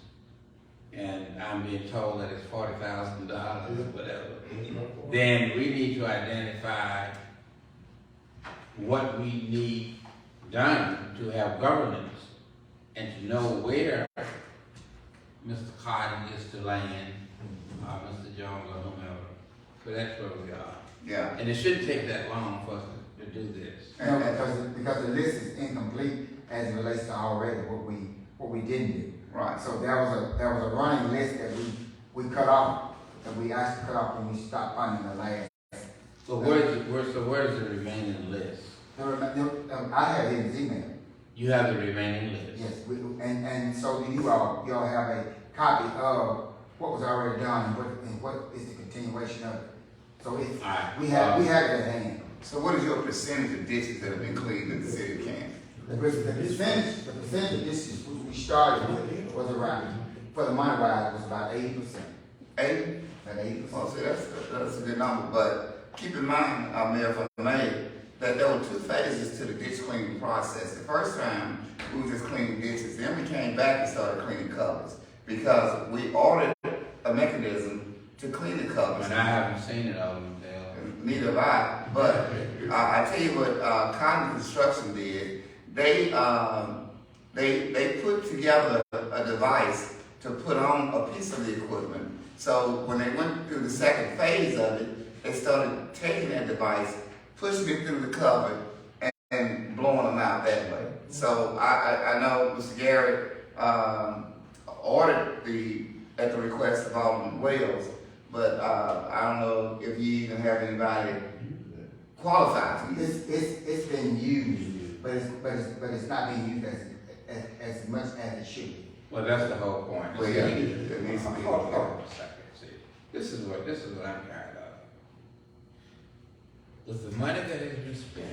and I'm being told that it's $40,000 or whatever, then we need to identify what we need done to have governance and to know where Mr. Cotton is to land, Mr. Jones or whomever. So that's where we are. Yeah. And it shouldn't take that long for us to do this. No, because the list is incomplete as it relates to already what we didn't do. Right. So there was a running list that we cut off, that we actually cut off when we stopped funding the last. So where does the remaining list? I have his email. You have the remaining list. Yes, and so do you all have a copy of what was already done and what is the continuation of it. So it's, Alright. we have it at hand. So what is your percentage of ditches that have been cleaned in the city of Canton? The percentage of this we started with was around, for the money wise, was about 80%. 80? About 80%. Well, see, that's a good number, but keep in mind, Mayor, if I may, that there were two phases to the ditch cleaning process. The first time, we were just cleaning ditches, then we came back and started cleaning covers, because we ordered a mechanism to clean the covers. And I haven't seen it all in there. Neither have I, but I tell you what, Canton Construction did. They put together a device to put on a piece of the equipment. So when they went through the second phase of it, they started taking that device, pushing it through the cover, and blowing them out that way. So I know Mr. Garrett ordered at the request of Alderman Wells, but I don't know if you even have anybody qualified. It's been used, but it's not being used as much as it should be. Well, that's the whole point. Well, yeah, it needs to be. Hold on a second, see. This is what I'm tired of. With the money that has been spent,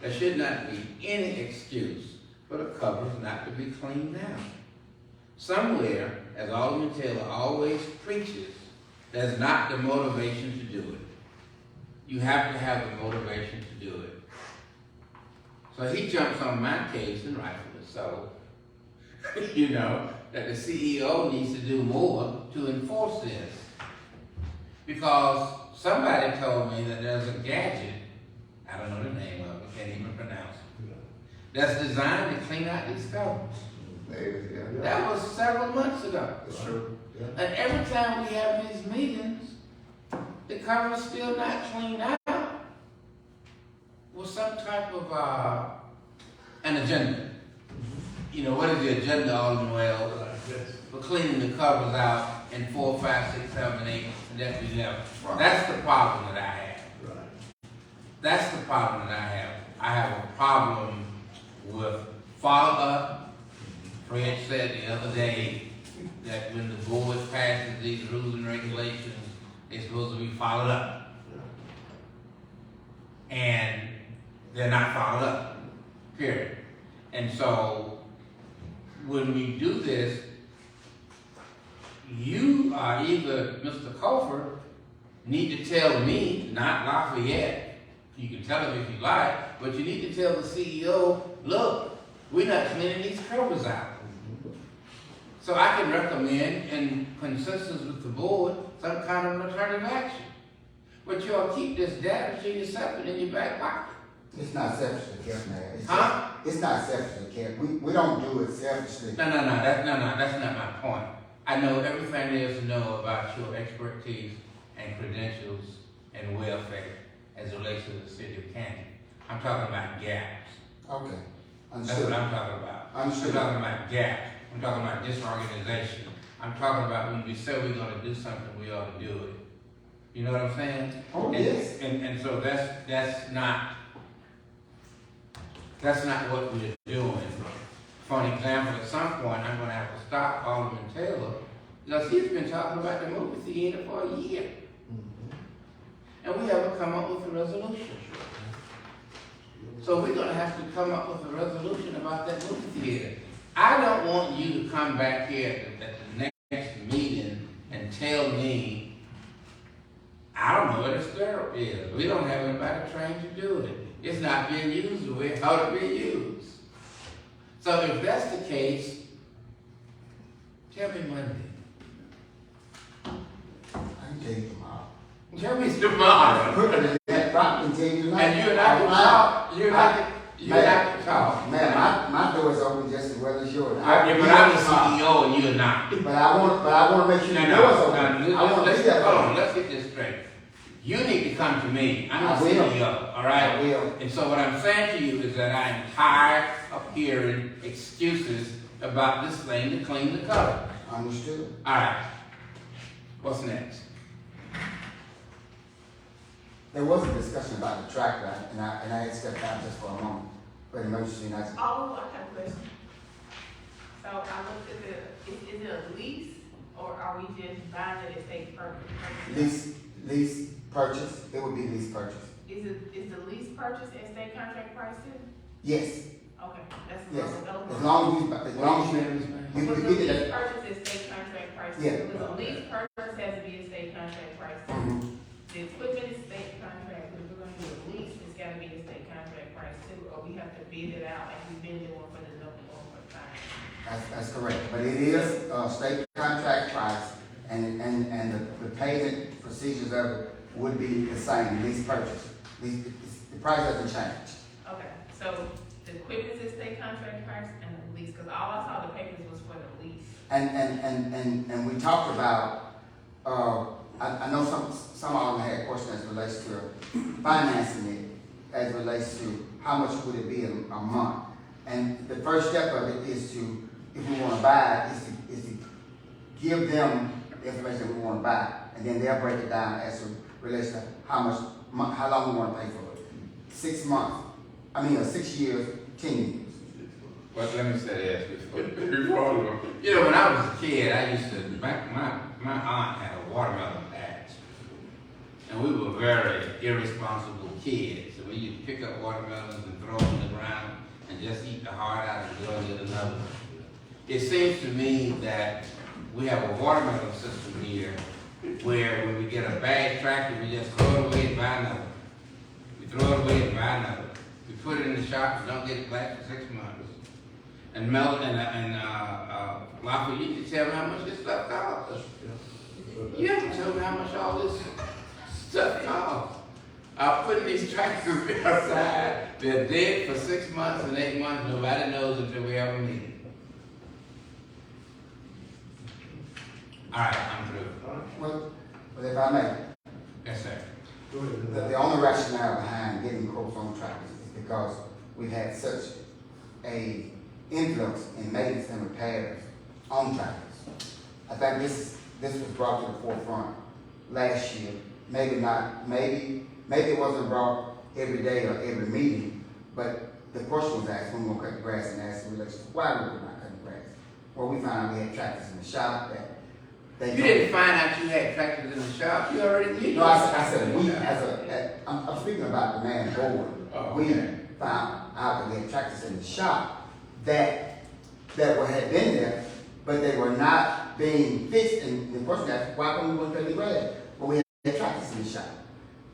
there should not be any excuse for the covers not to be cleaned now. Somewhere, as Alderman Taylor always preaches, there's not the motivation to do it. You have to have the motivation to do it. So he jumps on my case, and rightfully so, you know, that the CEO needs to do more to enforce this. Because somebody told me that there's a gadget, I don't know the name of it, can't even pronounce it, that's designed to clean out these covers. That was several months ago. That's true. And every time we have these meetings, the cover's still not cleaned out with some type of an agenda. You know, what is the agenda, Alderman Wells? For cleaning the covers out in 4, 5, 6, 7, 8, and that we have. Right. That's the problem that I have. That's the problem that I have. I have a problem with follow-up. Fred said the other day that when the board passes these rules and regulations, they're supposed to be followed up. And they're not followed up, period. And so when we do this, you are either, Mr. Cofer, need to tell me, not Lafayette, you can tell him if you like, but you need to tell the CEO, look, we're not cleaning these covers out. So I can recommend, in consensus with the board, some kind of alternative action. But you all keep this data to yourself and in your back pocket. It's not selfishly kept, man. Huh? It's not selfishly kept. We don't do it selfishly. No, that's not my point. I know everything there is to know about your expertise and credentials and welfare as it relates to the city of Canton. I'm talking about gaps. Okay. That's Understood. what I'm talking about. Understood. I'm talking about gaps. I'm talking about disorganization. I'm talking about when we say we're gonna do something, we ought to do it. You know what I'm saying? Oh, yes. And so that's not what we're doing. For an example, at some point, I'm gonna have to stop Alderman Taylor, because he's been talking about the movie theater for a year. And we haven't come up with a resolution. So we're gonna have to come up with a resolution about that movie theater. I don't want you to come back here at the next meeting and tell me, I don't know what a stirrup is. We don't have anybody trained to do it. It's not being used the way it ought to be used. So if that's the case, tell me Monday. I can tell you tomorrow. Tell me tomorrow. Quicker than that, I can tell you tonight. And you and I can talk. You and I can talk. Man, my door's open just as well as yours. But I'm the CEO and you're not. But I want to make sure the door's open. Hold on, let's get this straight. You need to come to me. I'm the CEO, all right? I will. And so what I'm saying to you is that I am tired of hearing excuses about this thing to clean the cover. Understood. All right. What's next? There was a discussion about the tractor, and I had stepped out just for a moment, for an emergency, and I Oh, I have a question. So I looked at is it a lease or are we just buying it at state purchase? Lease purchase, it would be lease purchase. Is the lease purchase at state contract price too? Yes, Okay, that's a yes, little. as long as you Was the get lease it. purchase at state contract price? Yeah. Because the lease purchase has to be a state contract price. Mhm. The equipment is state contract, but if we're gonna do a lease, it's gotta be a state contract price too, or we have to bid it out like we've been doing for the number one time. That's correct, but it is a state contract price, and the payment procedures of it would be the same, lease purchase. The price doesn't change. Okay, so the equipment is state contract price and the lease, because all I saw the papers was for the lease. And we talked about, I know some of them had questions as relates to financing it, as relates to how much would it be a month. And the first step of it is to, if we wanna buy it, is to give them the information that we wanna buy, and then they'll break it down as it relates to how long we wanna pay for it. 6 months, 6 years, 10 years. Well, let me say this before you know, when I was a kid, I used to, my aunt had a watermelon patch. And we were very irresponsible kids. So we used to pick up watermelons and throw them on the ground and just eat the heart out and go and get another one. It seems to me that we have a watermelon system here where when we get a bad tractor, we just throw it away and buy another. We throw it away and buy another. We put it in the shop and don't get it back for 6 months. And Mel and Lafayette, you can tell me how much this stuff costs. You have to tell me how much all this stuff costs. Putting these tractors outside, they're dead for 6 months and 8 months. Nobody knows until we have a meeting. All right, I'm through. Well, if I may. Yes, sir. The only rationale behind getting quotes on tractors is because we've had such a influence in maintenance and repairs on tractors. I think this was brought to the forefront last year. Maybe not, maybe it wasn't brought every day or every meeting, but the question was asked when we were cut the grass, and asked in relation to why we were not cutting grass. Well, we found out we had tractors in the shop that You didn't find out you had tractors in the shop. You already knew. No, I said we I'm speaking about the man board. Oh, We okay. found out that we had tractors in the shop that had been there, but they were not being fixed. And the question asked, why couldn't we cut the grass? Well, we had tractors in the shop,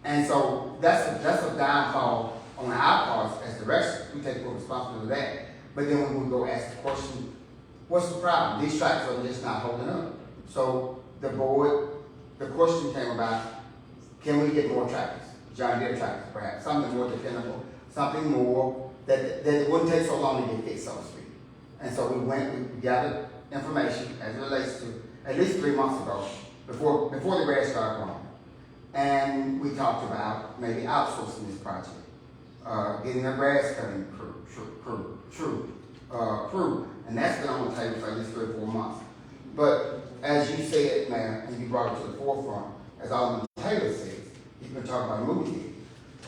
and so that's a downfall on our parts as directors. We take full responsibility for that. But then when we go ask the question, what's the problem? These tractors are just not holding up. So the question came about, can we get more tractors? John Deere tractors, perhaps, something more dependable, something more that it wouldn't take so long to get fixed, so to speak. And so we gathered information as it relates to at least 3 months ago, before the grass started growing. And we talked about maybe outsourcing this project, getting a grass cutting crew. And that's been on the table for at least 3 or 4 months. But as you said, Mayor, and you brought it to the forefront, as Alderman Taylor says, he's been talking about moving it.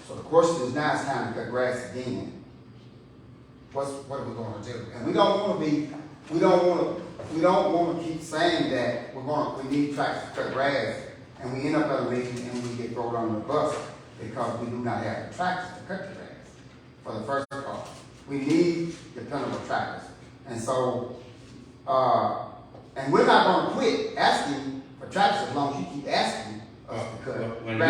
So the question is now it's time to cut grass again. What are we going to do? And we don't want to keep saying that we need tractors to cut grass, and we end up at a meeting and we get thrown on the bus because we do not have the tractors to cut the grass. For the first part, we need dependable tractors, and so. And we're not going to quit asking for tractors as long as you keep asking us to cut. We're not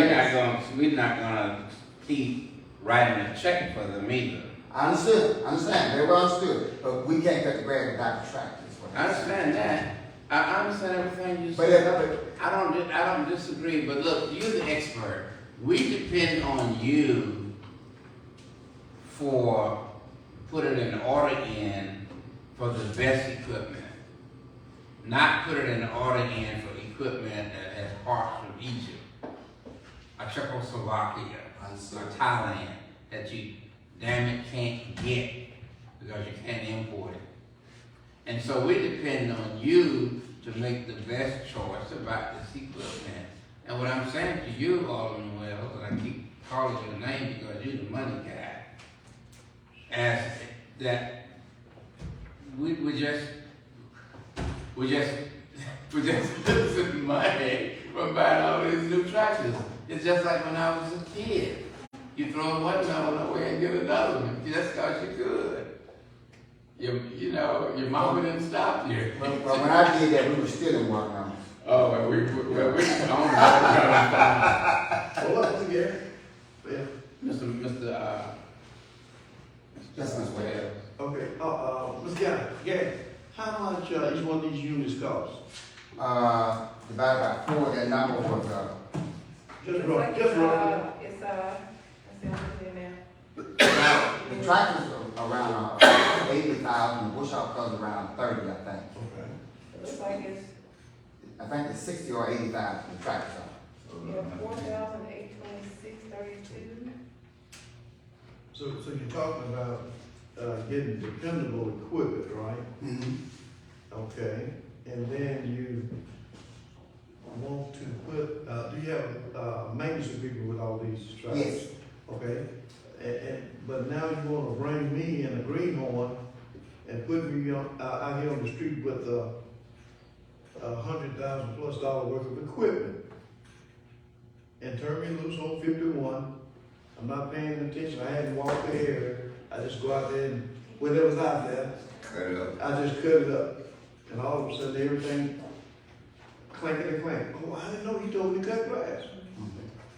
gonna keep writing a check for them either. I understand, very well understood, but we can't cut the grass without the tractors. I understand that. I understand everything you said. I don't disagree, but look, you're the expert. We depend on you for putting an order in for the best equipment. Not put it in order in for equipment that has parts from Egypt, or Czechoslovakia, or Thailand that you, damn it, can't get because you can't import it. And so we depend on you to make the best choice about this equipment. And what I'm saying to you, Alderman Wells, and I keep calling your name because you're the money guy, as that we just for just losing money from buying all these new tractors. It's just like when I was a kid. You throw one one away and get another one just because you could. You know, your mama didn't stop you. Well, when I did that, we were still in work numbers. Oh, well, we own that. Hold up, once again. Yeah. That's my way. Okay, Ms. Gary, how much, each one of these units cost? Divided by 4, that number was, Just rough, just rough. It's, let's see, what's in there. the tractors are around 80,000, the bush hog cars around 30, I think. Okay. It looks like it's, I think it's 60 or 80,000, the tractors are. yeah, 4,826.32. So you're talking about, getting dependable equipment, right? Mm-hmm. Okay, and then you want to put, do you have, maintenance agreement with all these tractors? Yes. Okay, but now you wanna bring me in a greenhorn and put me on, out here on the street with $100,000+ worth of equipment and turn me loose on 51. I'm not paying attention, I hadn't walked the area, I just go out there and whatever's out there, Cut it up. I just cut it up. And all of a sudden everything clanking and clanking. Oh, I didn't know he told me to cut grass.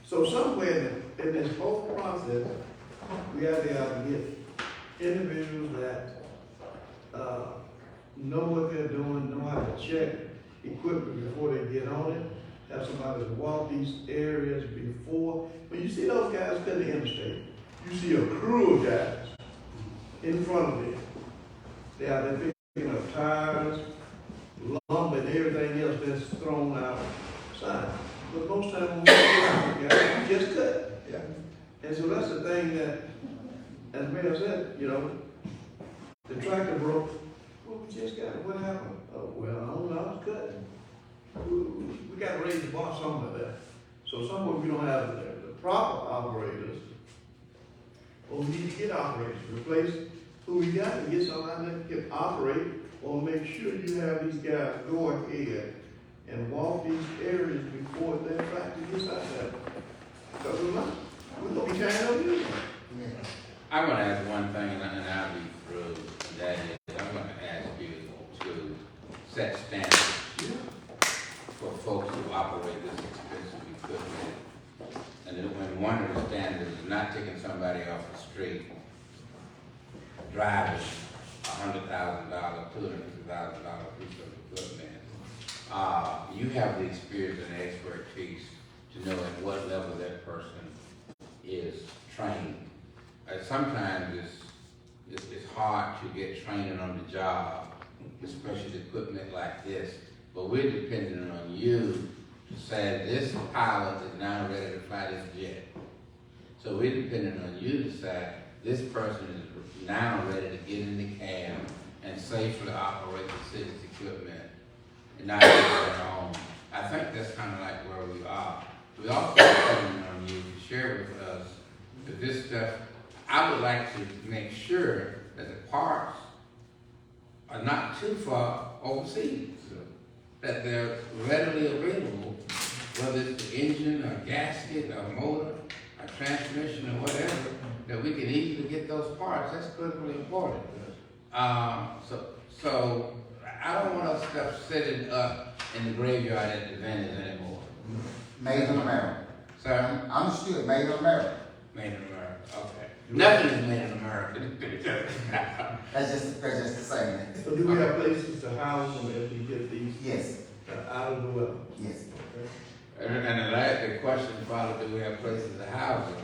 So somewhere in this whole process, we have to get individuals that know what they're doing, know how to check equipment before they get on it, have somebody to walk these areas before. When you see those guys cutting the interstate, you see a crew of guys in front of them. They are there picking up tires, lumber, and everything else that's thrown outside. But most times when we get out, you just cut. Yeah. And so that's the thing that, as Mayor said, you know, the tractor broke. Well, we just got it. What happened? Oh, well, I don't know. I was cutting. We got to raise the bar somewhere there. So somewhere we don't have the proper operators. Or we need to get operators. Replace who we got and get somebody that can operate, or make sure you have these guys go ahead and walk these areas before that tractor gets out there. Because we're going to be trying to do it. I'm gonna ask one thing, and I'll be through, and that is, I'm gonna ask you to set standards for folks who operate this expensive equipment. And then when one of the standards is not taking somebody off the street, driving $100,000, $250,000 piece of equipment, you have the experience and expertise to know at what level that person is trained. Sometimes it's hard to get training on the job, especially equipment like this. But we're depending on you to say this pilot is now ready to fly this jet. So we're depending on you to say this person is now ready to get in the cab and safely operate the city's equipment and not get their own. I think that's kind of like where we are. We also depending on you to share with us that this stuff. I would like to make sure that the parts are not too far overseas, that they're readily available, whether it's the engine, or gasket, or motor, or transmission, or whatever, that we can easily get those parts. That's critically important. So I don't want our stuff sitting up in the graveyard at the vendors anymore. Made in America. Sir? I'm still made in America. Made in America, okay. Nothing is made in America. That's just the same. So do we have places to house them if we get these? Yes. Out of the way? Yes. And the question probably, do we have places to house them?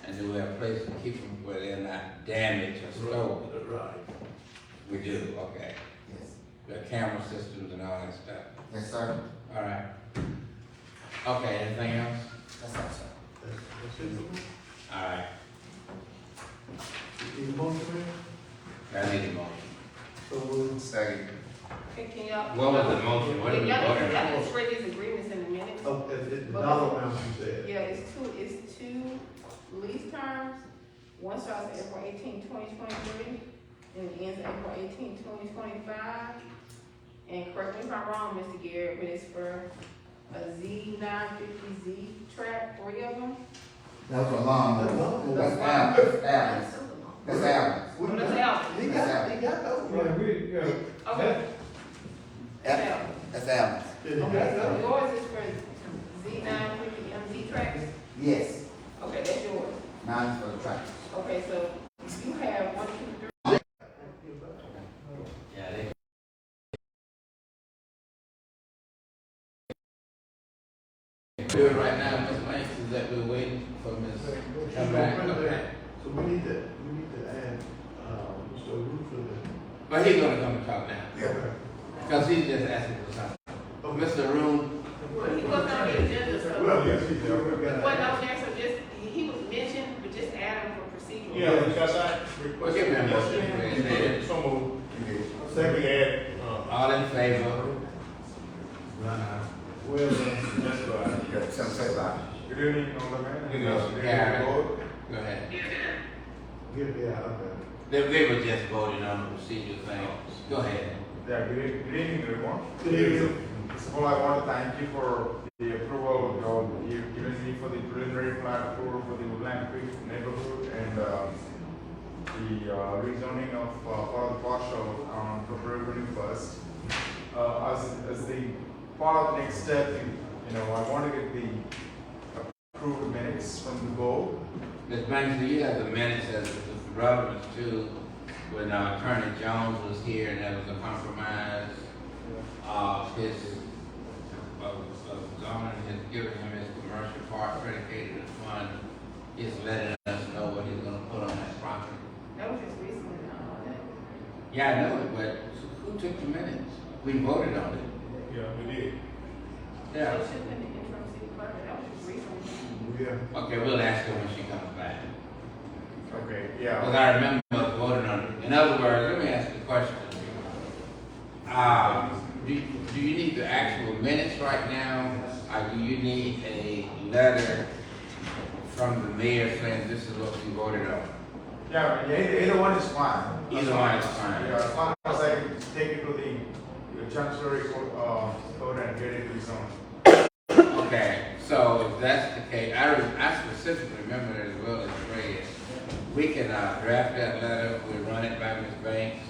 And do we have places to keep them where they're not damaged or stolen? Right. We do, okay. Yes. The camera systems and all that stuff. Yes, sir. All right. Okay, anything else? That's all, sir. That's it. All right. Need a motion, man? I need a motion. So we'll Second. Can y'all? What was the motion? What did we Y'all vote on? can spread these agreements in a minute. Oh, the dollar amount you said. Yeah, it's two lease terms. One starts April 18, 2023, and it ends April 18, 2025. and correct me if I'm wrong, Mr. Garrett, but it's for a Z950Z track, 3 of them. That's a long, that's Allen. That's Allen. That's Allen. Well, that's out. He got those, right? Okay. That's out. That's Allen. Okay, so yours is for Z950MZ tracks? Yes, Okay, that's yours. mine's for the tractors. Okay, so you have 1, 2, 3. Yeah, they. Do it right now, Ms. Banks, is that we're waiting for Ms. to come back? Okay. So we need to add, Mr. Roof to the. But he's gonna come and talk now, Yeah. because he's just asking for something. Mr. Room, Well, he wasn't on the agenda, so. Well, yes, he did. He wasn't on there, so just, he was mentioned, but just add him for procedural. Yeah, because well, give me a motion. So moved. Second. Add, All in favor? Well, that's right. You got something to say about it? Good evening, Alderman. Good evening, Karen. Go ahead. They were just voting on the procedure thing. Go ahead. Yeah, good evening, everyone. Good evening. First of all, I want to thank you for the approval you've given me for the preliminary plat approval for the Woodland Creek neighborhood and the rezoning of part of the partial on February 1st. As the part of the next step, I want to get the approved minutes from the board. Ms. Banks, do you have the minutes as relevant to when Attorney Jones was here and there was a compromise of his, zoning has given him his commercial part predicated upon his letting us know what he's gonna put on that property? That was just recently, Yeah, I know it, but who took the minutes? We voted on it. Yeah, we did. Yeah. It should have been the interim city clerk, that was just recently. Yeah. Okay, we'll ask her when she comes back. Okay, Because yeah. I remember us voting on it. In other words, let me ask you a question. Do you need the actual minutes right now, or do you need a letter from the mayor saying this is what we voted on? Yeah, either one is fine. Either one is fine. Yeah, as long as I can take it to the chancery code and get it rezoned. Okay, so if that's the case, I specifically remember it as well as Fred. We can draft that letter, we'll run it by Ms. Banks,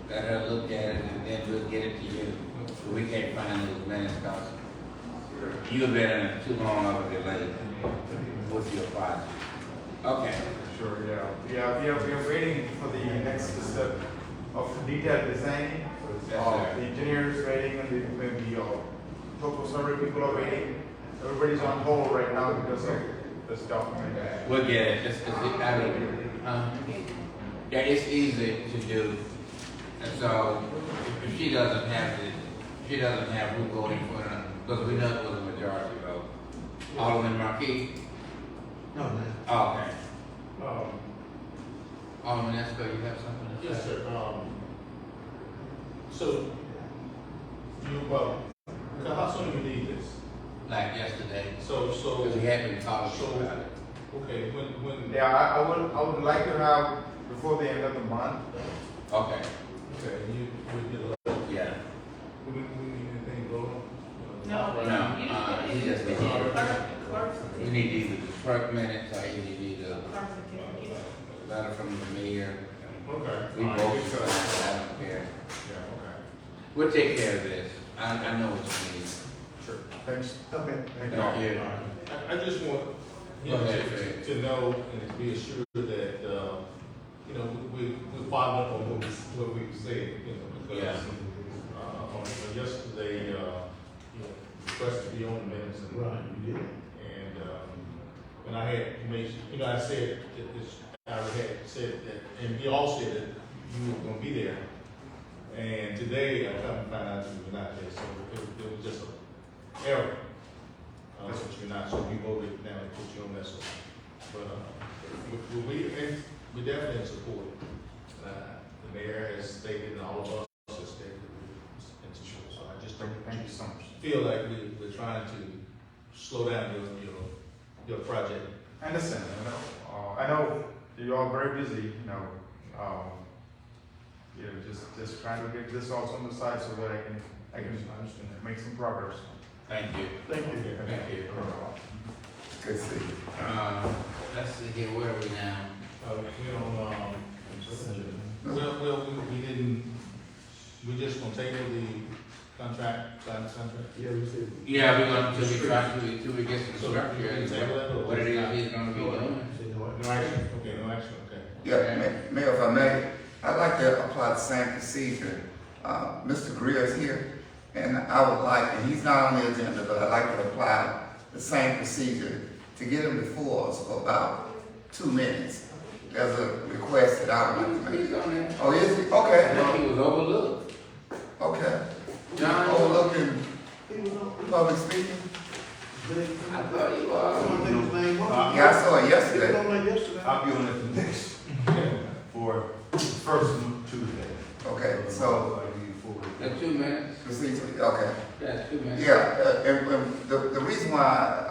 let her look at it, and then we'll get it to you. But we can't find those minutes because you've been in too long of a delay with your project. Okay. Sure, yeah. We are waiting for the next step of detailed designing. Yes, sir. The engineers waiting and the local survey people are waiting. Everybody's on hold right now because of this document. We'll get it, just because yeah, it's easy to do. And so, if she doesn't have it, she doesn't have who voting for it, because we know it was a majority vote. Alderman Marquis? No, man. Oh, okay. Alderman Esco, you have something to say? Yes, sir. So, how soon do you need this? Like yesterday. So. Because we had been talking about it. Okay, when? Yeah, I would like to have before the end of the month. Okay. Okay, you get a letter. Yeah. We need anything going on? No, he just needs, you need either the clerk minutes or you need a letter from the mayor. Okay. We All right, both, good. I don't care. Yeah, okay. We'll take care of this. I know what you need. Sure. Thanks. Okay. Thank you. I just want, Go ahead, to know and to be assured that, we followed up on what we said, because, Yeah. yesterday, requested to be on the minutes and. Right, you did. And, when I had made, I said that this, I had said that, and you all said that you were gonna be there. And today I come and find out you were not there, so it was just an error. That's what you're not, so we voted down and put you on that, so. But, we definitely in support. The mayor has stated, and all of us have stated, and so I just Thank you so much. feel like we're trying to slow down your project. I understand. I know you're all very busy. Yeah, just trying to get this also on the site so that I can make some progress. Thank you. Thank you. Thank you. Good to see you. Let's see here, where are we now? We just gonna table the contract, signed contract? Yeah, we said. Yeah, we're gonna, till we get some structure, and Table that, or what it is he's gonna be doing. No action, okay, no action, okay. Yeah, Mayor, if I may, I'd like to apply the same procedure. Mr. Greer is here, and I would like, and he's not on the agenda, but I'd like to apply the same procedure to get him before us for about 2 minutes. There's a request that I would like to make. He's on there. Oh, is he? I Okay, think he was overlooked. okay. John? Overlooking public speaking? I thought he was. Yeah, I saw it yesterday. I'll be on it the next, for first Tuesday. Okay, so, That's 2 minutes. procedure, okay. That's 2 minutes. Yeah, and the reason why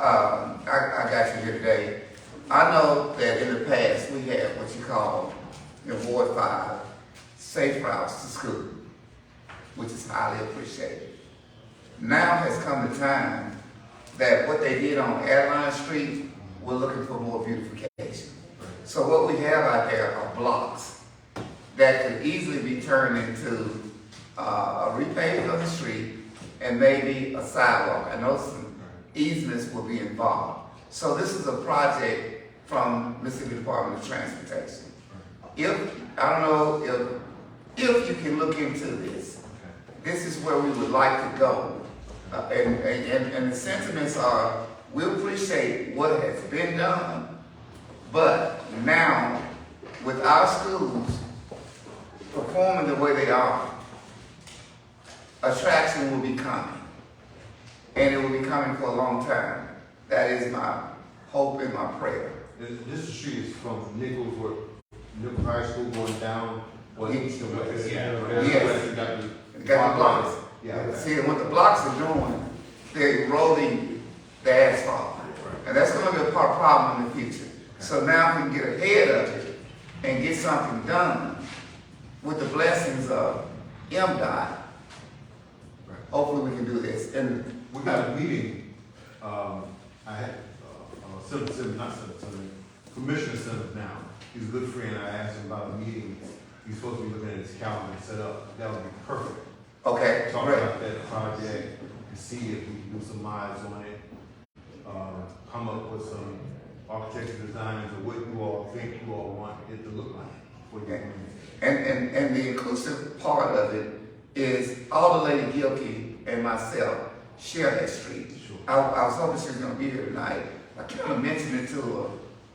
I got you here today, I know that in the past, we had what you call, in Ward 5, safe routes to school, which is highly appreciated. Now has come the time that what they did on Airline Street, we're looking for more beautification. So what we have out there are blocks that could easily be turned into a repaving of the street and maybe a sidewalk. I know some easements will be involved. So this is a project from Mississippi Department of Transportation. I don't know if you can look into this, this is where we would like to go. And the sentiments are, we appreciate what has been done, but now with our schools performing the way they are, attraction will be coming. And it will be coming for a long time. That is my hope and my prayer. This street is from Nichols High School going down, or east and west. Yes. Got Got the blocks. Yeah. See, what the blocks are doing, they're eroding the asphalt. And that's gonna be a problem in the future. So now we can get ahead of it and get something done with the blessings of MDOT. Hopefully we can do this. And We got a meeting, I had, Commissioner Simmons now, he's a good friend, I asked him about a meeting, he's supposed to be looking at his calendar and set up, that would be perfect. Okay, Talk great. about that project, and see if we can do some miles on it, come up with some architectural designs of what you all think you all want it to look like. For you. And the inclusive part of it is all the Lady Gilkey and myself share that street. Sure. I was hoping she was gonna be here tonight. I kind of mentioned it to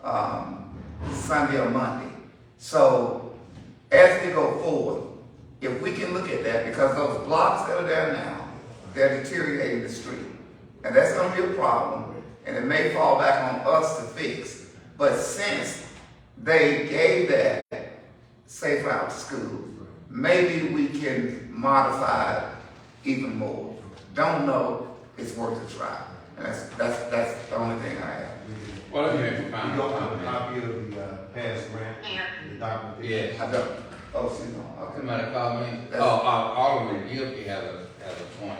her Sunday or Monday. So as we go forward, if we can look at that, because those blocks that are there now, they're deteriorating the street. And that's gonna be a problem, and it may fall back on us to fix. But since they gave that safe route to school, maybe we can modify it even more. Don't know, it's worth a try. And that's the only thing I have. Well, let me make a You final don't have a comment. copy of the past grant, the document? Yes. I don't. Oh, she's on. Okay. Somebody call me. That's- Alderman Gilkey has a point.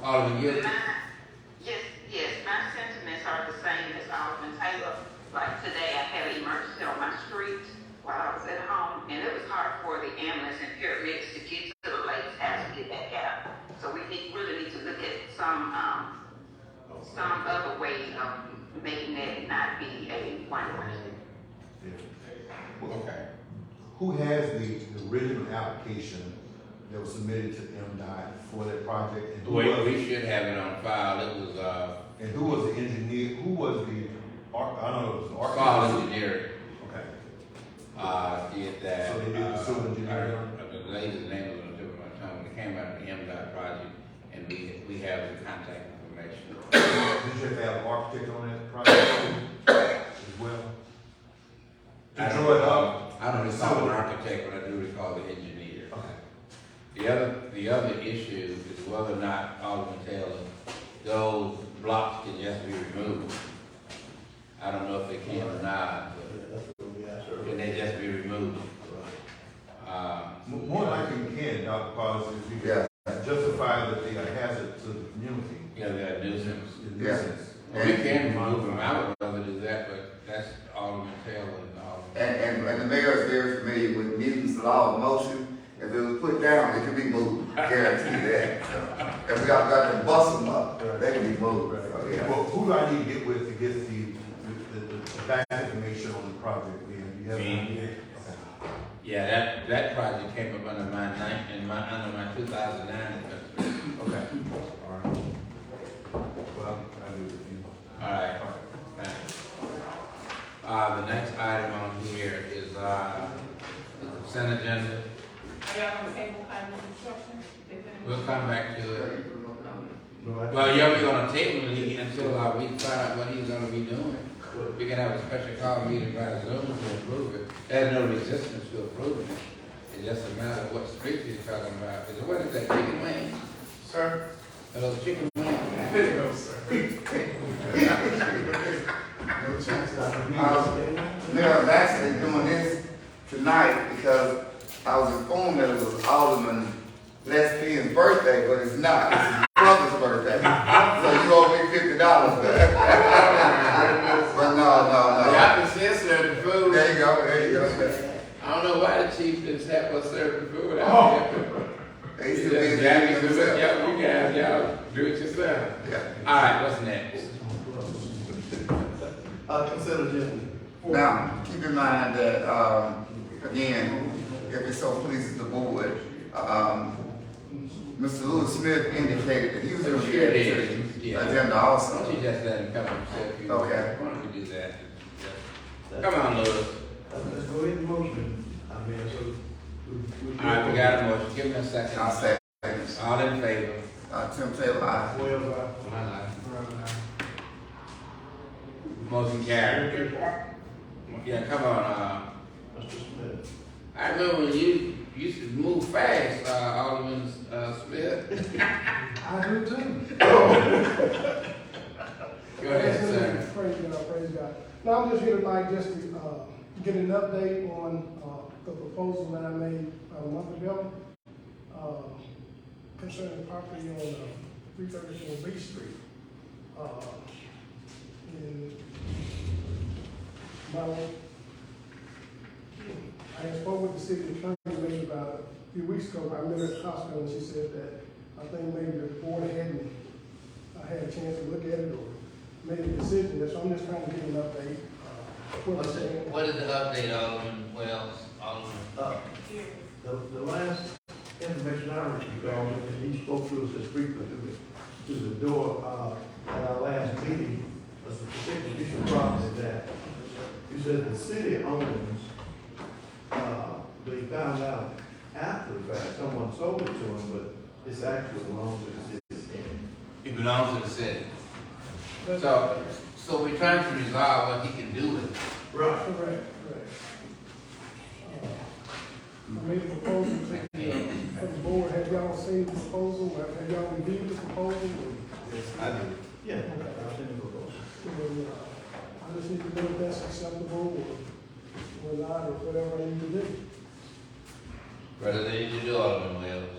Alderman Gilkey? Yes, my sentiments are the same as Alderman Taylor. Like today, I had an emergency on my street while I was at home, and it was hard for the ambulance and paramedics to get to the lake's house to get back out. So we really need to look at some other way of making that not be a one-way. Okay. Who has the original application that was submitted to MDOT for that project? And who was- We should have it on file. It was, And who was the engineer, who was the, I don't know, it was the architect? Fall Engineering. Okay. Did that. So they did the civil engineering on The lady's name was on the tip of my tongue. It came out of the MDOT project, and we have the contact information. Did you have to have an architect on that project as well? To draw it up? I don't recall an architect, but I do recall the engineer. Okay. The other issue is whether or not, Alderman Taylor, those blocks can just be removed. I don't know if they can or not, but can they just be removed? More out the policies, you Yeah. can justify that they are hazard to the community. Yeah, that nuisance. The Yeah. nuisance. Well, we can remove them, I would rather do that, but that's Alderman Taylor and Alderman. And the mayor is very familiar with Newton's law of motion. If it was put down, it could be moved. Guarantee that. So, if we got to bust them up, they can be moved. So, yeah. Well, who do I need to get with to get the back information on the project? Do you have any idea? Okay. Yeah, that project came up under my 2009 investment. Okay. All right. Well, I do with you. All right, thanks. The next item on here is, the consent agenda. Are y'all gonna table item instructions? We'll come back to it. Well, yeah, we're gonna table it until we find out what he's gonna be doing. We can have a special call meeting by Zoom to approve it. There's no resistance to approving it. It's just a matter of what street he's talking about. Is it, what is that, chicken wings? Sir? Are those chicken wings? No, sir. No chance Mayor, I'm actually doing this tonight because I was informed that it was Alderman Les P's birthday, but it's not. It's his brother's birthday. So you owe me $50 for that. But no. Yeah, I can say serve the food. There you go. I don't know why the chief didn't have us serve the food out there. They should be doing themselves. Yeah, you guys, y'all do it yourself. Yeah. All right, what's next? Consent agenda. Now, keep in mind that, again, if it so pleases the board, Mr. Lewis Smith indicated that he was going to be at the agenda Why also. don't you just let him come himself? Okay. Why don't we do that? Come on, Lewis. Let's go ahead and motion. I mean, so. All right, we got a motion. Give me a second. I'll say, All in favor? Tim Taylor, aye. Motion carried. Yeah, come on, Mr. Smith. I remember when you used to move fast, Alderman Smith. I do too. Go ahead, sir. Praise God, praise God. Now, I'm just here tonight just to, get an update on, the proposal that I made a month ago, concerning property on, 334 B Street. In Mount, I had spoke with the city attorney maybe about a few weeks ago. I met her at the hospital and she said that I think maybe the board hadn't had a chance to look at it or made a decision. So I'm just trying to get an update. What is the update, Alderman Wells? Alderman? The last information I received, and he spoke to us as frequently to the door, at our last meeting, was a particular piece of property that you said the city owns, they found out after the fact, someone sold it to them, but it's actually belongs to the city. It belongs to the city. So we're trying to resolve what he can do with it. Right. Correct. I made a proposal to the board. Have y'all seen the proposal? Have y'all reviewed the proposal? Yes, I do. Yeah, I'll send it over. I just need to know if that's acceptable or not, or whatever I need to do. Whether they need to do Alderman Wells.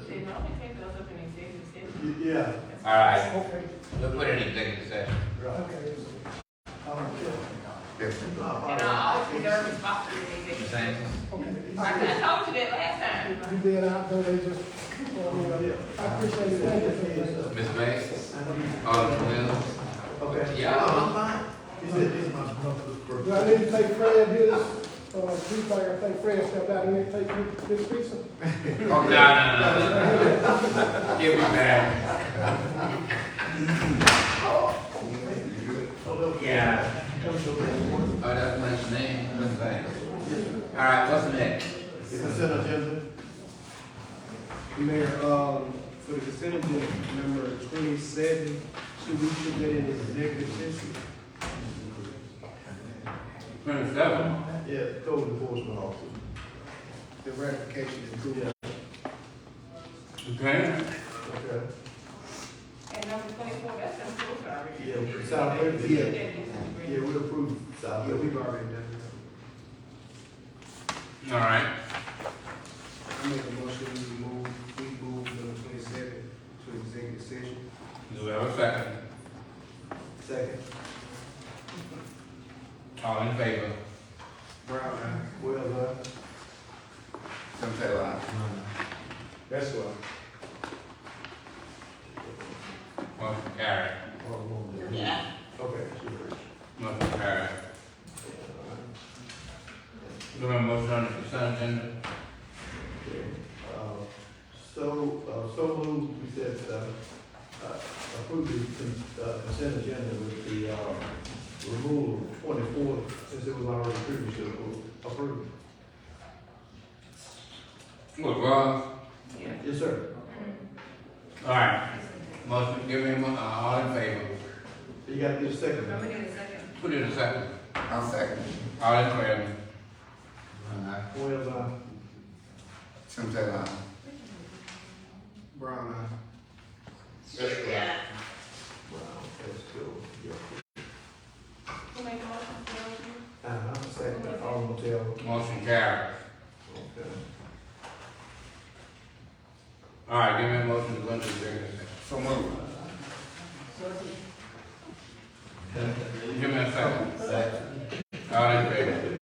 They normally take those up in executive session. Yeah. All right. Okay. We'll put it in executive session. Okay. And I always reserve responsibility in executive session. I told you that last time. You did out there, they just, I appreciate it. Thank you. Ms. Bates? Alderman Wells? Okay. Yeah. I'm fine. He said this is my brother's birthday. Do I need to take Fred his, I think Fred stepped out, I need to take his pizza? No. Give me back. Yeah. Oh, that's my name. Ms. Bates. All right, what's next? Consent agenda. Mayor, for the consent agenda, number 27, should we put that in as executive session? 27? Yeah, code enforcement officer. The ratification is good. Okay. Okay. And number 24, that's in school already. Yeah, South Bend, yeah, we approved South Yeah, Bend. we've already done that. All right. I make a motion second? Second. All in favor? Brown eye. Wells eye. Tim Taylor, aye. That's why. Motion carried. Yeah. Okay. Motion carried. Do we have a motion on the consent agenda? So moved, we said, approve the consent agenda with the, removal of 24, since it was already previously approved. What, Ross? Yes, sir. All right. Motion, give me, all in favor? You gotta get a second. Let me get a second. Put it in a second. I'll second. All in favor? Wells eye. Tim Taylor, aye. Brown eye. Yeah. Brown, that's cool. Yeah. Who made the motion? Second, Alderman Taylor. Motion carried. Okay. All right, give me a motion to go into executive session. So moved. Give me a second. All in favor?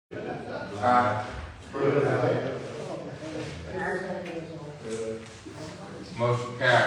Aye. Motion carried.